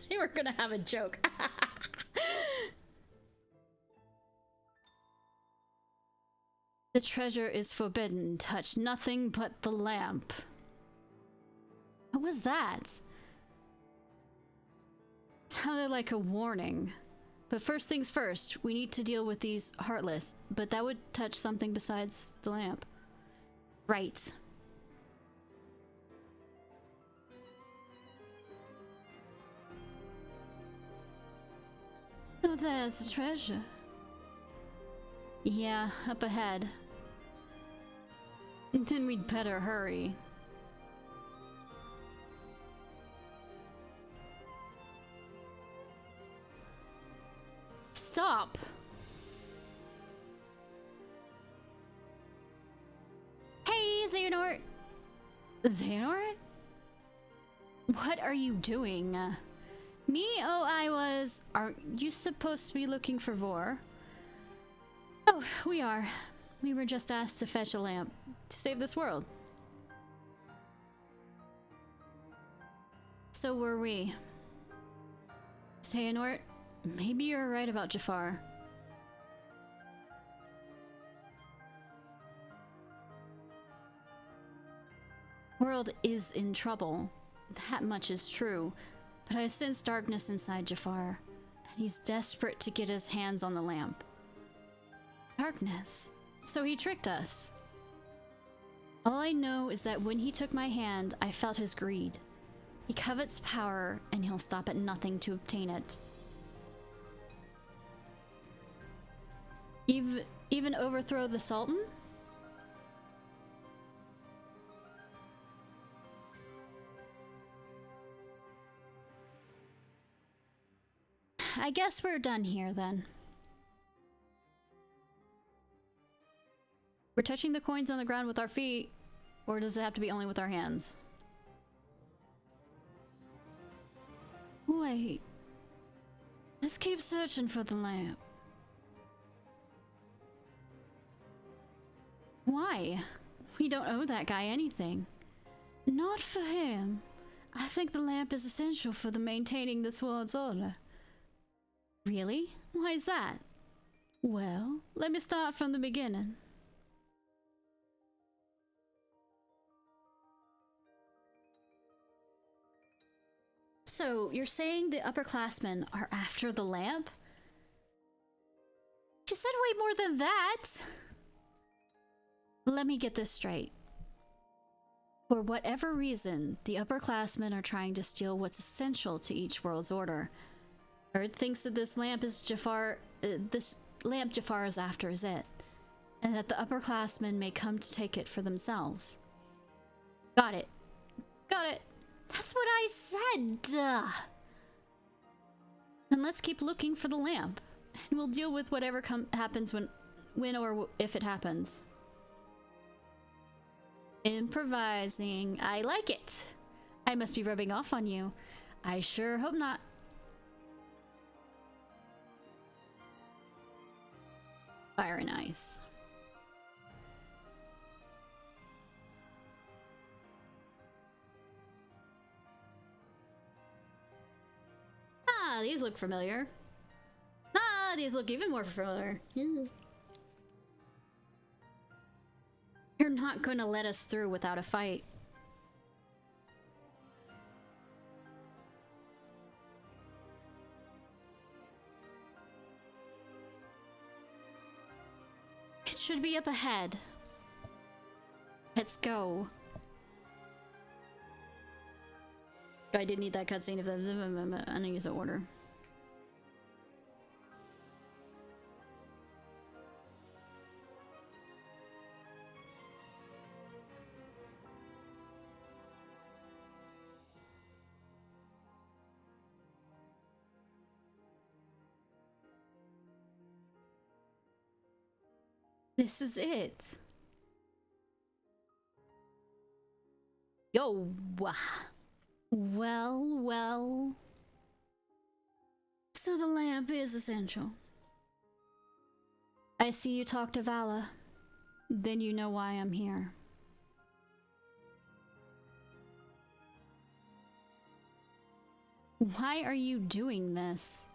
They were gonna have a joke. The treasure is forbidden. Touch nothing but the lamp. What was that? Sounded like a warning. But first things first, we need to deal with these Heartless, but that would touch something besides the lamp. Right. So there's the treasure. Yeah, up ahead. Then we'd better hurry. Stop! Hey, Xehanort! Xehanort? What are you doing? Me? Oh, I was... Aren't you supposed to be looking for Vor? Oh, we are. We were just asked to fetch a lamp to save this world. So were we. Xehanort, maybe you're right about Jafar. World is in trouble. That much is true. But I sense darkness inside Jafar, and he's desperate to get his hands on the lamp. Darkness. So he tricked us. All I know is that when he took my hand, I felt his greed. He covets power, and he'll stop at nothing to obtain it. Even overthrow the Sultan? I guess we're done here, then. We're touching the coins on the ground with our feet, or does it have to be only with our hands? Wait. Let's keep searching for the lamp. Why? We don't owe that guy anything. Not for him. I think the lamp is essential for the maintaining this world's order. Really? Why is that? Well, let me start from the beginning. So, you're saying the upperclassmen are after the lamp? She said way more than that! Let me get this straight. For whatever reason, the upperclassmen are trying to steal what's essential to each world's order. Earth thinks that this lamp Jafar is after is it, and that the upperclassmen may come to take it for themselves. Got it. Got it. That's what I said! Then let's keep looking for the lamp, and we'll deal with whatever happens when or if it happens. Improvising. I like it. I must be rubbing off on you. I sure hope not. Fire and ice. Ah, these look familiar. Ah, these look even more familiar. You're not going to let us through without a fight. It should be up ahead. Let's go. I did need that cutscene if that was... I need to use the order. This is it. Yo. Well. So the lamp is essential. I see you talk to Vala. Then you know why I'm here. Why are you doing this?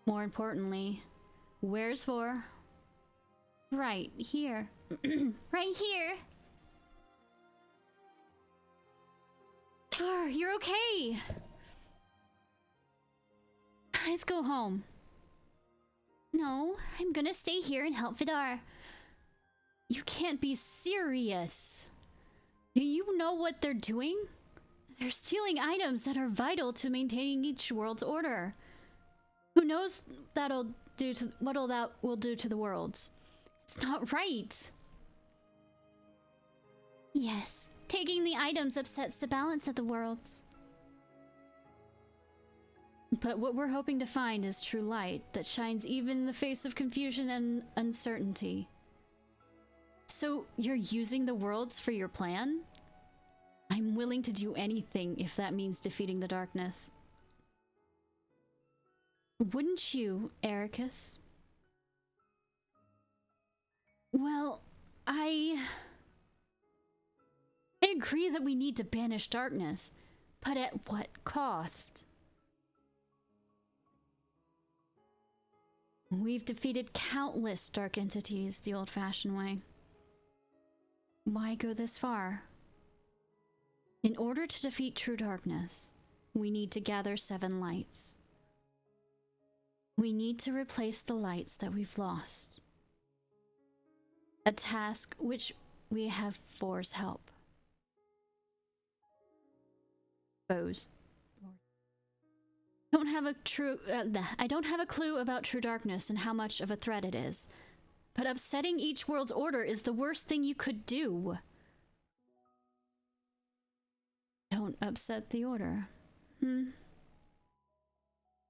More importantly, where's Vor? Right here. Right here! Vor, you're okay! Let's go home. No, I'm gonna stay here and help Vidar. You can't be serious. Do you know what they're doing? They're stealing items that are vital to maintaining each world's order. Who knows what that will do to the worlds? It's not right. Yes, taking the items upsets the balance of the worlds. But what we're hoping to find is true light that shines even in the face of confusion and uncertainty. So you're using the worlds for your plan? I'm willing to do anything if that means defeating the darkness. Wouldn't you, Ericus? Well, I agree that we need to banish darkness, but at what cost? We've defeated countless dark entities the old-fashioned way. Why go this far? In order to defeat true darkness, we need to gather 7 lights. We need to replace the lights that we've lost. A task which we have Four's help. Bows. I don't have a clue about true darkness and how much of a threat it is. But upsetting each world's order is the worst thing you could do. Don't upset the order.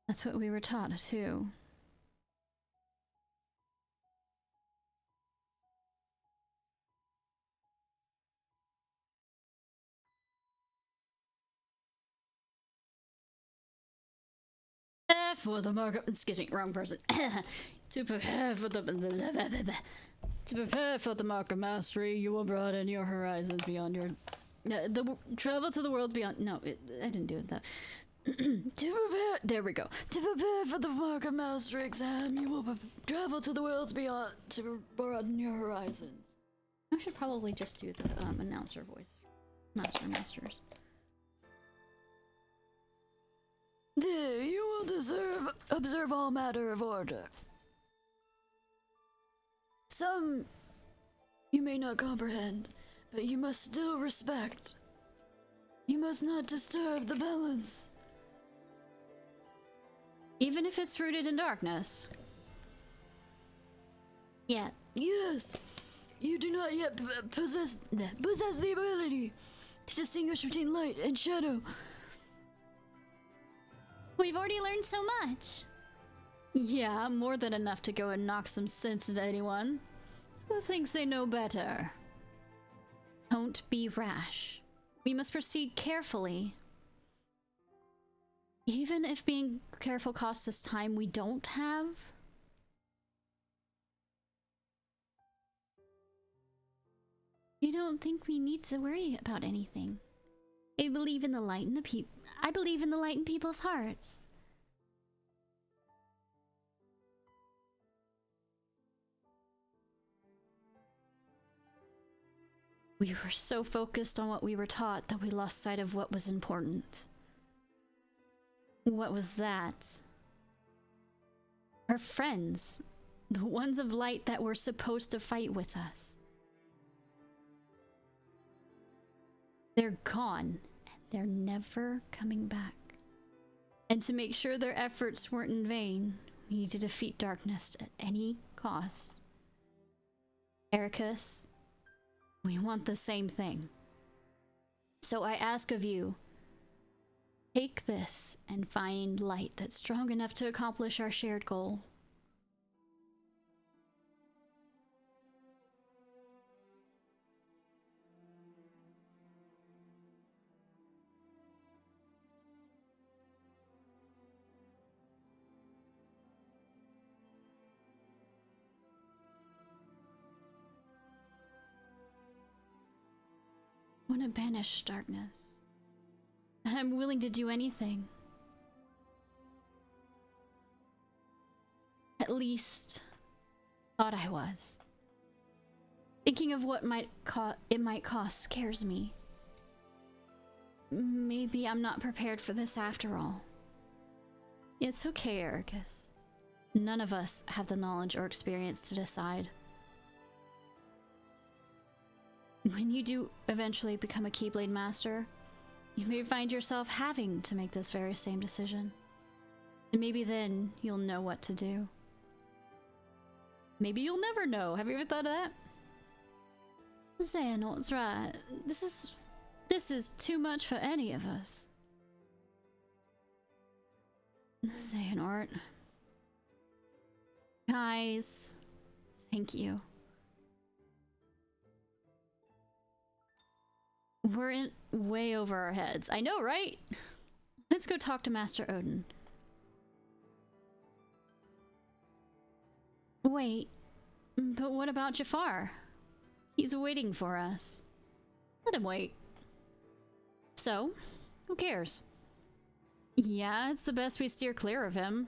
That's what we were taught, too. For the market, excuse me, wrong person. To prepare for the mark of mastery, you will broaden your horizons beyond your travel to the world beyond. No, I didn't do it though. To prepare, there we go. To prepare for the mark of mastery exam, you will travel to the worlds beyond to broaden your horizons. I should probably just do the announcer voice. Masters. There, you will observe all matter of order. Some you may not comprehend, but you must still respect. You must not disturb the balance. Even if it's rooted in darkness. Yeah. Yes. You do not yet possess the ability to distinguish between light and shadow. We've already learned so much. Yeah, more than enough to go and knock some sense into anyone who thinks they know better. Don't be rash. We must proceed carefully. Even if being careful costs us time we don't have. You don't think we need to worry about anything? I believe in the light in people's hearts. We were so focused on what we were taught that we lost sight of what was important. What was that? Our friends, the ones of light that were supposed to fight with us. They're gone. They're never coming back. And to make sure their efforts weren't in vain, we need to defeat darkness at any cost. Ericus, we want the same thing. So I ask of you, take this and find light that's strong enough to accomplish our shared goal. I want to banish darkness. And I'm willing to do anything. At least, thought I was. Thinking of what it might cost scares me. Maybe I'm not prepared for this after all. It's okay, Ericus. None of us have the knowledge or experience to decide. When you do eventually become a Keyblade Master, you may find yourself having to make this very same decision. And maybe then you'll know what to do. Maybe you'll never know. Have you ever thought of that? Xehanort's right. This is too much for any of us. Xehanort. Guys, thank you. We're in way over our heads. I know, right? Let's go talk to Master Odin. Wait, but what about Jafar? He's waiting for us. Let him wait. So, who cares? Yeah, it's the best we steer clear of him.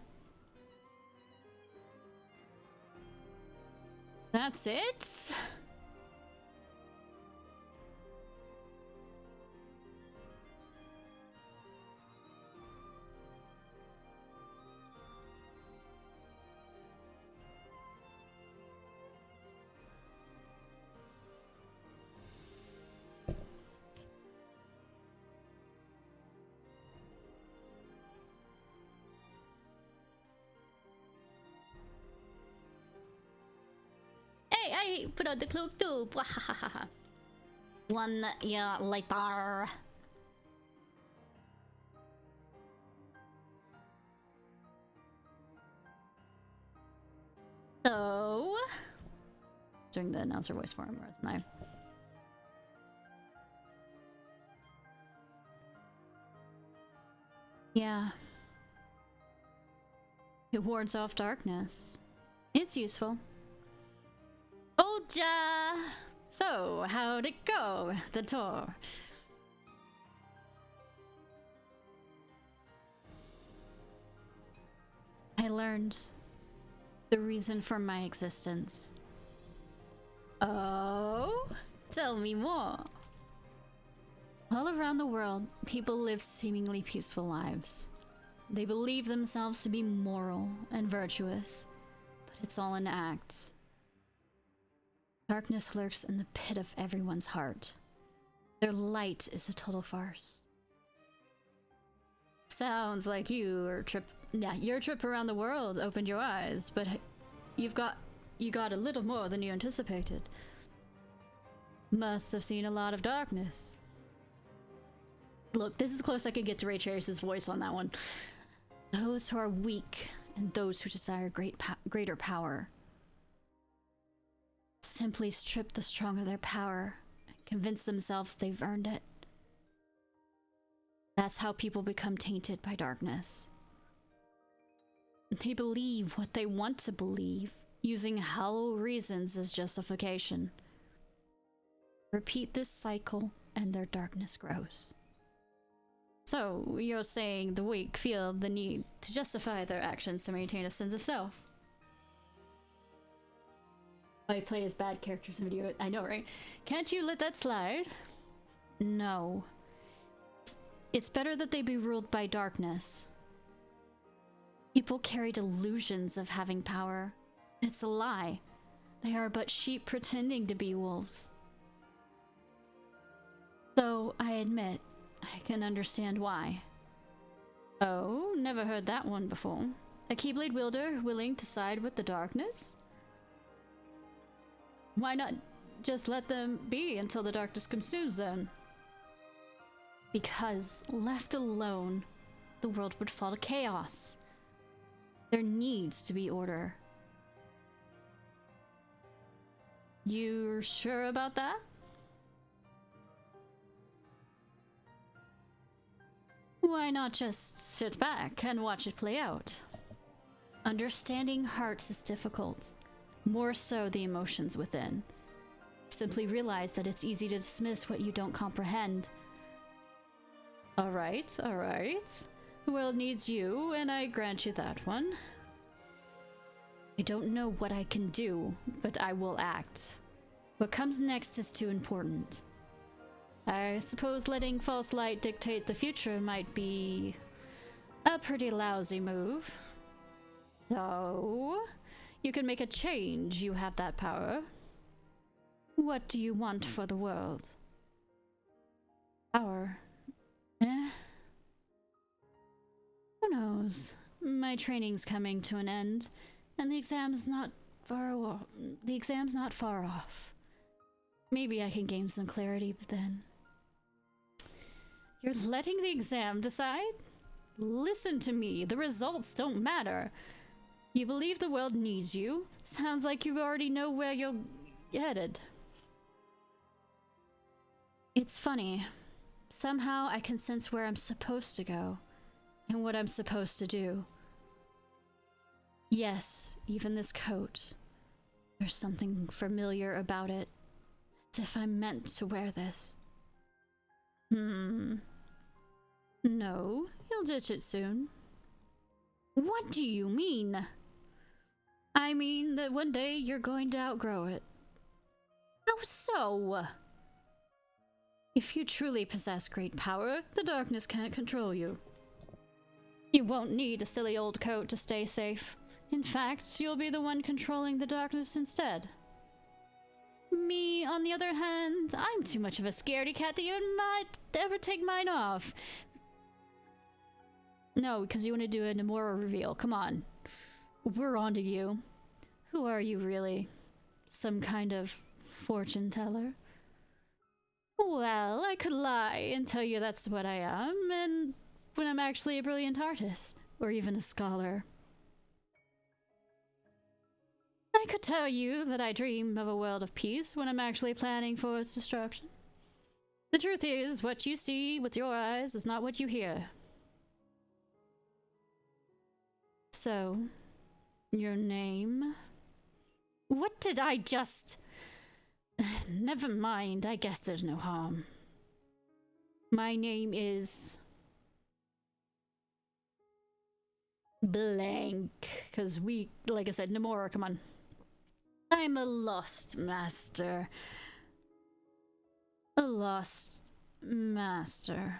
That's it? Hey, put out the cloak too. Bwahahaha. 1 year later. So, doing the announcer voice for him, wasn't I? Yeah. It wards off darkness. It's useful. Oja! So, how'd it go? The tour? I learned the reason for my existence. Oh? Tell me more. All around the world, people live seemingly peaceful lives. They believe themselves to be moral and virtuous, but it's all an act. Darkness lurks in the pit of everyone's heart. Their light is a total farce. Sounds like your trip around the world opened your eyes, but you got a little more than you anticipated. Must have seen a lot of darkness. Look, this is the closest I could get to Ray Chase's voice on that one. Those who are weak and those who desire greater power simply strip the strong of their power and convince themselves they've earned it. That's how people become tainted by darkness. They believe what they want to believe, using hollow reasons as justification. Repeat this cycle and their darkness grows. So, you're saying the weak feel the need to justify their actions to maintain a sense of self? I play as bad characters in video. I know, right? Can't you let that slide? No. It's better that they be ruled by darkness. People carry delusions of having power. It's a lie. They are but sheep pretending to be wolves. Though, I admit, I can understand why. Oh, never heard that one before. A Keyblade wielder willing to side with the darkness? Why not just let them be until the darkness consumes them? Because, left alone, the world would fall to chaos. There needs to be order. You're sure about that? Why not just sit back and watch it play out? Understanding hearts is difficult. More so the emotions within. Simply realize that it's easy to dismiss what you don't comprehend. Alright, alright. The world needs you, and I grant you that one. I don't know what I can do, but I will act. What comes next is too important. I suppose letting false light dictate the future might be a pretty lousy move. So, you can make a change, you have that power. What do you want for the world? Power. Eh? Who knows? My training's coming to an end, and the exam's not far off. Maybe I can gain some clarity then. You're letting the exam decide? Listen to me. The results don't matter. You believe the world needs you. Sounds like you already know where you're headed. It's funny. Somehow I can sense where I'm supposed to go and what I'm supposed to do. Yes, even this coat. There's something familiar about it. As if I'm meant to wear this. No, you'll ditch it soon. What do you mean? I mean that one day you're going to outgrow it. How so? If you truly possess great power, the darkness can't control you. You won't need a silly old coat to stay safe. In fact, you'll be the one controlling the darkness instead. Me, on the other hand, I'm too much of a scaredy cat to even might ever take mine off. No, because you want to do a Nomura reveal. Come on. We're on to you. Who are you really? Some kind of fortune teller? Well, I could lie and tell you that's what I am, and when I'm actually a brilliant artist, or even a scholar. I could tell you that I dream of a world of peace when I'm actually planning for its destruction. The truth is, what you see with your eyes is not what you hear. So, your name? What did I just... Never mind, I guess there's no harm. My name is... blank. Because we, like I said, Nomura, come on. I'm a lost master. A lost master.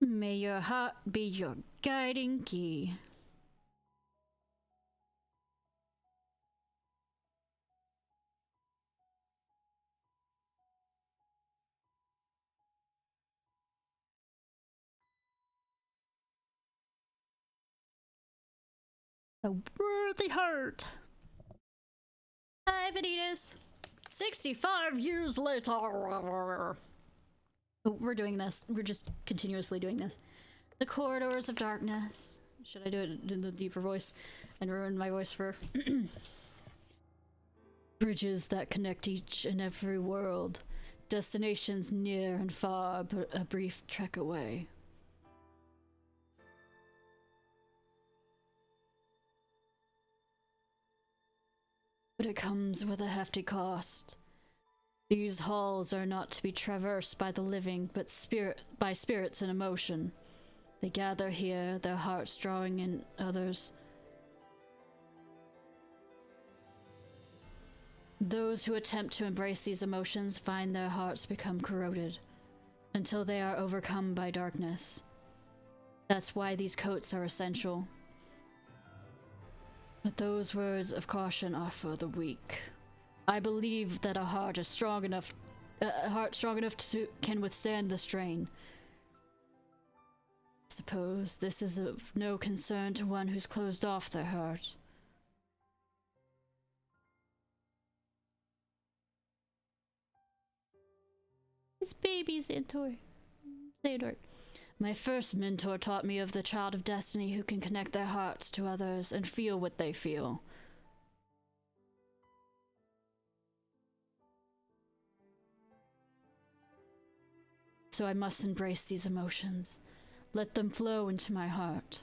May your heart be your guiding key. A worthy heart. Hi, Vanitas. 65 years later. Oh, we're doing this. We're just continuously doing this. The corridors of darkness. Should I do it in the deeper voice and ruin my voice for... Bridges that connect each and every world. Destinations near and far, but a brief trek away. But it comes with a hefty cost. These halls are not to be traversed by the living, but by spirits in emotion. They gather here, their hearts drawing in others. Those who attempt to embrace these emotions find their hearts become corroded, until they are overcome by darkness. That's why these coats are essential. But those words of caution are for the weak. I believe that a heart strong enough to can withstand the strain. Suppose this is of no concern to one who's closed off their heart. It's baby Xandor. My first mentor taught me of the child of destiny who can connect their hearts to others and feel what they feel. So I must embrace these emotions. Let them flow into my heart.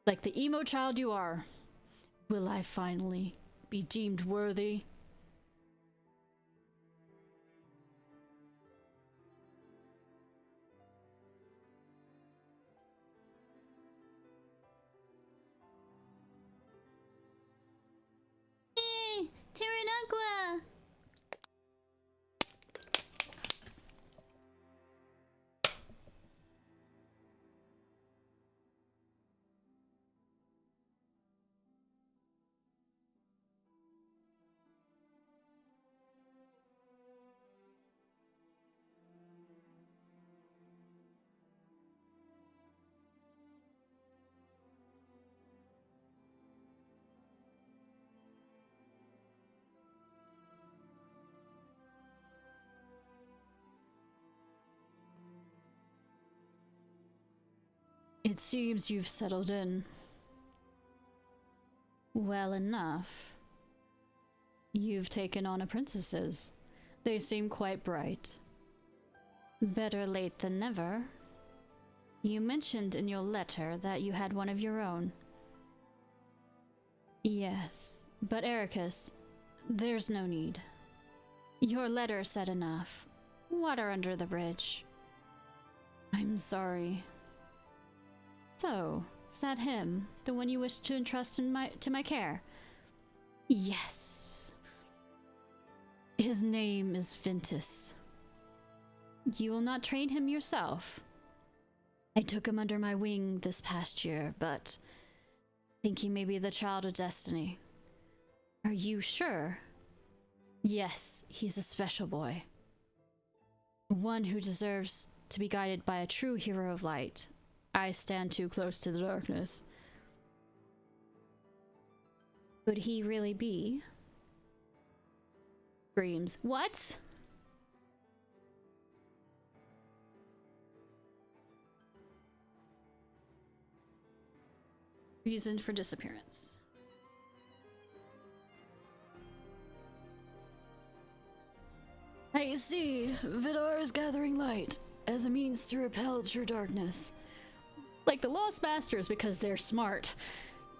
Like the emo child you are, will I finally be deemed worthy? Terranagua! It seems you've settled in. Well enough. You've taken on apprentices. They seem quite bright. Better late than never. You mentioned in your letter that you had one of your own. Yes, but Ericus, there's no need. Your letter said enough. Water under the bridge. I'm sorry. So, is that him? The one you wish to entrust to my care? Yes. His name is Ventus. You will not train him yourself? I took him under my wing this past year, but I think he may be the child of destiny. Are you sure? Yes, he's a special boy. One who deserves to be guided by a true hero of light. I stand too close to the darkness. Could he really be? Screams. What? Reason for disappearance. I see. Vidar is gathering light as a means to repel true darkness. Like the Lost Masters because they're smart.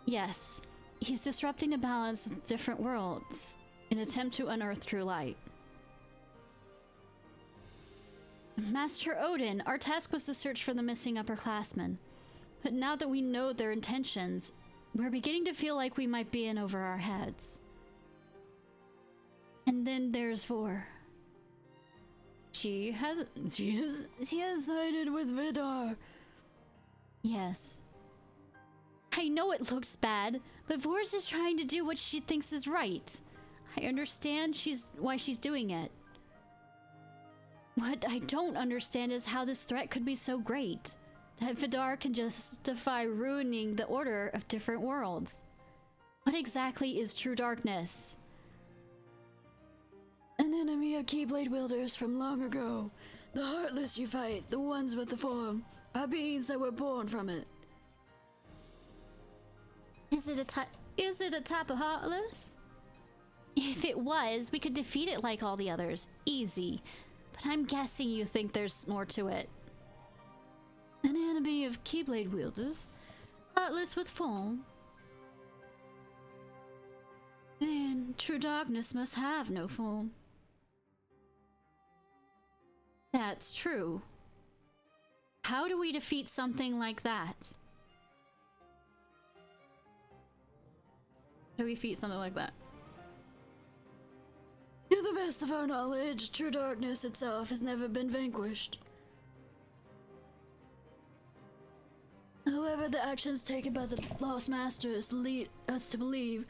Yes, he's disrupting the balance of different worlds in an attempt to unearth true light. Master Odin, our task was to search for the missing upperclassmen. But now that we know their intentions, we're beginning to feel like we might be in over our heads. And then there's Vor. She has sided with Vidar. Yes. I know it looks bad, but Vor's just trying to do what she thinks is right. I understand why she's doing it. What I don't understand is how this threat could be so great, that Vidar can justify ruining the order of different worlds. What exactly is true darkness? An enemy of Keyblade wielders from long ago. The heartless you fight, the ones with the form, are beings that were born from it. Is it a type of heartless? If it was, we could defeat it like all the others. Easy. But I'm guessing you think there's more to it. An enemy of Keyblade wielders, heartless with form. Then true darkness must have no form. That's true. How do we defeat something like that? How do we defeat something like that? To the best of our knowledge, true darkness itself has never been vanquished. However, the actions taken by the Lost Masters lead us to believe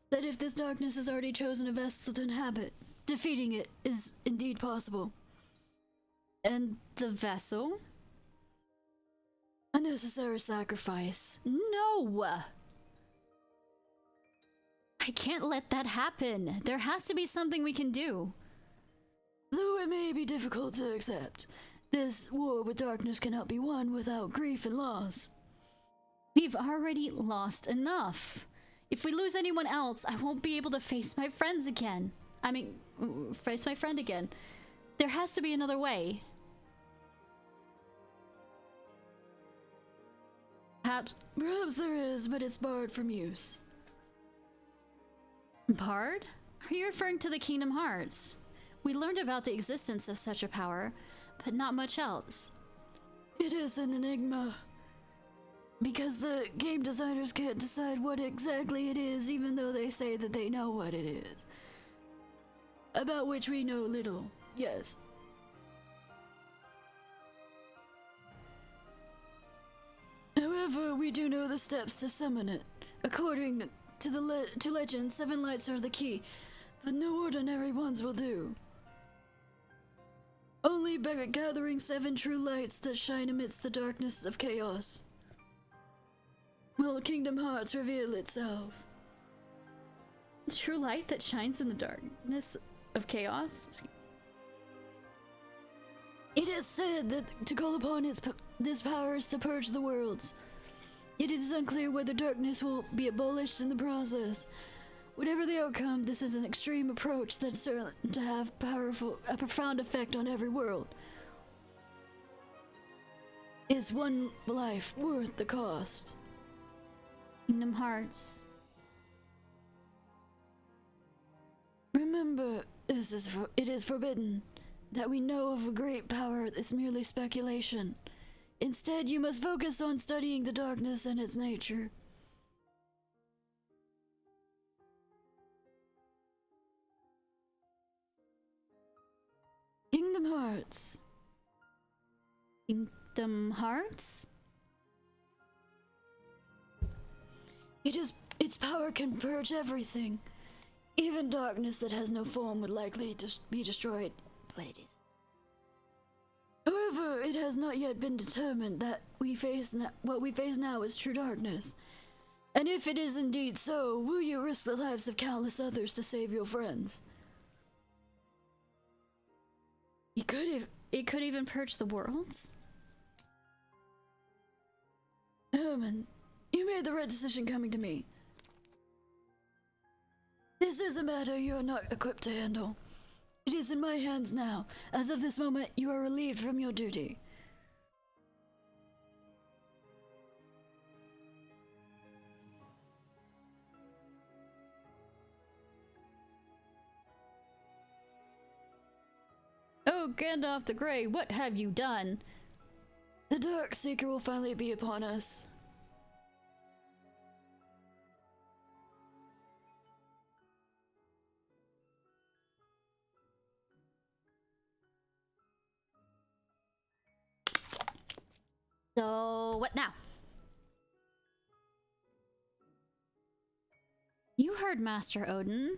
that if this darkness has already chosen a vessel to inhabit, defeating it is indeed possible. And the vessel? A necessary sacrifice. No! I can't let that happen. There has to be something we can do. Though it may be difficult to accept, this war with darkness cannot be won without grief and loss. We've already lost enough. If we lose anyone else, I won't be able to face my friends again. Face my friend again. There has to be another way. Perhaps there is, but it's barred from use. Barred? Are you referring to the Kingdom Hearts? We learned about the existence of such a power, but not much else. It is an enigma. Because the game designers can't decide what exactly it is, even though they say that they know what it is. About which we know little, yes. However, we do know the steps to summon it. According to legend, 7 lights are the key, but no ordinary ones will do. Only by gathering 7 true lights that shine amidst the darkness of chaos will Kingdom Hearts reveal itself. True light that shines in the darkness of chaos? It is said that to call upon its this power is to purge the worlds. Yet it is unclear whether darkness will be abolished in the process. Whatever the outcome, this is an extreme approach that's certain to have a profound effect on every world. Is one life worth the cost? Kingdom Hearts. Remember, it is forbidden that we know of a great power that's merely speculation. Instead, you must focus on studying the darkness and its nature. Kingdom Hearts. Kingdom Hearts? Its power can purge everything. Even darkness that has no form would likely just be destroyed. But it is. However, it has not yet been determined that what we face now is true darkness. And if it is indeed so, will you risk the lives of countless others to save your friends? It could even purge the worlds? Herman, you made the right decision coming to me. This is a matter you are not equipped to handle. It is in my hands now. As of this moment, you are relieved from your duty. Oh, Gandalf the Grey, what have you done? The Dark Seeker will finally be upon us. So, what now? You heard Master Odin.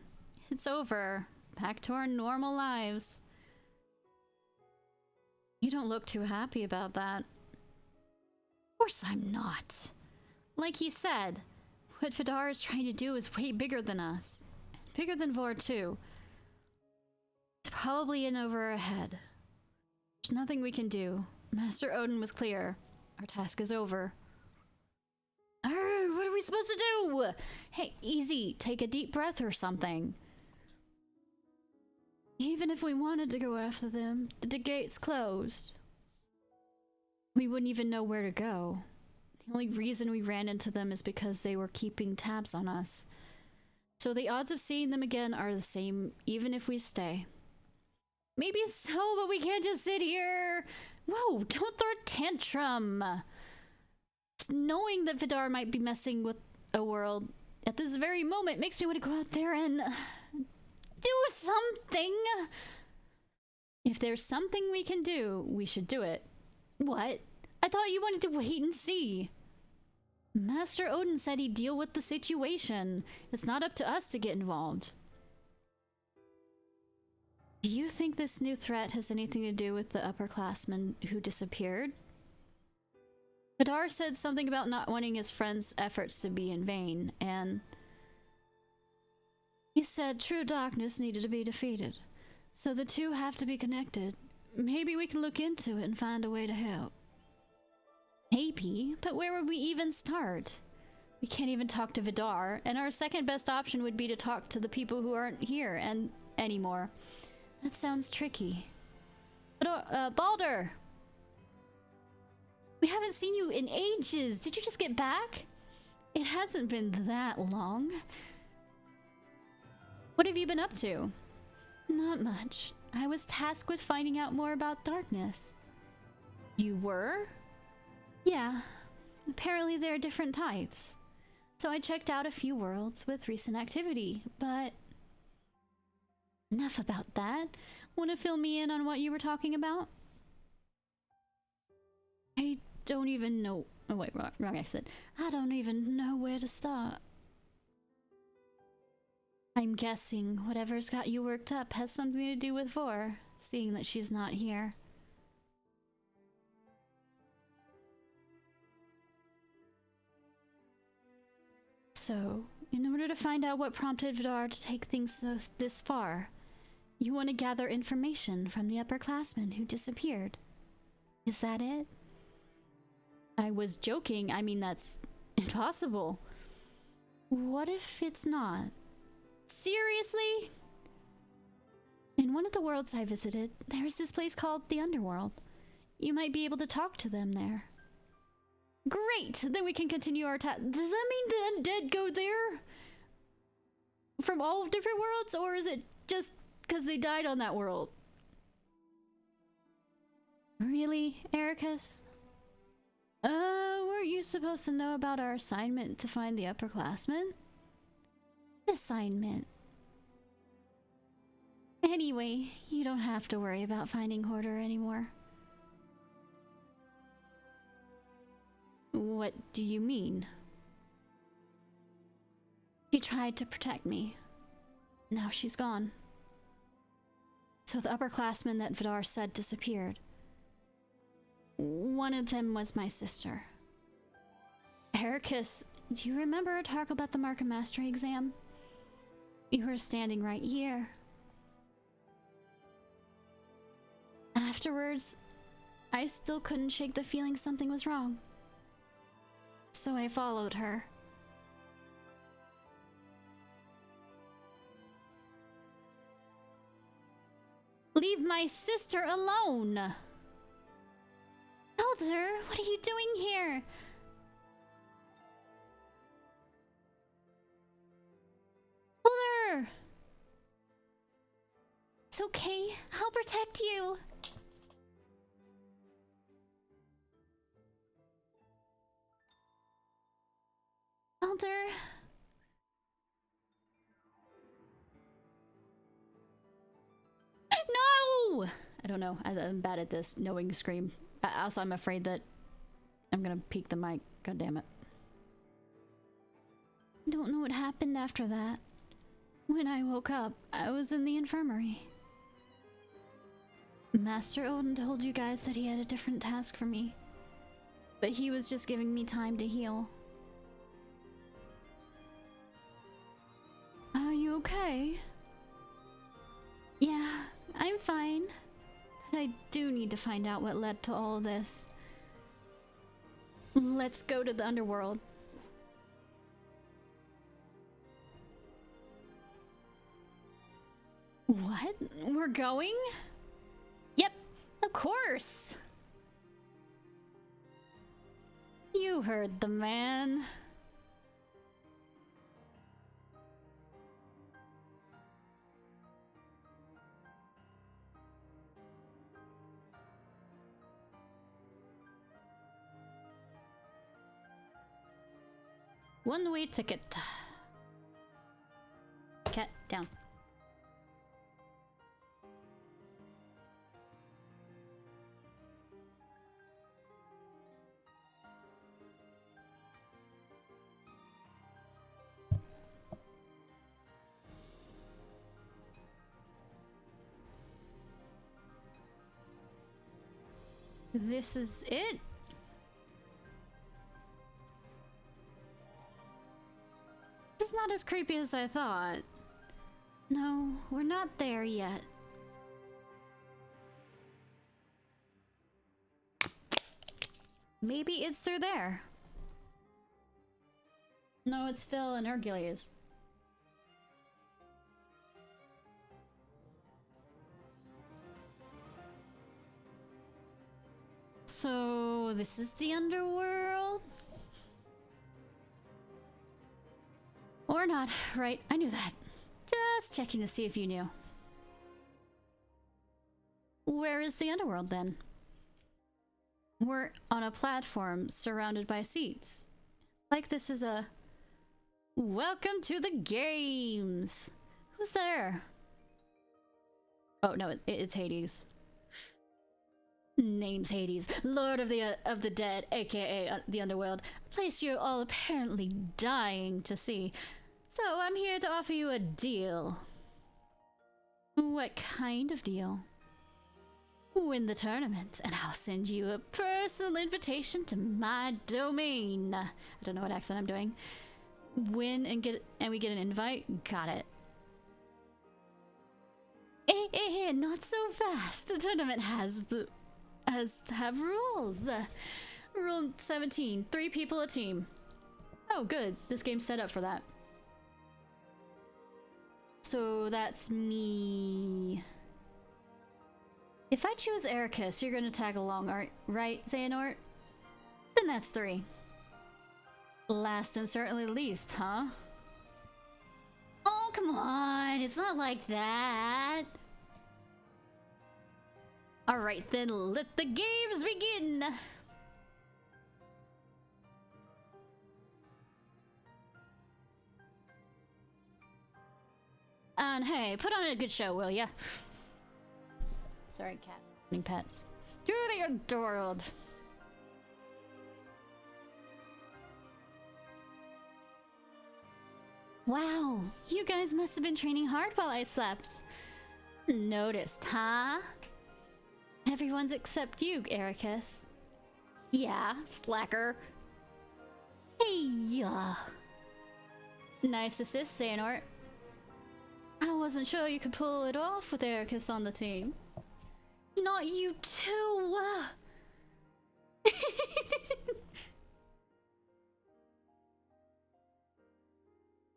It's over. Back to our normal lives. You don't look too happy about that. Of course I'm not. Like he said, what Vidar is trying to do is way bigger than us. Bigger than Vor too. It's probably in over our head. There's nothing we can do. Master Odin was clear. Our task is over. What are we supposed to do? Hey, easy. Take a deep breath or something. Even if we wanted to go after them, the gate's closed. We wouldn't even know where to go. The only reason we ran into them is because they were keeping tabs on us. So the odds of seeing them again are the same, even if we stay. Maybe so, but we can't just sit here. Whoa, don't throw a tantrum. Just knowing that Vidar might be messing with a world at this very moment makes me want to go out there and do something. If there's something we can do, we should do it. What? I thought you wanted to wait and see. Master Odin said he'd deal with the situation. It's not up to us to get involved. Do you think this new threat has anything to do with the upperclassman who disappeared? Vidar said something about not wanting his friend's efforts to be in vain, and he said true darkness needed to be defeated. So the two have to be connected. Maybe we can look into it and find a way to help. Maybe, but where would we even start? We can't even talk to Vidar, and our second best option would be to talk to the people who aren't here and anymore. That sounds tricky. But, Baldur! We haven't seen you in ages. Did you just get back? It hasn't been that long. What have you been up to? Not much. I was tasked with finding out more about darkness. You were? Yeah. Apparently there are different types. So I checked out a few worlds with recent activity, but enough about that. Want to fill me in on what you were talking about? I don't even know. Oh wait, wrong exit. I don't even know where to start. I'm guessing whatever's got you worked up has something to do with Vor, seeing that she's not here. So, in order to find out what prompted Vidar to take things this far, you want to gather information from the upperclassmen who disappeared. Is that it? I was joking. I mean, that's impossible. What if it's not? Seriously? In one of the worlds I visited, there's this place called the Underworld. You might be able to talk to them there. Great! Then we can continue our task. Does that mean the undead go there? From all different worlds? Or is it just because they died on that world? Really, Ericus? Weren't you supposed to know about our assignment to find the upperclassmen? Assignment. Anyway, you don't have to worry about finding Hoarder anymore. What do you mean? She tried to protect me. Now she's gone. So the upperclassmen that Vidar said disappeared. One of them was my sister. Ericus, do you remember our talk about the Mark of Mastery exam? You were standing right here. Afterwards, I still couldn't shake the feeling something was wrong. So I followed her. Leave my sister alone! Elder, what are you doing here? Elder! It's okay. I'll protect you. Elder. No! I don't know. I'm bad at this, knowing scream. Also, I'm afraid that I'm gonna peek the mic. God damn it. I don't know what happened after that. When I woke up, I was in the infirmary. Master Odin told you guys that he had a different task for me. But he was just giving me time to heal. Are you okay? Yeah, I'm fine. But I do need to find out what led to all of this. Let's go to the underworld. What? We're going? Yep, of course. You heard the man. One-way ticket. Cat down. This is it? This is not as creepy as I thought. No, we're not there yet. Maybe it's through there. No, it's Phil and Hercules. So, this is the underworld? Or not, right? I knew that. Just checking to see if you knew. Where is the underworld then? We're on a platform surrounded by seats. Like this is a... Welcome to the games! Who's there? Oh no, it's Hades. Name's Hades, Lord of the Dead, aka the Underworld, a place you're all apparently dying to see. So I'm here to offer you a deal. What kind of deal? Win the tournament, and I'll send you a personal invitation to my domain. I don't know what accent I'm doing. Win and we get an invite. Got it. Not so fast. The tournament has to have rules. Rule 17. 3 people a team. Oh, good. This game's set up for that. So that's me. If I choose Ericus, you're gonna tag along, right, Xehanort? Then that's 3. Last and certainly least, huh? Oh, come on. It's not like that. Alright then, let the games begin! And hey, put on a good show, will ya? Sorry, cat. Pets. Do the underworld! Wow, you guys must have been training hard while I slept. Noticed, huh? Everyone's except you, Ericus. Yeah, slacker. Hey, Nice assist, Xehanort. I wasn't sure you could pull it off with Ericus on the team. Not you too.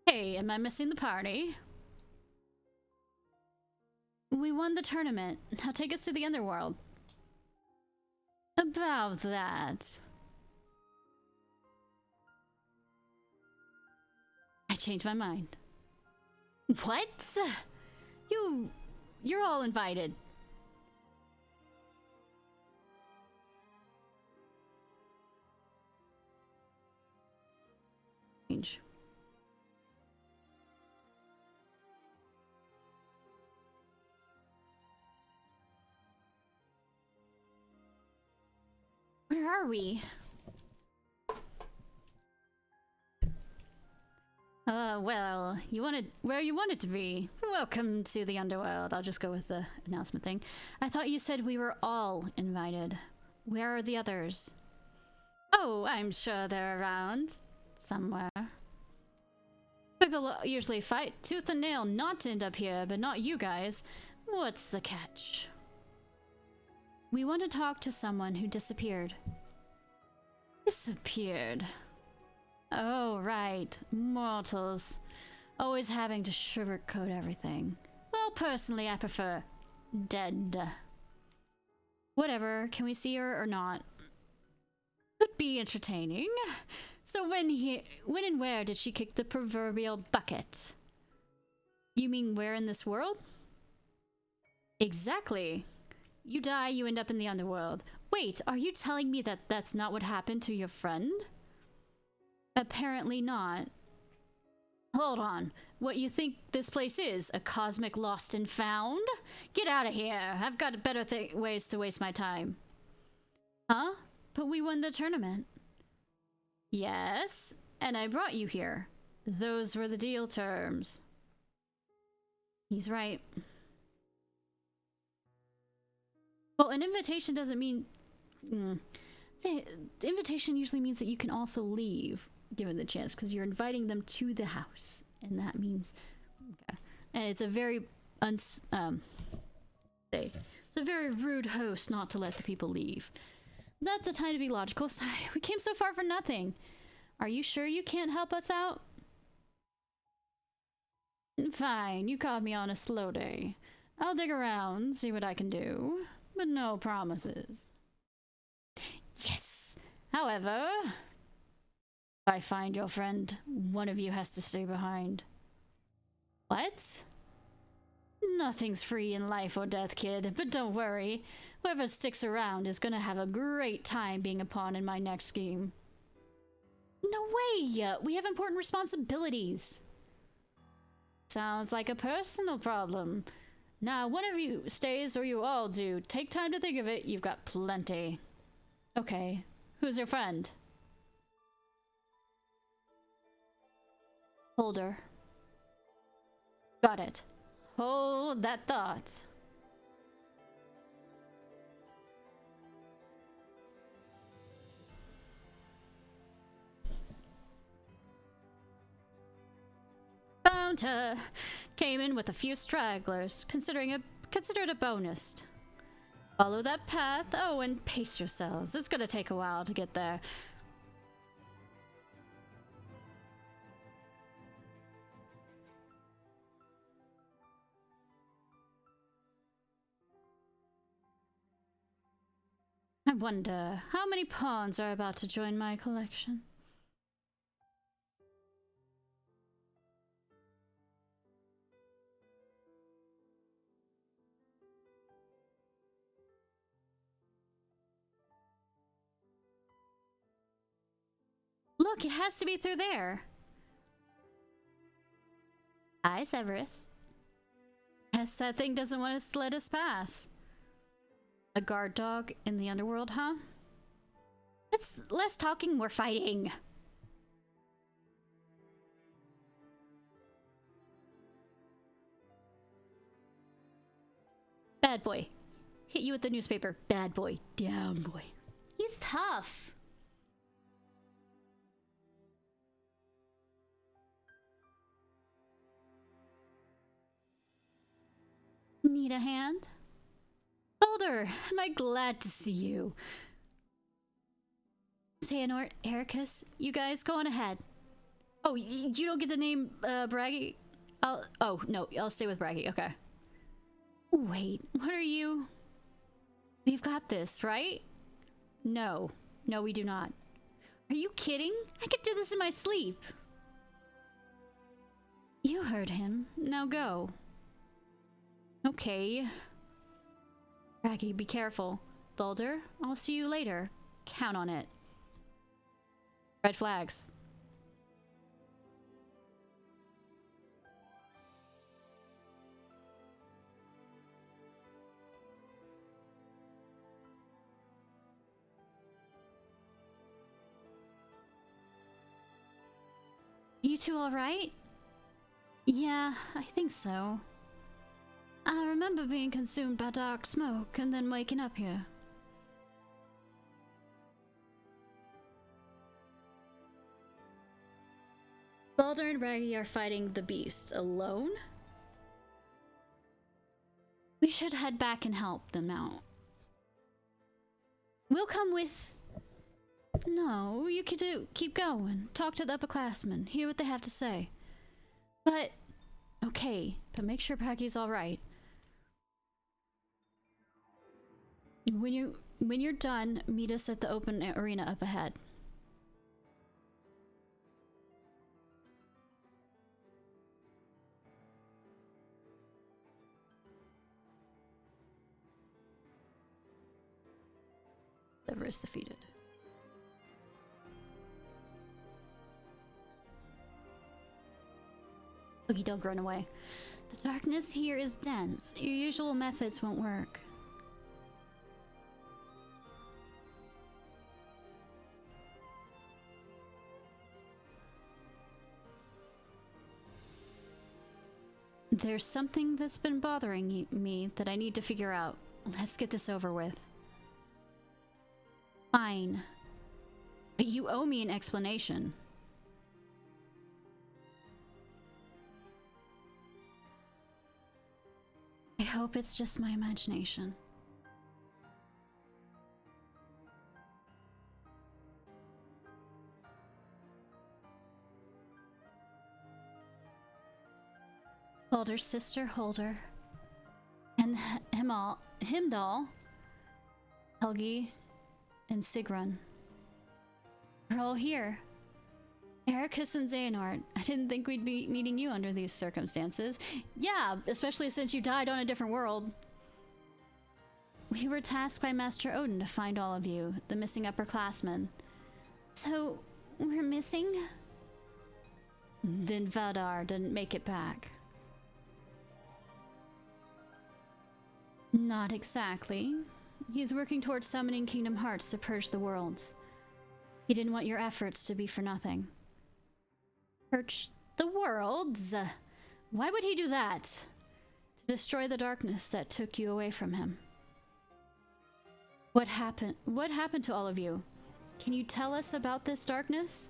Hey, am I missing the party? We won the tournament. Now take us to the underworld. About that. I changed my mind. What? You're all invited. Change. Where are we? Well, where you wanted to be. Welcome to the underworld. I'll just go with the announcement thing. I thought you said we were all invited. Where are the others? Oh, I'm sure they're around. Somewhere. People usually fight tooth and nail not to end up here, but not you guys. What's the catch? We want to talk to someone who disappeared. Disappeared? Oh, right. Mortals. Always having to sugarcoat everything. Well, personally, I prefer dead. Whatever. Can we see her or not? Could be entertaining. So when and where did she kick the proverbial bucket? You mean where in this world? Exactly. You die, you end up in the underworld. Wait, are you telling me that that's not what happened to your friend? Apparently not. Hold on. What you think this place is? A cosmic lost and found? Get out of here. I've got better ways to waste my time. Huh? But we won the tournament. Yes, and I brought you here. Those were the deal terms. He's right. Well, an invitation doesn't mean... The invitation usually means that you can also leave, given the chance, because you're inviting them to the house. And that means... Okay. And it's a very... it's a very rude host not to let the people leave. That's the time to be logical. We came so far for nothing. Are you sure you can't help us out? Fine, you caught me on a slow day. I'll dig around, see what I can do. But no promises. Yes! However, if I find your friend, one of you has to stay behind. What? Nothing's free in life or death, kid, but don't worry. Whoever sticks around is gonna have a great time being a pawn in my next scheme. No way! We have important responsibilities. Sounds like a personal problem. Now, one of you stays or you all do. Take time to think of it. You've got plenty. Okay. Who's your friend? Holder. Got it. Hold that thought. Found her. Came in with a few stragglers, considered a bonus. Follow that path. Oh, and pace yourselves. It's gonna take a while to get there. I wonder how many pawns are about to join my collection. Look, it has to be through there. Hi, Severus. Guess that thing doesn't want us to let us pass. A guard dog in the underworld, huh? It's less talking, more fighting. Bad boy. Hit you with the newspaper. Bad boy. Down boy. He's tough. Need a hand? Boulder, am I glad to see you. Xehanort, Ericus, you guys go on ahead. Oh, you don't get the name Braggy? Oh, no, I'll stay with Braggy, okay. Wait, what are you? We've got this, right? No, we do not. Are you kidding? I could do this in my sleep. You heard him. Now go. Okay. Braggy, be careful. Boulder, I'll see you later. Count on it. Red flags. You two alright? Yeah, I think so. I remember being consumed by dark smoke and then waking up here. Baldur and Raggy are fighting the beast alone? We should head back and help them out. We'll come with... No, you could keep going. Talk to the upperclassmen. Hear what they have to say. But... Okay, but make sure Raggy's alright. When you're done, meet us at the open arena up ahead. Severus defeated. Oogie Dog run away. The darkness here is dense. Your usual methods won't work. There's something that's been bothering me that I need to figure out. Let's get this over with. Fine. But you owe me an explanation. I hope it's just my imagination. Baldur's sister Holder and Himdall, Helgi, and Sigrun are all here. Ericus and Xehanort. I didn't think we'd be meeting you under these circumstances. Yeah, especially since you died on a different world. We were tasked by Master Odin to find all of you, the missing upperclassmen. So, we're missing? Then Valdar didn't make it back. Not exactly. He's working towards summoning Kingdom Hearts to purge the worlds. He didn't want your efforts to be for nothing. Purge the worlds? Why would he do that? To destroy the darkness that took you away from him. What happened? What happened to all of you? Can you tell us about this darkness?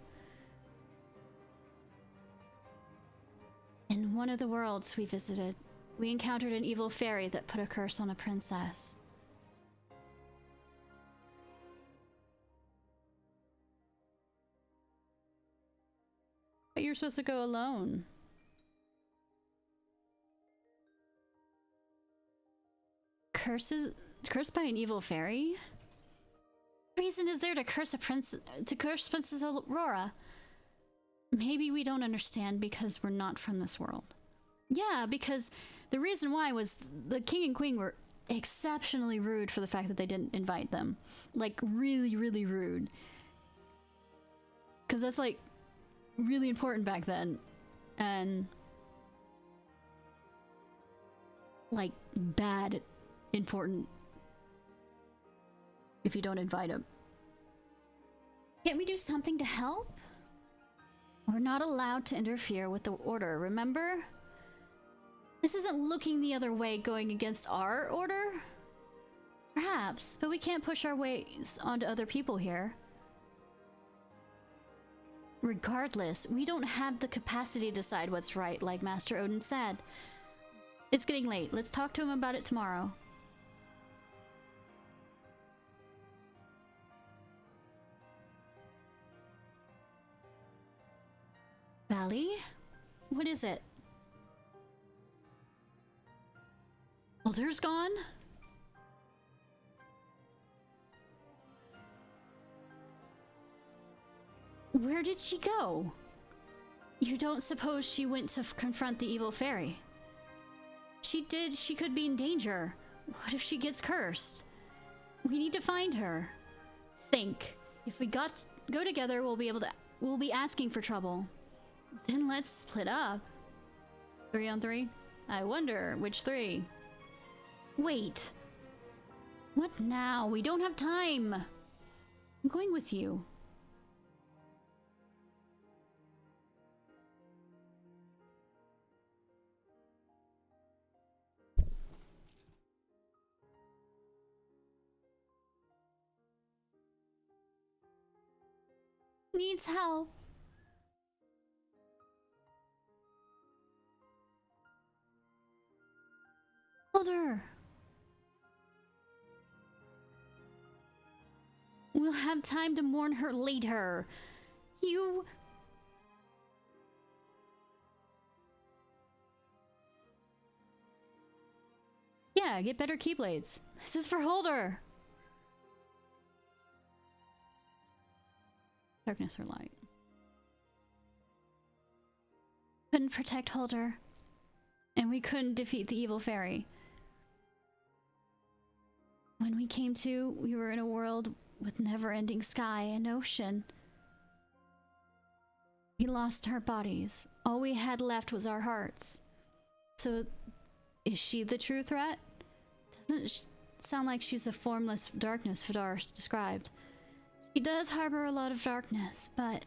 In one of the worlds we visited, we encountered an evil fairy that put a curse on a princess. you're supposed to go alone. Cursed by an evil fairy? What reason is there to curse Princess Aurora? Maybe we don't understand because we're not from this world. Yeah, because the reason why was the king and queen were exceptionally rude for the fact that they didn't invite them. Like, really, really rude. Because that's, like, really important back then. And, like, bad important if you don't invite them. Can't we do something to help? We're not allowed to interfere with the order, remember? This isn't looking the other way going against our order? Perhaps, but we can't push our ways onto other people here. Regardless, we don't have the capacity to decide what's right, like Master Odin said. It's getting late. Let's talk to him about it tomorrow. Valley? What is it? Alder's gone? Where did she go? You don't suppose she went to confront the evil fairy? She did. She could be in danger. What if she gets cursed? We need to find her. Think. If we go together, we'll be asking for trouble. Then let's split up. 3 on 3? I wonder which 3. Wait. What now? We don't have time. I'm going with you. Needs help. Alder. We'll have time to mourn her later. You... Yeah, get better keyblades. This is for Holder. Darkness or light? Couldn't protect Holder. And we couldn't defeat the evil fairy. When we came to, we were in a world with never-ending sky and ocean. We lost our bodies. All we had left was our hearts. So, is she the true threat? Doesn't sound like she's a formless darkness Vidar described. She does harbor a lot of darkness, but...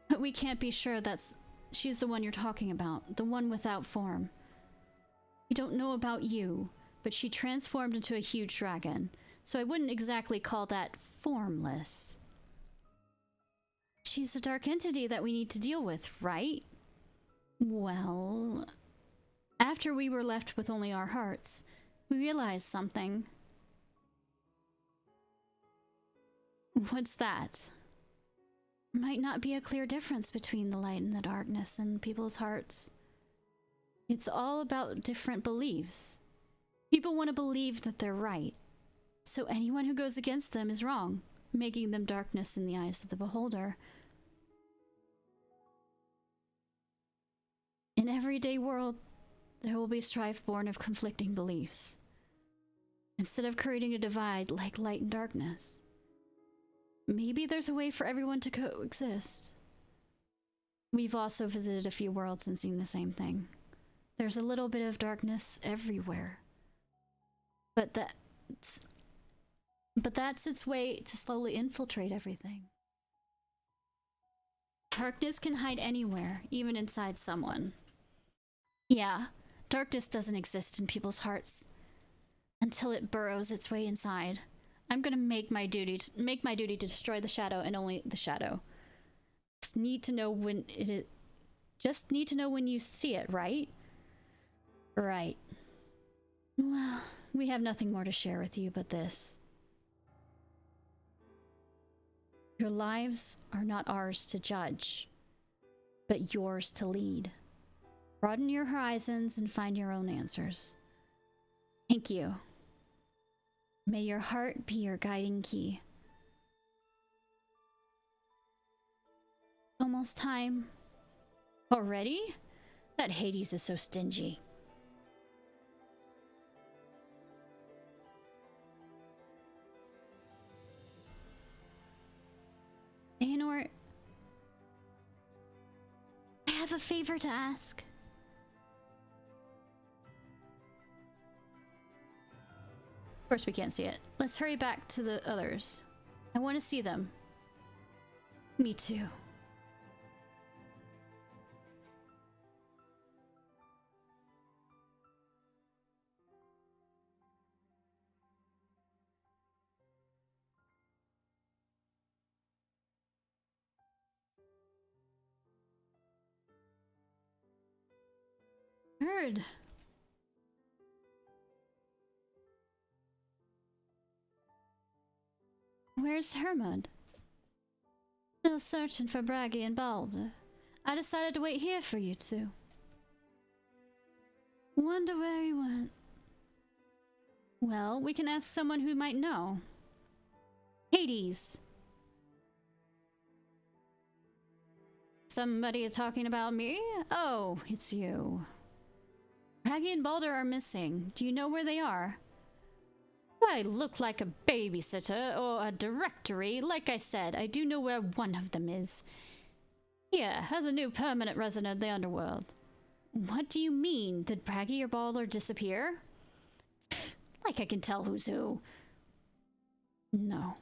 But we can't be sure she's the one you're talking about, the one without form. We don't know about you, but she transformed into a huge dragon, so I wouldn't exactly call that formless. She's a dark entity that we need to deal with, right? Well, after we were left with only our hearts, we realized something. What's that? Might not be a clear difference between the light and the darkness in people's hearts. It's all about different beliefs. People want to believe that they're right, so anyone who goes against them is wrong, making them darkness in the eyes of the beholder. In everyday world, there will be strife born of conflicting beliefs, instead of creating a divide like light and darkness. Maybe there's a way for everyone to coexist. We've also visited a few worlds and seen the same thing. There's a little bit of darkness everywhere. But that's its way to slowly infiltrate everything. Darkness can hide anywhere, even inside someone. Yeah, darkness doesn't exist in people's hearts until it burrows its way inside. I'm gonna make my duty to destroy the shadow, and only the shadow. Just need to know when you see it, right? Right. Well, we have nothing more to share with you but this. Your lives are not ours to judge, but yours to lead. Broaden your horizons and find your own answers. Thank you. May your heart be your guiding key. Almost time. Already? That Hades is so stingy. Aenor, I have a favor to ask. of course we can't see it. Let's hurry back to the others. I want to see them. Me too. Heard. Where's Hermod? Still searching for Bragi and Balder. I decided to wait here for you two. Wonder where he went. Well, we can ask someone who might know. Hades. Somebody is talking about me? Oh, it's you. Bragi and Balder are missing. Do you know where they are? Do I look like a babysitter or a directory? Like I said, I do know where one of them is. Here, as a new permanent resident of the underworld. What do you mean? Did Bragi or Balder disappear? Pfft, like I can tell who's who. No.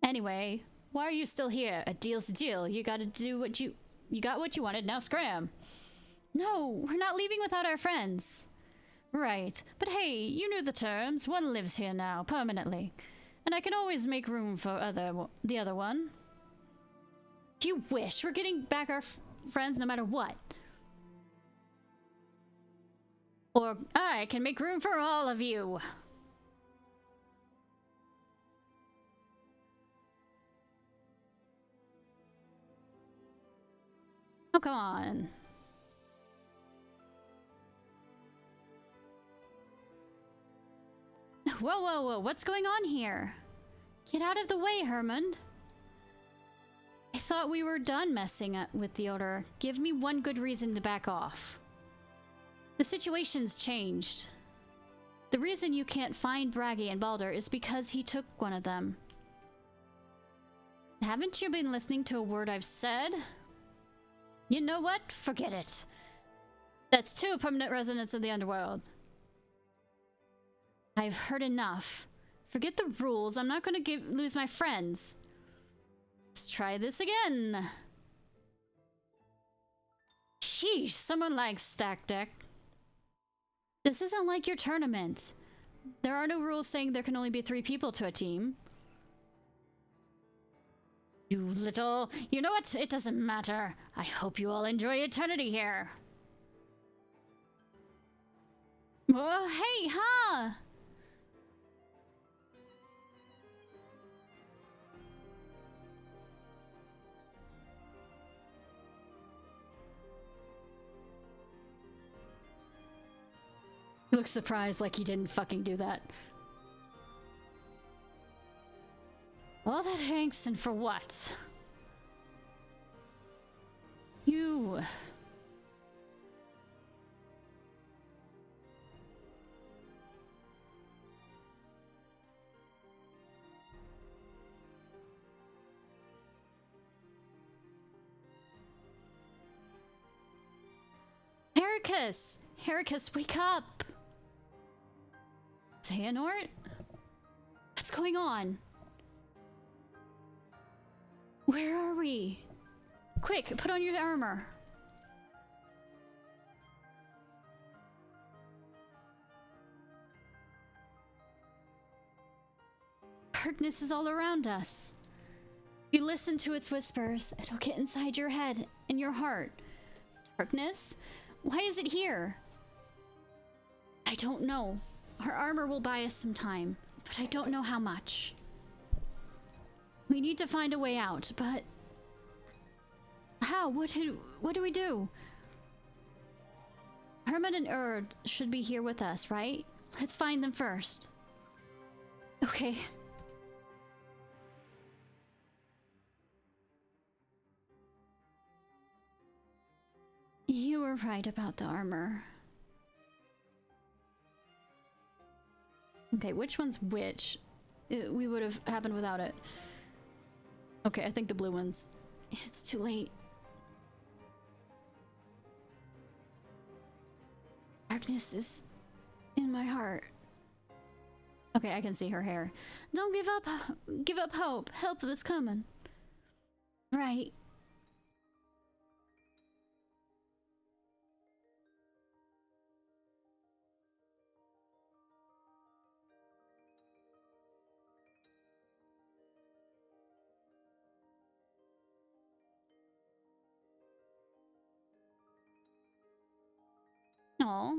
Anyway, why are you still here? A deal's a deal. You gotta do what you got what you wanted, now scram. No, we're not leaving without our friends. Right, but hey, you knew the terms. One lives here now, permanently. And I can always make room for the other one. Do you wish? We're getting back our friends no matter what. Or I can make room for all of you. Oh, come on. Whoa, whoa, whoa, what's going on here? Get out of the way, Hermund. I thought we were done messing up with the Order. Give me one good reason to back off. The situation's changed. The reason you can't find Bragi and Balder is because he took one of them. Haven't you been listening to a word I've said? You know what? Forget it. That's 2 permanent residents of the underworld. I've heard enough. Forget the rules. I'm not going to lose my friends. Let's try this again. Sheesh, someone likes stack deck. This isn't like your tournament. There are no rules saying there can only be 3 people to a team. You little... You know what? It doesn't matter. I hope you all enjoy eternity here. Oh, hey, huh? He looks surprised like he didn't fucking do that. All that angst and for what? You... Heracus! Heracus, wake up! Xehanort? What's going on? Where are we? Quick, put on your armor. Darkness is all around us. If you listen to its whispers, it'll get inside your head and your heart. Darkness? Why is it here? I don't know. Our armor will buy us some time, but I don't know how much. We need to find a way out, but how? What do we do? Hermit and Erd should be here with us, right? Let's find them first. Okay. You were right about the armor. Okay, which one's which? We would have happened without it. Okay, I think the blue ones. It's too late. Darkness is in my heart. Okay, I can see her hair. Don't give up. Give up hope. Help is coming. Right. Aw.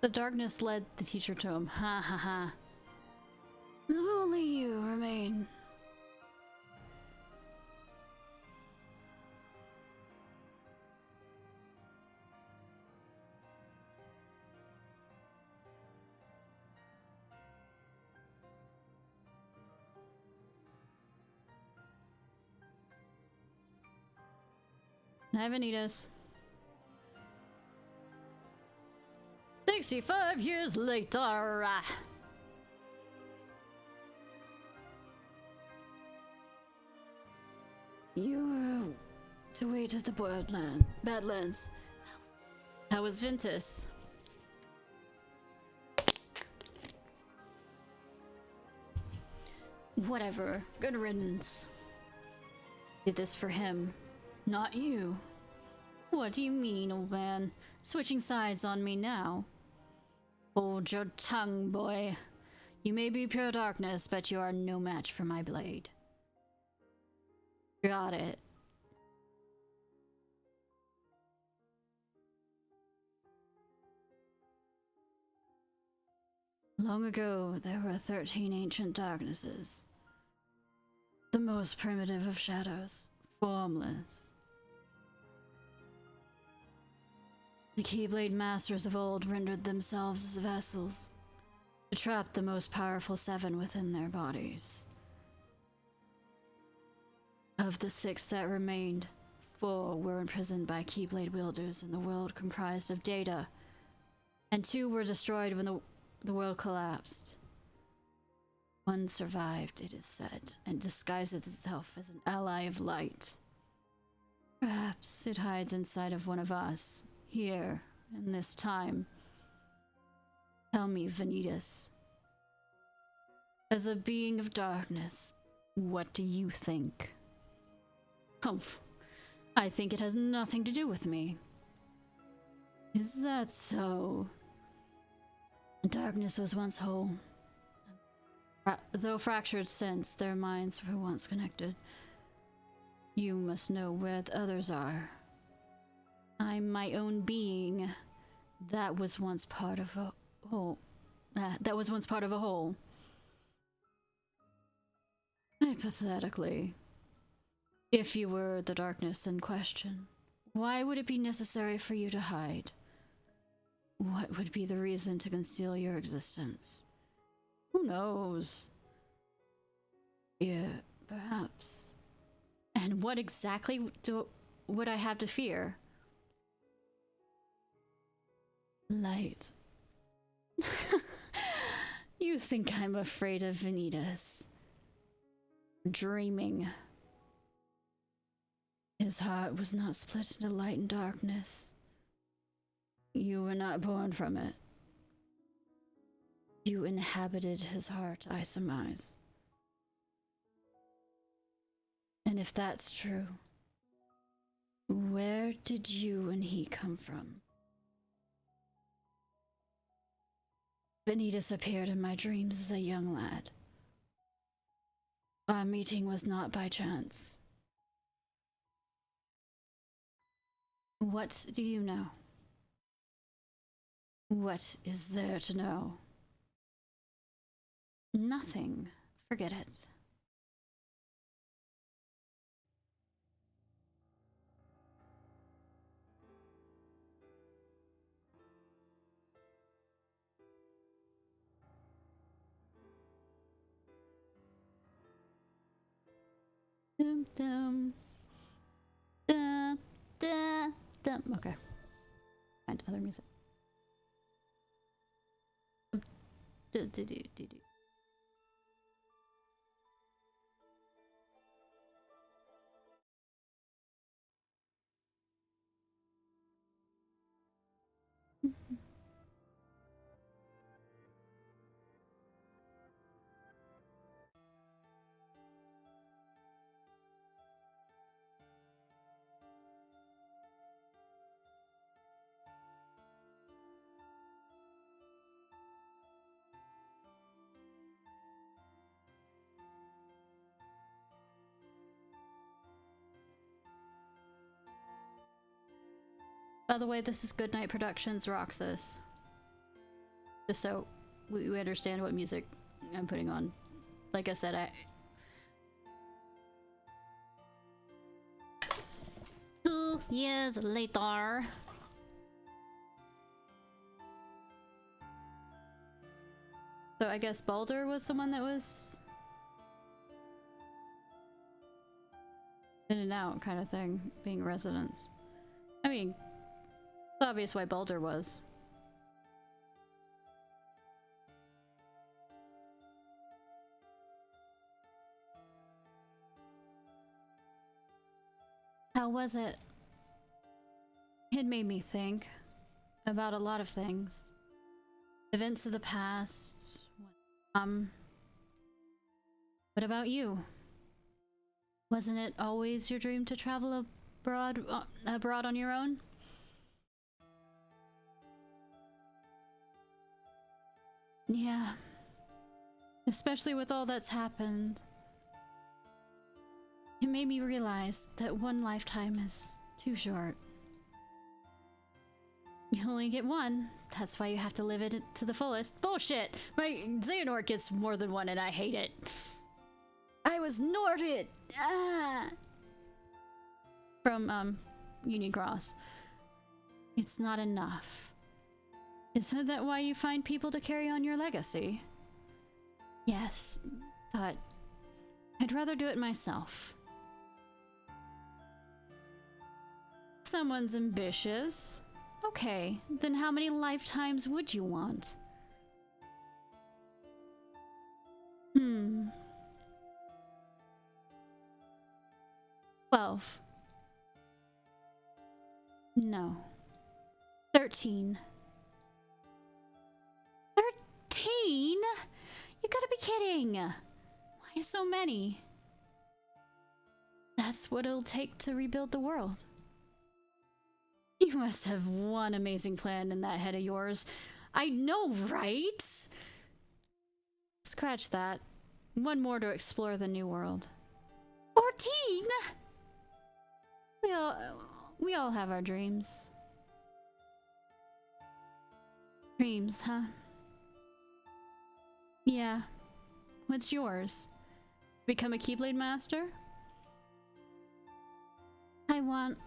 The darkness led the teacher to him. Ha ha ha. Only you remain. Hi, Vanitas. 65 years later. You were to wait at the Badlands. How was Ventus? Whatever. Good riddance. Did this for him, not you. What do you mean, old man? Switching sides on me now? Hold your tongue, boy. You may be pure darkness, but you are no match for my blade. Got it. Long ago, there were 13 ancient darknesses. The most primitive of shadows, formless. The Keyblade masters of old rendered themselves as vessels to trap the most powerful 7 within their bodies. Of the 6 that remained, 4 were imprisoned by Keyblade wielders in the world comprised of data, and 2 were destroyed when the world collapsed. One survived, it is said, and disguises itself as an ally of light. Perhaps it hides inside of one of us, here, in this time. Tell me, Vanitas. As a being of darkness, what do you think? Humph. I think it has nothing to do with me. Is that so? Darkness was once whole. Though fractured since, their minds were once connected. You must know where the others are. I'm my own being. That was once part of a whole. That was once part of a whole. Hypothetically, if you were the darkness in question, why would it be necessary for you to hide? What would be the reason to conceal your existence? Who knows? Yeah, perhaps. And what exactly would I have to fear? Light. You think I'm afraid of Vanitas? Dreaming. His heart was not split into light and darkness. You were not born from it. You inhabited his heart, I surmise. And if that's true, where did you and he come from? Vinny disappeared in my dreams as a young lad. Our meeting was not by chance. What do you know? What is there to know? Nothing. Forget it. Dum dum. Dum dum dum. Okay. Find other music. Do do do do do. By the way, this is Goodnight Productions Roxas. Just so we understand what music I'm putting on. Like I said, 2 years later. So I guess Baldur was the one that was in and out kind of thing, being residents. I mean, it's obvious why Baldur was. How was it? It made me think about a lot of things. Events of the past. What about you? Wasn't it always your dream to travel abroad on your own? Yeah. Especially with all that's happened. It made me realize that one lifetime is too short. You only get one. That's why you have to live it to the fullest. Bullshit! My Xehanort gets more than one and I hate it. I was Norted! Ah! From, Union Cross. It's not enough. Isn't that why you find people to carry on your legacy? Yes, but I'd rather do it myself. Someone's ambitious. Okay, then how many lifetimes would you want? 12. No. 13. 13? You gotta be kidding! Why so many? That's what it'll take to rebuild the world. You must have one amazing plan in that head of yours. I know, right? Scratch that. One more to explore the new world. 14? We all have our dreams. Dreams, huh? Yeah. What's yours? Become a Keyblade Master? I want...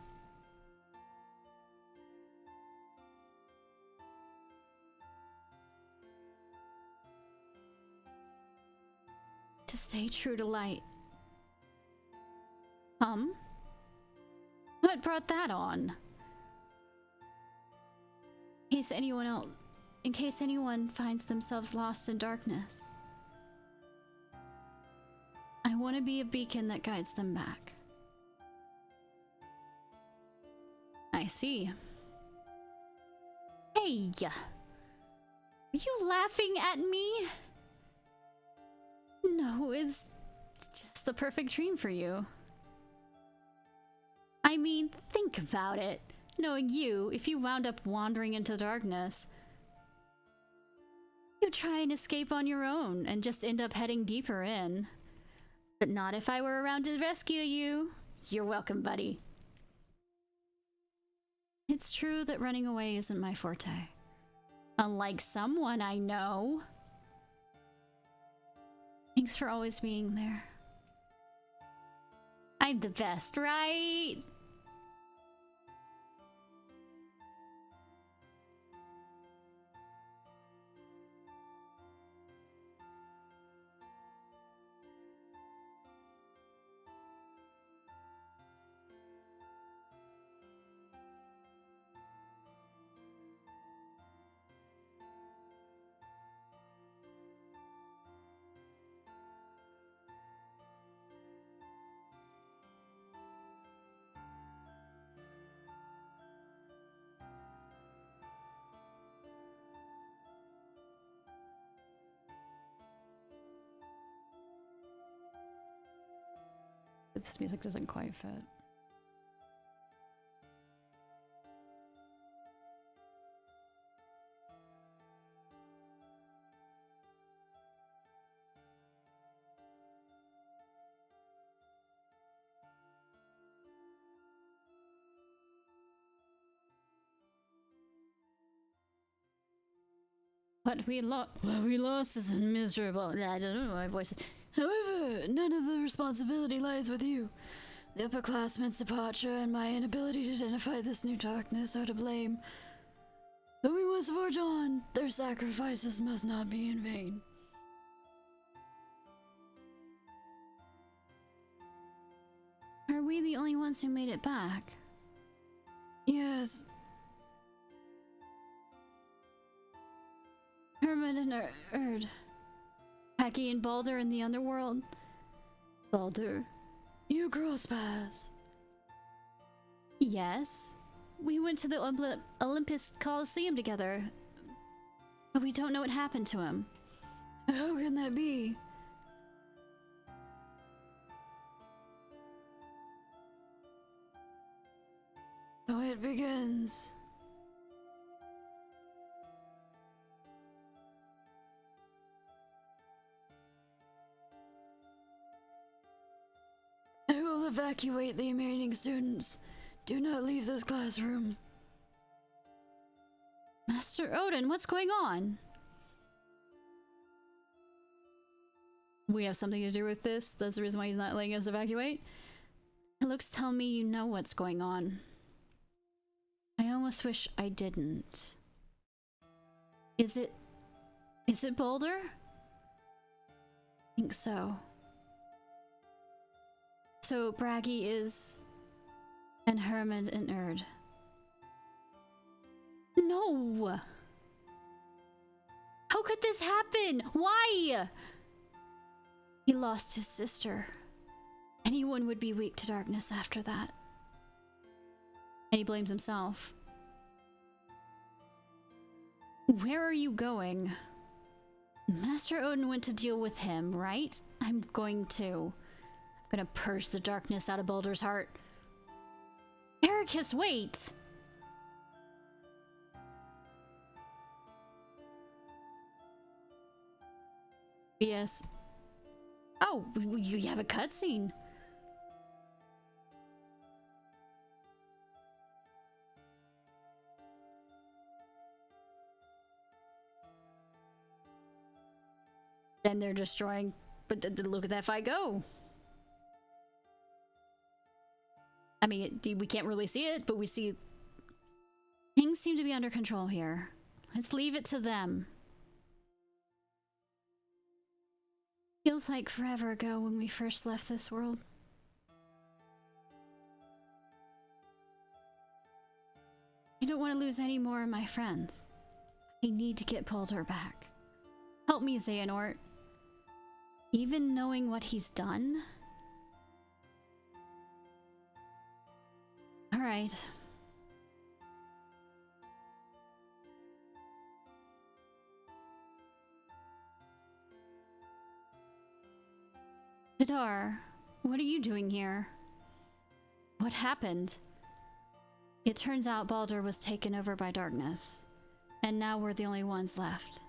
to stay true to light. What brought that on? In case anyone finds themselves lost in darkness. I want to be a beacon that guides them back. I see. Hey! you laughing at me? No, it's just the perfect dream for you. I mean, think about it. Knowing you, if you wound up wandering into darkness, you'd try and escape on your own and just end up heading deeper in. But not if I were around to rescue you. You're welcome, buddy. It's true that running away isn't my forte. Unlike someone I know. Thanks for always being there. I'm the best, right? This music doesn't quite fit. What we lost is miserable. I don't know my voice. However, none of the responsibility lies with you. The upperclassmen's departure and my inability to identify this new darkness are to blame. But we must forge on. Their sacrifices must not be in vain. Are we the only ones who made it back? Yes. Hermit and Erd. Packy and Baldur in the underworld. Baldur, you cross paths. Yes. We went to the Olympus Coliseum together. But we don't know what happened to him. How can that be? So it begins. I will evacuate the remaining students. Do not leave this classroom. Master Odin, what's going on? We have something to do with this? That's the reason why he's not letting us evacuate? It looks tell me you know what's going on. I almost wish I didn't. Is it Boulder? I think so. So Braggy is... and Hermit and Erd. No! How could this happen? Why? He lost his sister. Anyone would be weak to darkness after that. And he blames himself. Where are you going? Master Odin went to deal with him, right? I'm going to purge the darkness out of Baldur's heart. Ericus, wait! Yes. Oh, you have a cutscene. Then they're destroying, but look at that fight go. I mean, we can't really see it, but we see... Things seem to be under control here. Let's leave it to them. Feels like forever ago when we first left this world. I don't want to lose any more of my friends. I need to get Baldur back. Help me, Xehanort. Even knowing what he's done? Alright. Vidar, what are you doing here? What happened? It turns out Baldur was taken over by darkness, and now we're the only ones left.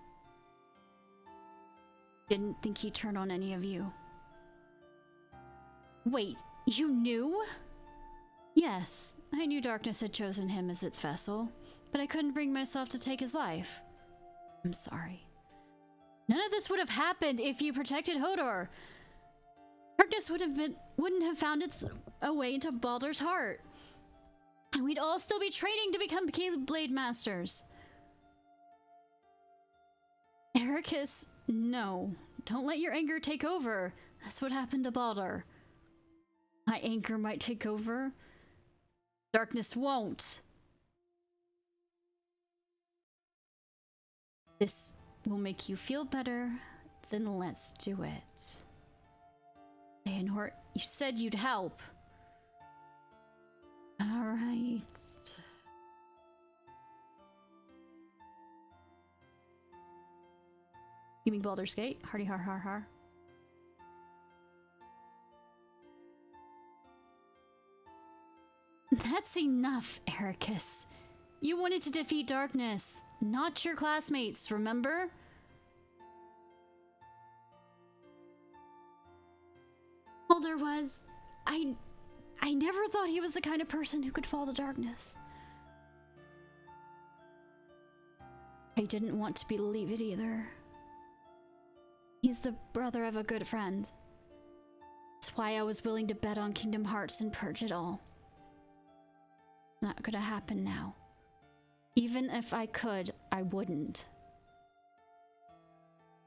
Didn't think he'd turn on any of you. Wait, you knew? Yes, I knew darkness had chosen him as its vessel, but I couldn't bring myself to take his life. I'm sorry. None of this would have happened if you protected Hodor. Darkness wouldn't have found a way into Baldur's heart. And we'd all still be training to become Blade Masters. Ericus, no. Don't let your anger take over. That's what happened to Baldur. My anger might take over. Darkness won't. This will make you feel better, then let's do it. Leonor, you said you'd help. Alright. You mean Baldur's Gate? Hardy har har har. That's enough, Ericus. You wanted to defeat darkness, not your classmates, remember? Baldur was... I never thought he was the kind of person who could fall to darkness. I didn't want to believe it either. He's the brother of a good friend. That's why I was willing to bet on Kingdom Hearts and purge it all. Not gonna happen now. Even if I could, I wouldn't.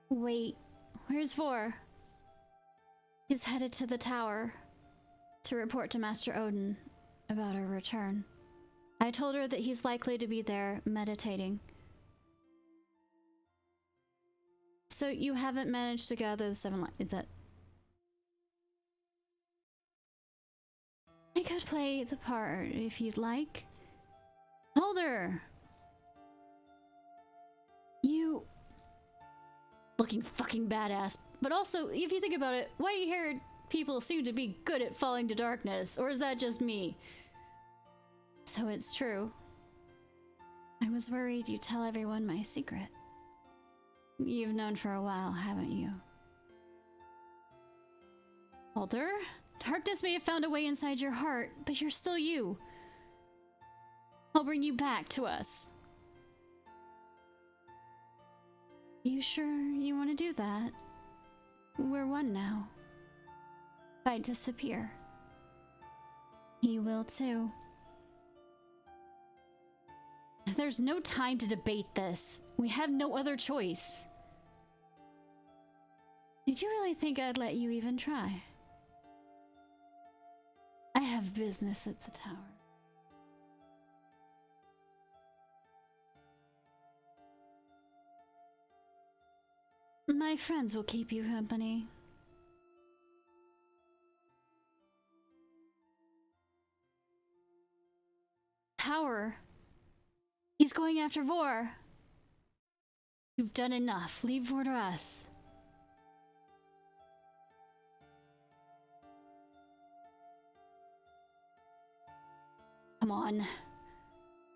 Wait, where's Vor? He's headed to the tower to report to Master Odin about our return. I told her that he's likely to be there meditating. So you haven't managed to gather the 7 lights, is that... I could play the part if you'd like. Holder! You... looking fucking badass. But also, if you think about it, white-haired people seem to be good at falling to darkness. Or is that just me? So it's true. I was worried you'd tell everyone my secret. You've known for a while, haven't you? Baldur? Darkness may have found a way inside your heart, but you're still you. I'll bring you back to us. You sure you want to do that? We're one now. If I disappear, he will too. There's no time to debate this. We have no other choice. Did you really think I'd let you even try? I have business at the tower. My friends will keep you company. Tower. He's going after Vor. You've done enough. Leave Vor to us. Come on.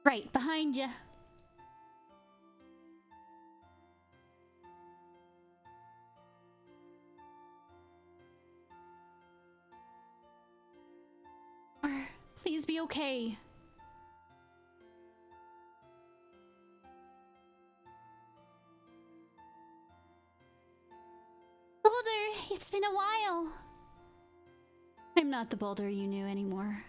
Right behind you. Please be okay. Baldur, it's been a while. I'm not the Baldur you knew anymore.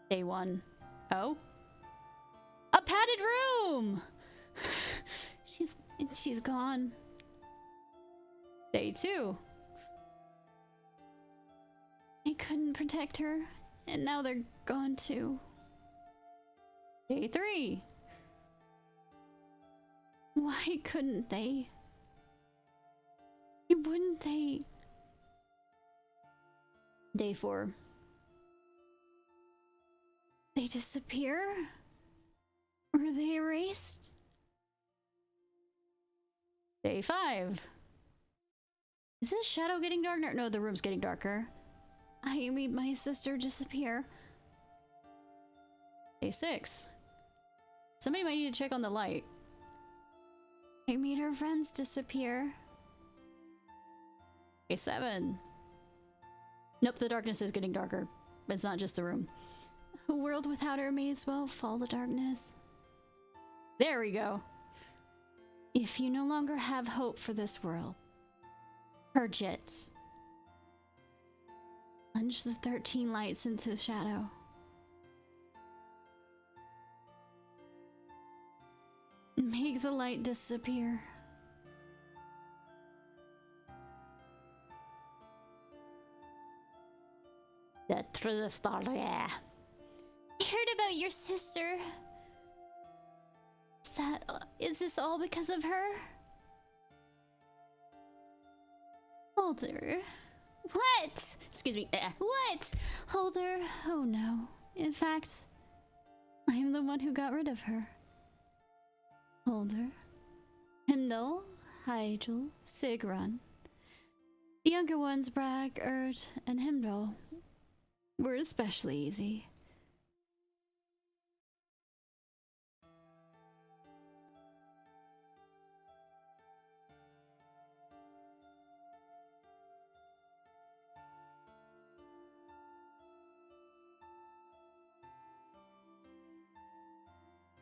Day 1. Oh? A padded room! She's gone. Day 2. I couldn't protect her, and now they're gone too. Day 3. Why couldn't they? Wouldn't they? Day 4. They disappear? Were they erased? Day 5. Is this shadow getting darker? No, the room's getting darker. I made my sister disappear. Day 6. Somebody might need to check on the light. I made her friends disappear. Day 7. Nope, the darkness is getting darker. But it's not just the room. A world without her may as well fall to darkness. There we go. If you no longer have hope for this world, purge it. Plunge the 13 lights into the shadow. Make the light disappear. The true story. I heard about your sister. Is this all because of her? Holder. What? Excuse me. What? Holder. Oh no. In fact, I am the one who got rid of her. Holder. Himdall, Hyjal, Sigrun. The younger ones, Brag, Urt, and Himdall, were especially easy.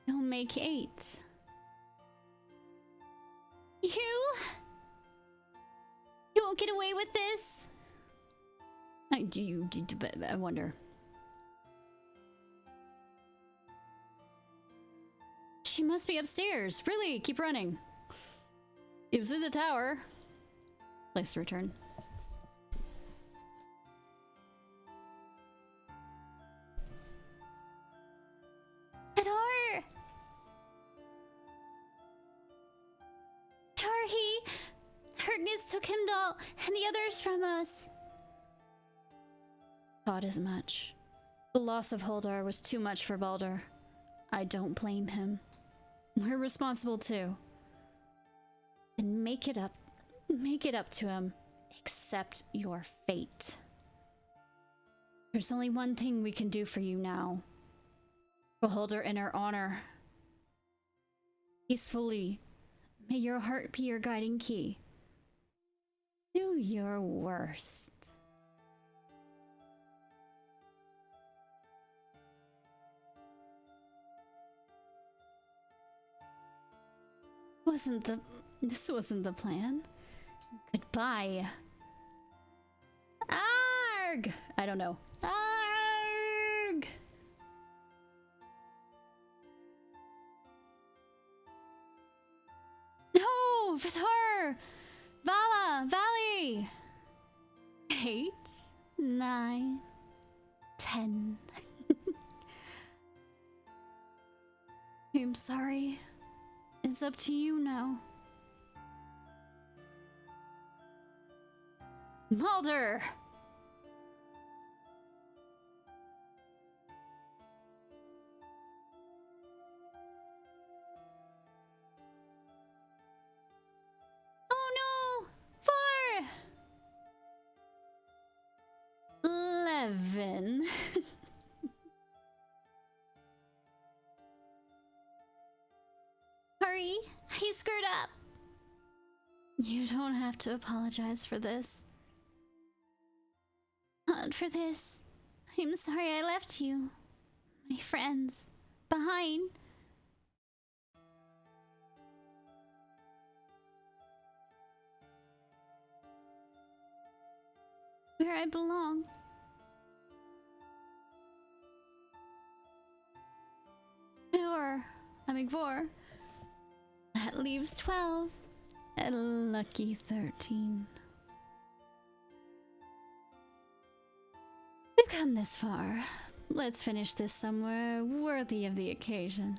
You'll make 8. You won't get away with this? I wonder. She must be upstairs. Really, keep running. It was in the tower. Place to return. Adar! Tarhi! Hergnitz took Himdall and the others from us. Thought as much. The loss of Holdar was too much for Baldur. I don't blame him. We're responsible too. Then make it up to him. Accept your fate. There's only one thing we can do for you now. Behold her in her honor. Peacefully. May your heart be your guiding key. Do your worst. This wasn't the plan. Goodbye. Arg! I don't know. Arg! No! Vitar! Vala! Valley! 8, 9, 10. I'm sorry. It's up to you now. Mulder! Oh no! 4! 11. Hurry! He screwed up! You don't have to apologize for this. Not for this. I'm sorry I left you, my friends, behind. Where I belong. Four. That leaves 12. And lucky 13. We've come this far. Let's finish this somewhere worthy of the occasion.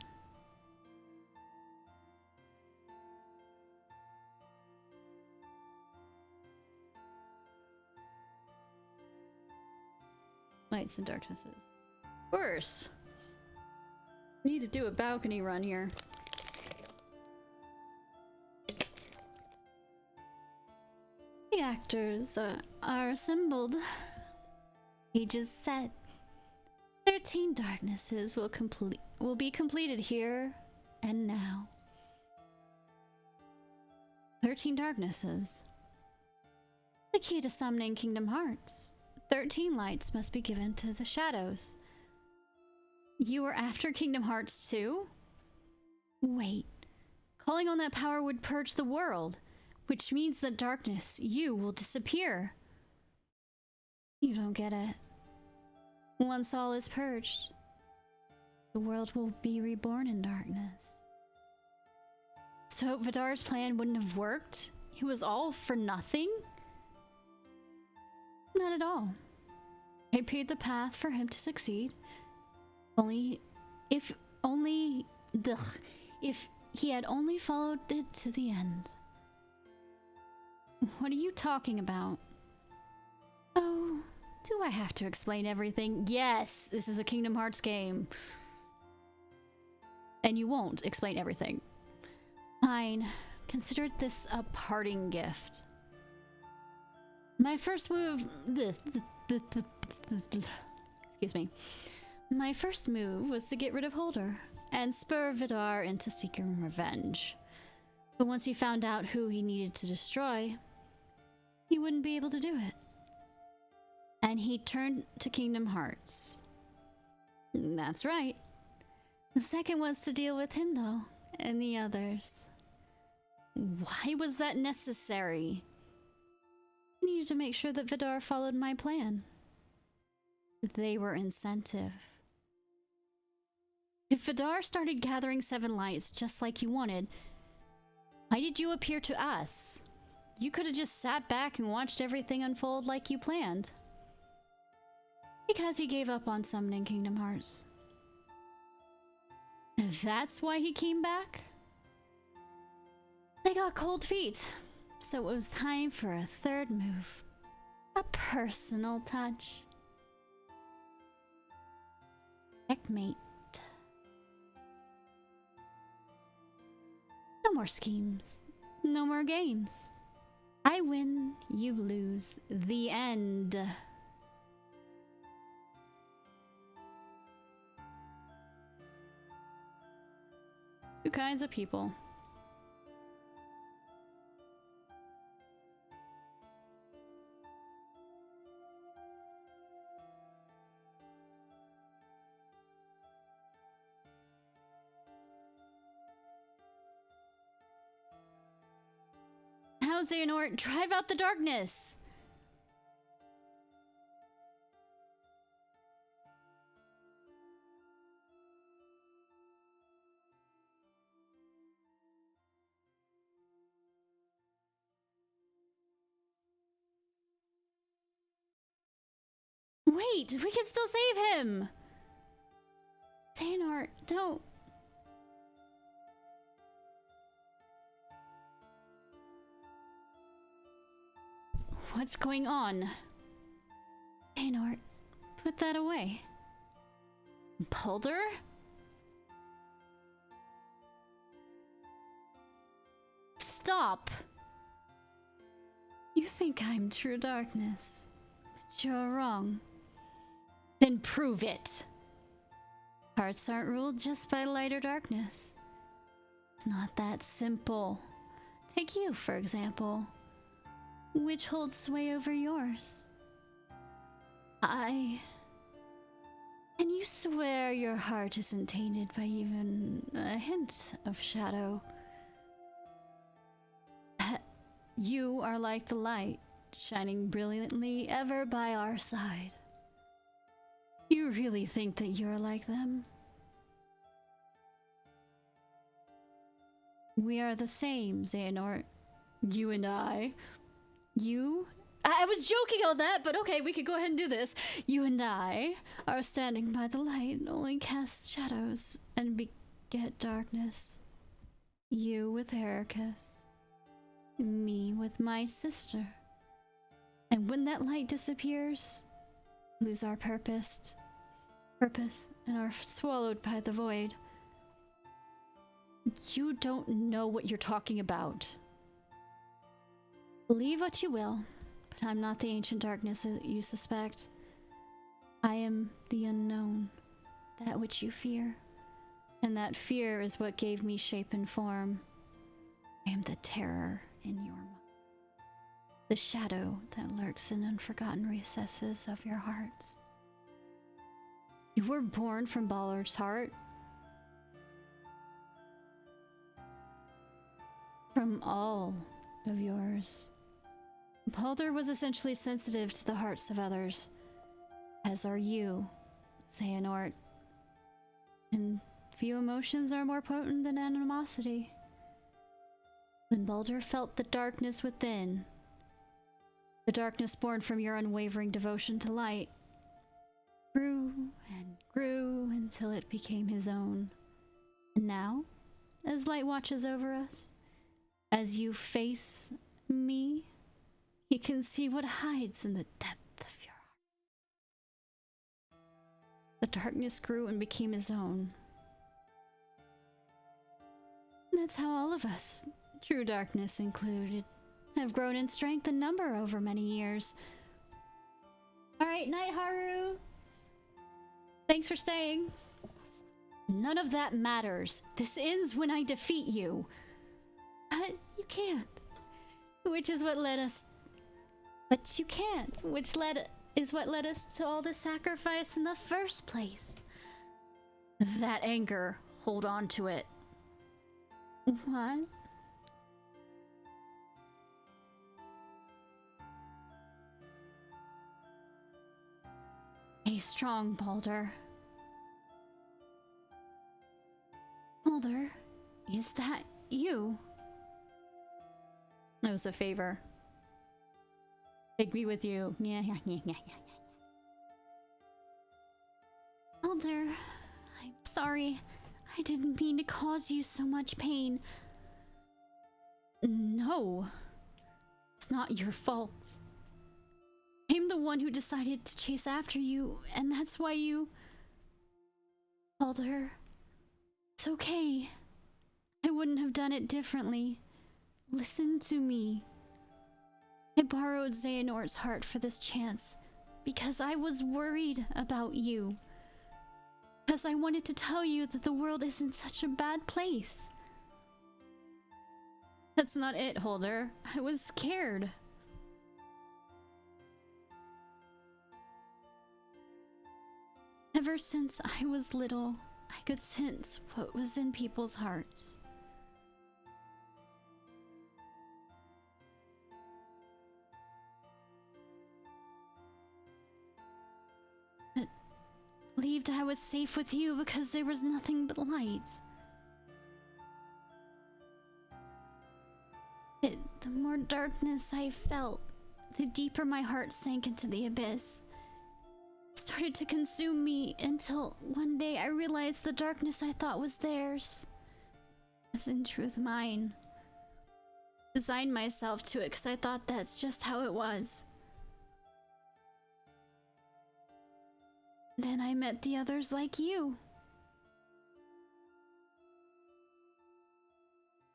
Lights and darknesses. Worse. Need to do a balcony run here. actors are assembled. Ages set. 13 darknesses will be completed here and now. 13 darknesses. The key to summoning Kingdom Hearts. 13 lights must be given to the shadows. You were after Kingdom Hearts 2? Wait. Calling on that power would purge the world, which means that darkness, you, will disappear. You don't get it. Once all is purged, the world will be reborn in darkness. So Vidar's plan wouldn't have worked? It was all for nothing? Not at all. I paved the path for him to succeed. If he had only followed it to the end. What are you talking about? Oh, do I have to explain everything? Yes, this is a Kingdom Hearts game. And you won't explain everything. Fine. Consider this a parting gift. My first move... Excuse me. My first move was to get rid of Holder and spur Vidar into seeking revenge. But once he found out who he needed to destroy, he wouldn't be able to do it. And he turned to Kingdom Hearts. That's right. The second was to deal with Himdall and the others. Why was that necessary? I needed to make sure that Vidar followed my plan. They were incentive. If Vidar started gathering 7 lights just like you wanted, why did you appear to us? You could have just sat back and watched everything unfold like you planned. Because he gave up on summoning Kingdom Hearts. That's why he came back? They got cold feet, so it was time for a third move. A personal touch. Checkmate. No more schemes. No more games. I win, you lose. The end. Two kinds of people. How, Xehanort? Drive out the darkness! Wait, we can still save him! Xehanort, don't... What's going on? Xehanort, put that away. Boulder? Stop! You think I'm true darkness, but you're wrong. Then prove it. Hearts aren't ruled just by light or darkness. It's not that simple. Take you, for example. Which holds sway over yours? And you swear your heart isn't tainted by even a hint of shadow. You are like the light, shining brilliantly ever by our side. You really think that you're like them? We are the same, Xehanort. You and I. I was joking on that, but okay, we could go ahead and do this. You and I are standing by the light, only cast shadows and beget darkness. You with Heracus. Me with my sister. And when that light disappears, we lose our purpose and are swallowed by the void. You don't know what you're talking about. Believe what you will, but I'm not the ancient darkness that you suspect. I am the unknown, that which you fear. And that fear is what gave me shape and form. I am the terror in your mind. The shadow that lurks in unforgotten recesses of your hearts. You were born from Ballard's heart. From all of yours. Baldur was essentially sensitive to the hearts of others, as are you, Xehanort. And few emotions are more potent than animosity. When Baldur felt the darkness within, the darkness born from your unwavering devotion to light, grew and grew until it became his own. And now, as light watches over us, as you face me, you can see what hides in the depth of your heart. The darkness grew and became his own. That's how all of us, true darkness included, have grown in strength and number over many years. Alright, night, Haru! Thanks for staying. None of that matters. This ends when I defeat you. But you can't. Which is what led us... But you can't. Is what led us to all the sacrifice in the first place. That anger, hold on to it. What? Stay strong, Baldur. Baldur, is that you? That was a favor. Take me with you. Yeah. Baldur, I'm sorry. I didn't mean to cause you so much pain. No. It's not your fault. I'm the one who decided to chase after you, and that's why you... Baldur, it's okay. I wouldn't have done it differently. Listen to me. I borrowed Xehanort's heart for this chance because I was worried about you. Because I wanted to tell you that the world isn't such a bad place. That's not it, Holder. I was scared. Ever since I was little, I could sense what was in people's hearts. But believed I was safe with you because there was nothing but light. The more darkness I felt, the deeper my heart sank into the abyss. It started to consume me until one day I realized the darkness I thought was theirs was in truth mine. Resigned myself to it because I thought that's just how it was. Then I met the others like you.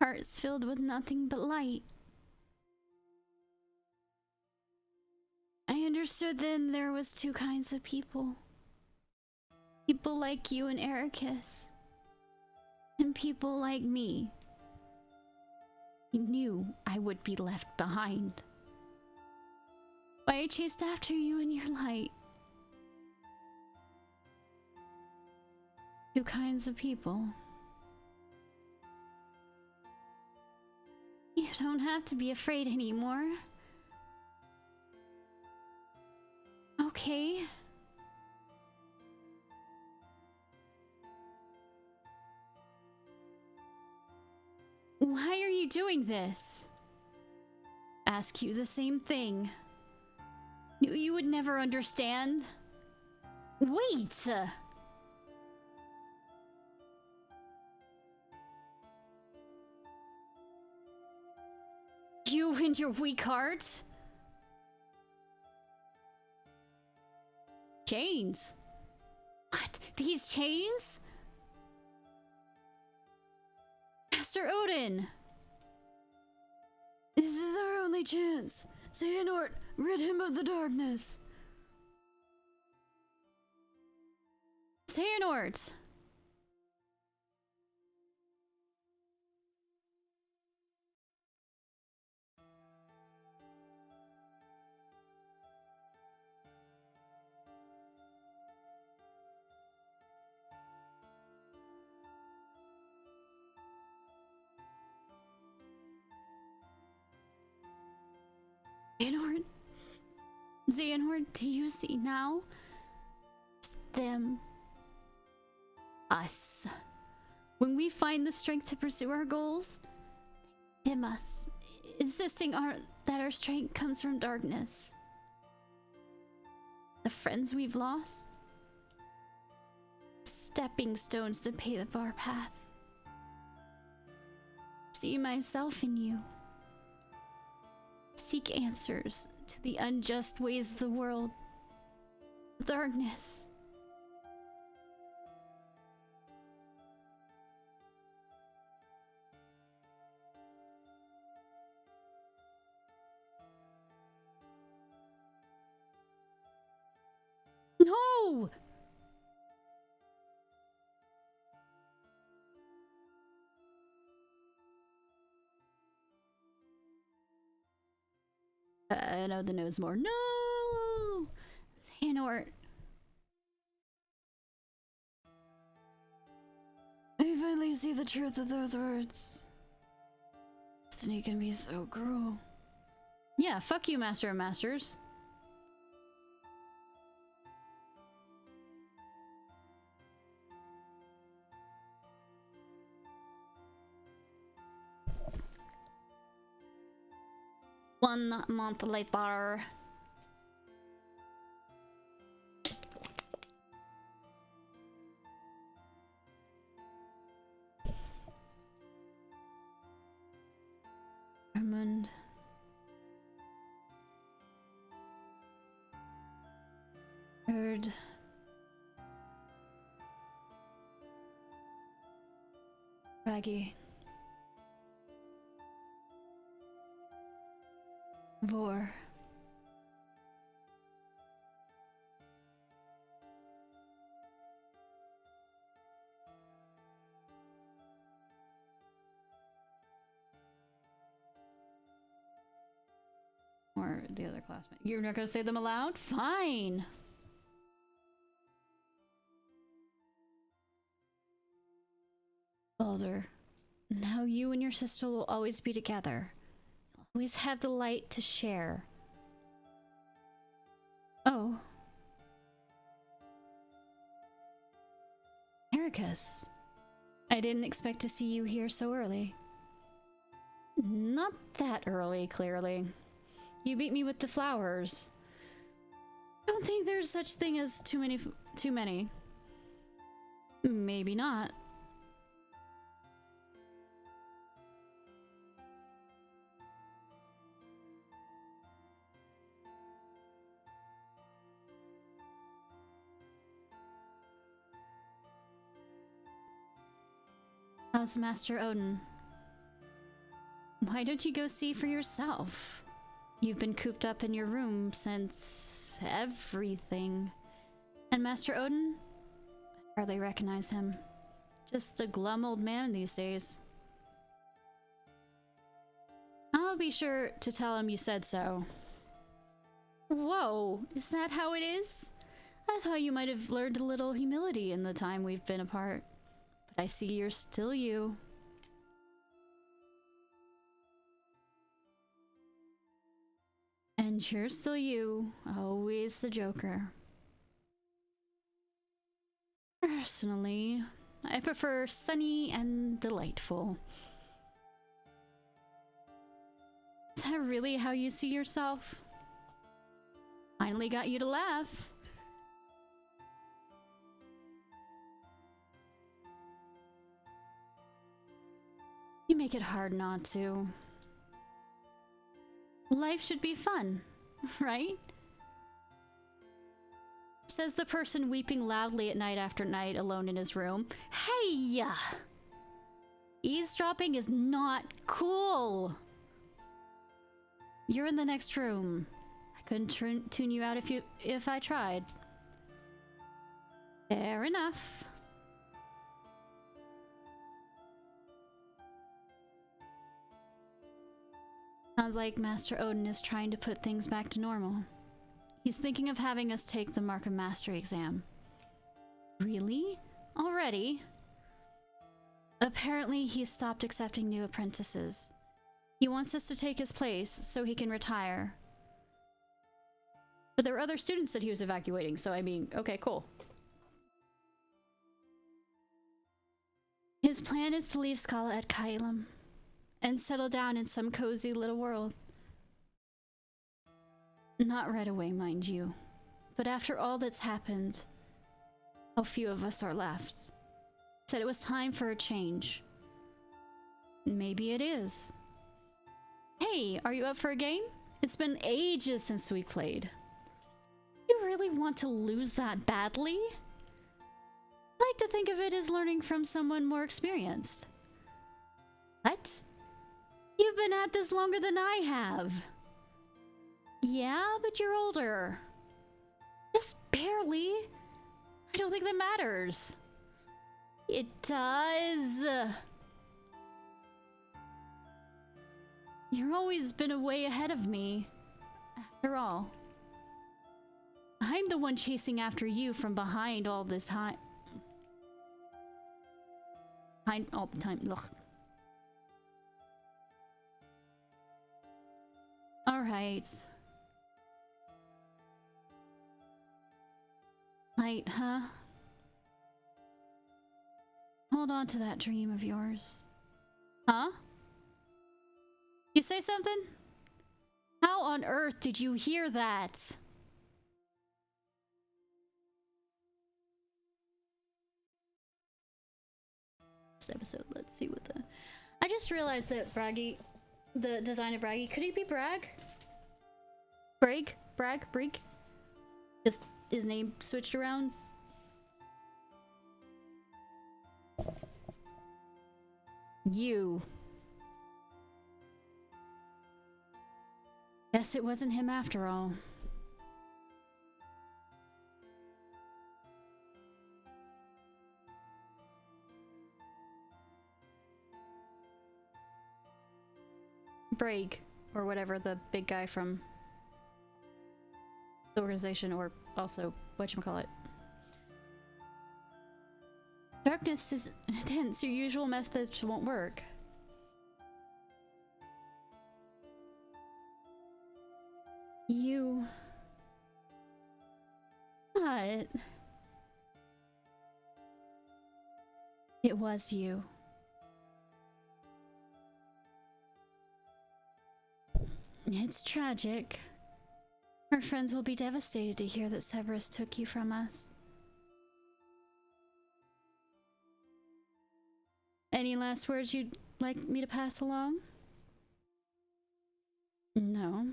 Hearts filled with nothing but light. I understood then there was two kinds of people. People like you and Ericus. And people like me. I knew I would be left behind. Why I chased after you in your light. Two kinds of people. You don't have to be afraid anymore. Okay. Why are you doing this? Ask you the same thing. Knew you would never understand. Wait! You and your weak heart? Chains? What? These chains? Master Odin! This is our only chance. Xehanort, rid him of the darkness. Xehanort! Xehanort? Xehanort, do you see now? It's them. Us. When we find the strength to pursue our goals, they dim us, insisting that our strength comes from darkness. The friends we've lost, stepping stones to pave our path. See myself in you. Seek answers to the unjust ways of the world. Darkness. No! I know the nose more. No! Xehanort. I finally see the truth of those words. Destiny can be so cruel. Yeah, fuck you, Master of Masters. One month later. Armand. Heard. Baggy. Vor. Or the other classmate. You're not gonna say them aloud? Fine. Baldur, now you and your sister will always be together. You'll always have the light to share. Oh. Ericus. I didn't expect to see you here so early. Not that early, clearly. You beat me with the flowers. Don't think there's such thing as too many. Maybe not. How's Master Odin? Why don't you go see for yourself? You've been cooped up in your room since everything. And Master Odin? I hardly recognize him. Just a glum old man these days. I'll be sure to tell him you said so. Whoa, is that how it is? I thought you might have learned a little humility in the time we've been apart. But I see you're still you. And you're still you, always the Joker. Personally, I prefer sunny and delightful. Is that really how you see yourself? Finally got you to laugh. You make it hard not to. Life should be fun, right? Says the person weeping loudly at night after night alone in his room. Hey! Eavesdropping is not cool. You're in the next room. I couldn't tune you out if I tried. Fair enough. Sounds like Master Odin is trying to put things back to normal. He's thinking of having us take the Mark of Mastery exam. Really? Already? Apparently he's stopped accepting new apprentices. He wants us to take his place so he can retire. But there were other students that he was evacuating, so I mean, okay, cool. His plan is to leave Scala at Kylam and settle down in some cozy little world. Not right away, mind you. But after all that's happened, how few of us are left. Said it was time for a change. Maybe it is. Hey, are you up for a game? It's been ages since we played. You really want to lose that badly? I like to think of it as learning from someone more experienced. What? You've been at this longer than I have. Yeah, but you're older. Just barely. I don't think that matters. It does. You've always been a way ahead of me. After all, I'm the one chasing after you from behind all this time. Behind all the time. Ugh. All right. Light, huh? Hold on to that dream of yours. Huh? You say something? How on earth did you hear that? This episode, let's see what the... I just realized that Braggy, the design of Braggy, could he be Brag? Brag? Brag? Break? Just his name switched around? You. Guess it wasn't him after all. Brag, or whatever, the big guy from the organization, or also whatchamacallit. Darkness is intense. Your usual methods won't work. You... What? It was you. It's tragic. Our friends will be devastated to hear that Severus took you from us. Any last words you'd like me to pass along? No.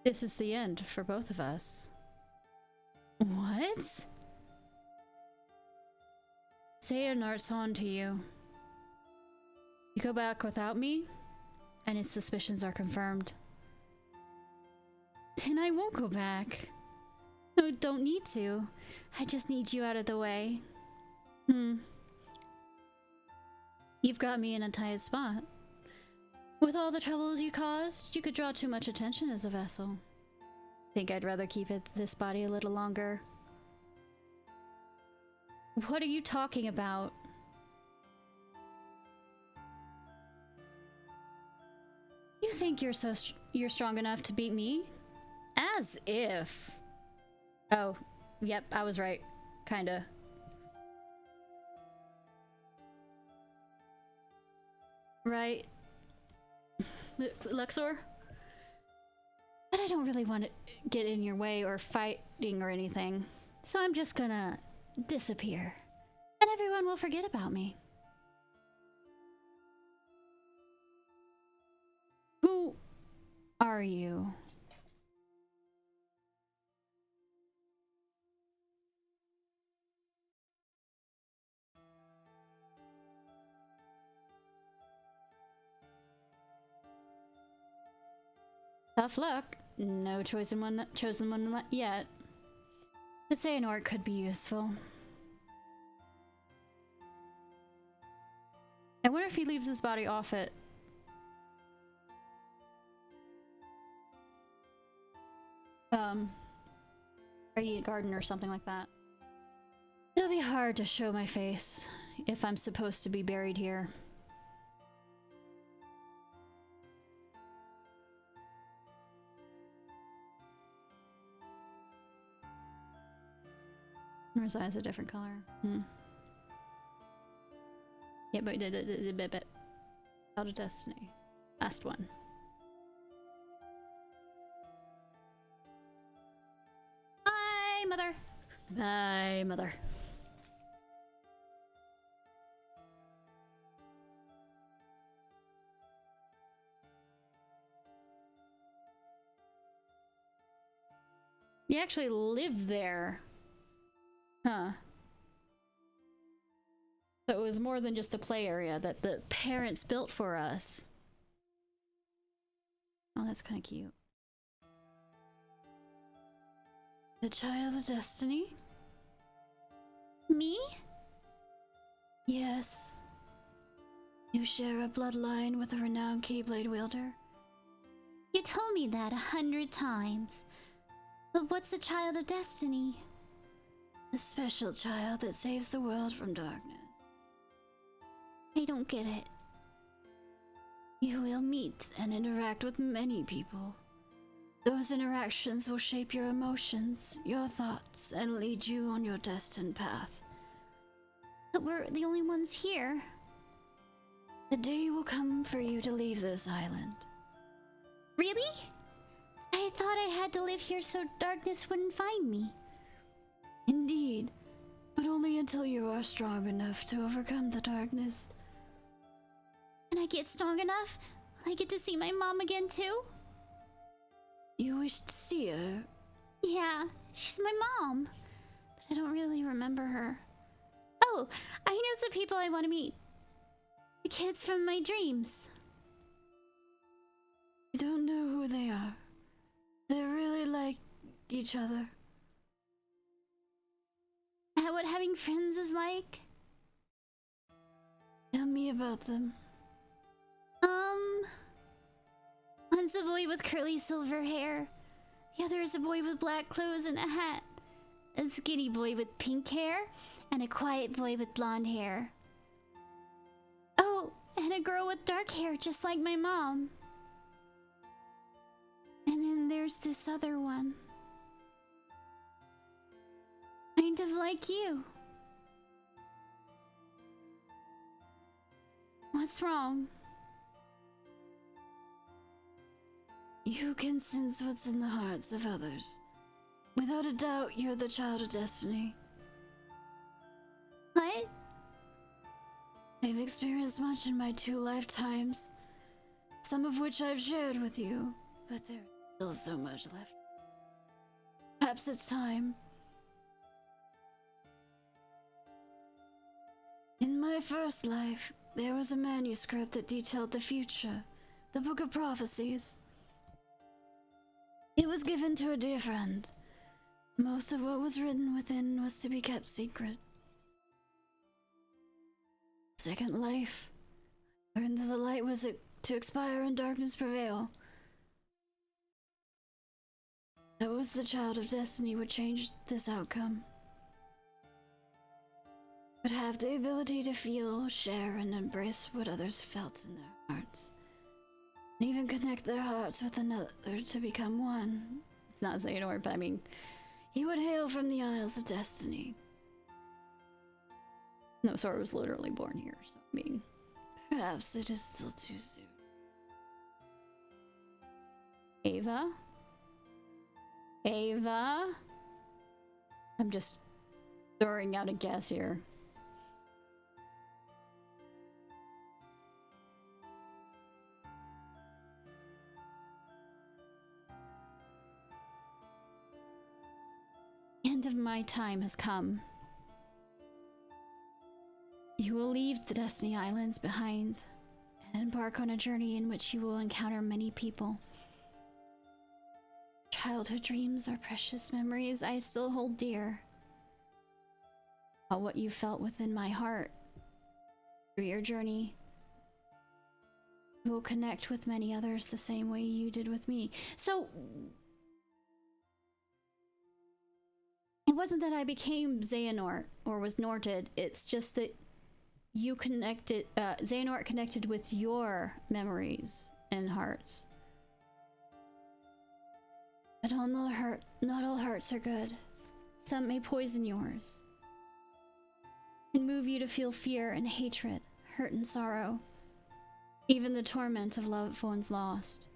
This is the end for both of us. What? Xehanart's on to you. You go back without me, and his suspicions are confirmed. Then I won't go back. No, don't need to. I just need you out of the way. You've got me in a tight spot. With all the troubles you caused, you could draw too much attention as a vessel. Think I'd rather keep this body a little longer. What are you talking about? You think you're strong enough to beat me? As if. Oh, yep, I was right. Kinda. Right. Luxor? But I don't really want to get in your way or fighting or anything. So I'm just gonna disappear. And everyone will forget about me. Who are you? Tough luck. No chosen one yet. But Xehanort could be useful. I wonder if he leaves his body off it. Radiant Garden or something like that. It'll be hard to show my face if I'm supposed to be buried here. Or his eyes a different color. Yeah, but out of Destiny. Last one. Bye, mother. Bye, mother. You actually live there. Huh. So it was more than just a play area that the parents built for us. Oh, that's kind of cute. The Child of Destiny? Me? Yes. You share a bloodline with a renowned Keyblade wielder. You told me that 100 times. But what's the Child of Destiny? A special child that saves the world from darkness. I don't get it. You will meet and interact with many people. Those interactions will shape your emotions, your thoughts, and lead you on your destined path. But we're the only ones here. The day will come for you to leave this island. Really? I thought I had to live here so darkness wouldn't find me. Indeed, but only until you are strong enough to overcome the darkness. When I get strong enough, will I get to see my mom again too? You wish to see her? Yeah, she's my mom. But I don't really remember her. Oh, I know some people I want to meet. The kids from my dreams. You don't know who they are. They're really like each other. Is that what having friends is like? Tell me about them. One's a boy with curly silver hair. The other is a boy with black clothes and a hat. A skinny boy with pink hair, and a quiet boy with blonde hair. Oh, and a girl with dark hair just like my mom. And then there's this other one. Kind of like you. What's wrong? You can sense what's in the hearts of others. Without a doubt, you're the Child of Destiny. What? I've experienced much in my 2 lifetimes, some of which I've shared with you, but there's still so much left. Perhaps it's time. In my first life, there was a manuscript that detailed the future, the Book of Prophecies. It was given to a dear friend. Most of what was written within was to be kept secret. Second life, I learned that the light was to expire and darkness prevail. That was the Child of Destiny would change this outcome. Would have the ability to feel, share, and embrace what others felt in their hearts. And even connect their hearts with another to become one. It's not Xehanort, but I mean, he would hail from the Isles of Destiny. No, Sora was literally born here, so I mean, perhaps it is still too soon. Ava? Ava? I'm just throwing out a guess here. The end of my time has come. You will leave the Destiny Islands behind and embark on a journey in which you will encounter many people. childhood dreams are precious memories I still hold dear. About what you felt within my heart. Through your journey, you will connect with many others the same way you did with me. So, it wasn't that I became Xehanort or was Norted, it's just that you connected, Xehanort connected with your memories and hearts. But not all hearts are good. Some may poison yours. Can move you to feel fear and hatred, hurt and sorrow. Even the torment of loved ones lost.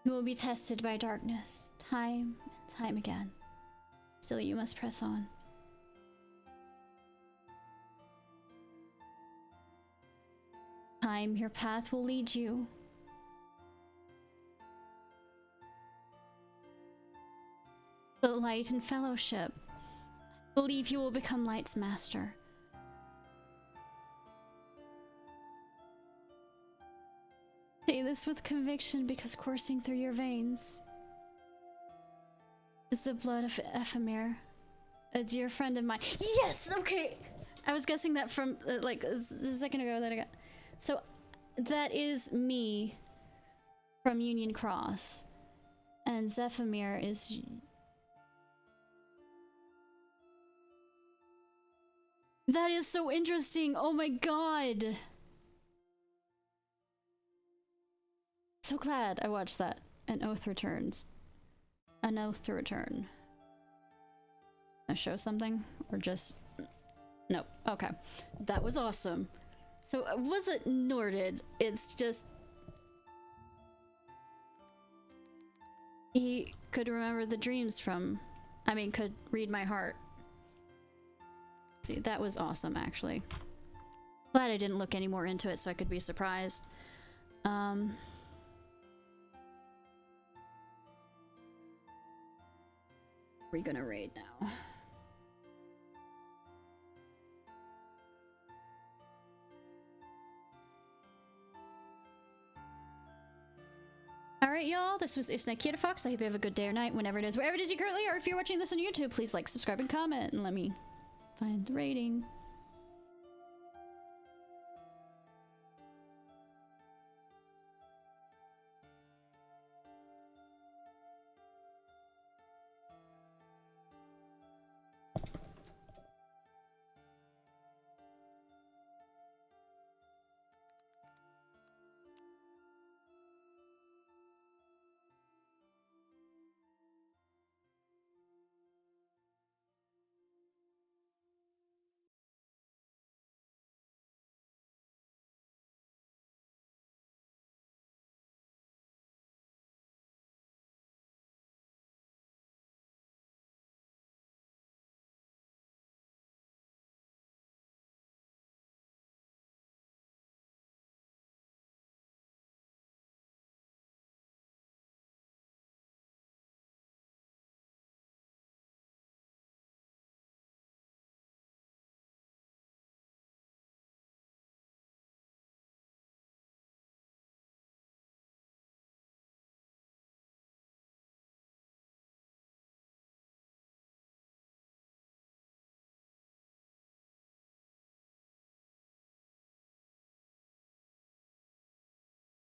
You will be tested by darkness, time and time again. Still, you must press on. Time, your path will lead you. The light and fellowship. I believe you will become Light's master. Say this with conviction because coursing through your veins is the blood of Ephemera, a dear friend of mine. Yes! Okay! I was guessing that from, like, a second ago that I got... So, that is me from Union Cross. And Zephemir is... That is so interesting! Oh my god! So glad I watched that. An Oath Returns. An Oath to Return. I show something? Or just... Nope. Okay. That was awesome. So, was it Norded? It's just... He could remember the dreams from... I mean, could read my heart. See, that was awesome, actually. Glad I didn't look any more into it so I could be surprised. We're gonna raid now. Alright, y'all, this was Ishnai Ciarfox. I hope you have a good day or night, whenever it is, wherever it is you currently are. If you're watching this on YouTube, please like, subscribe, and comment, and let me find the rating.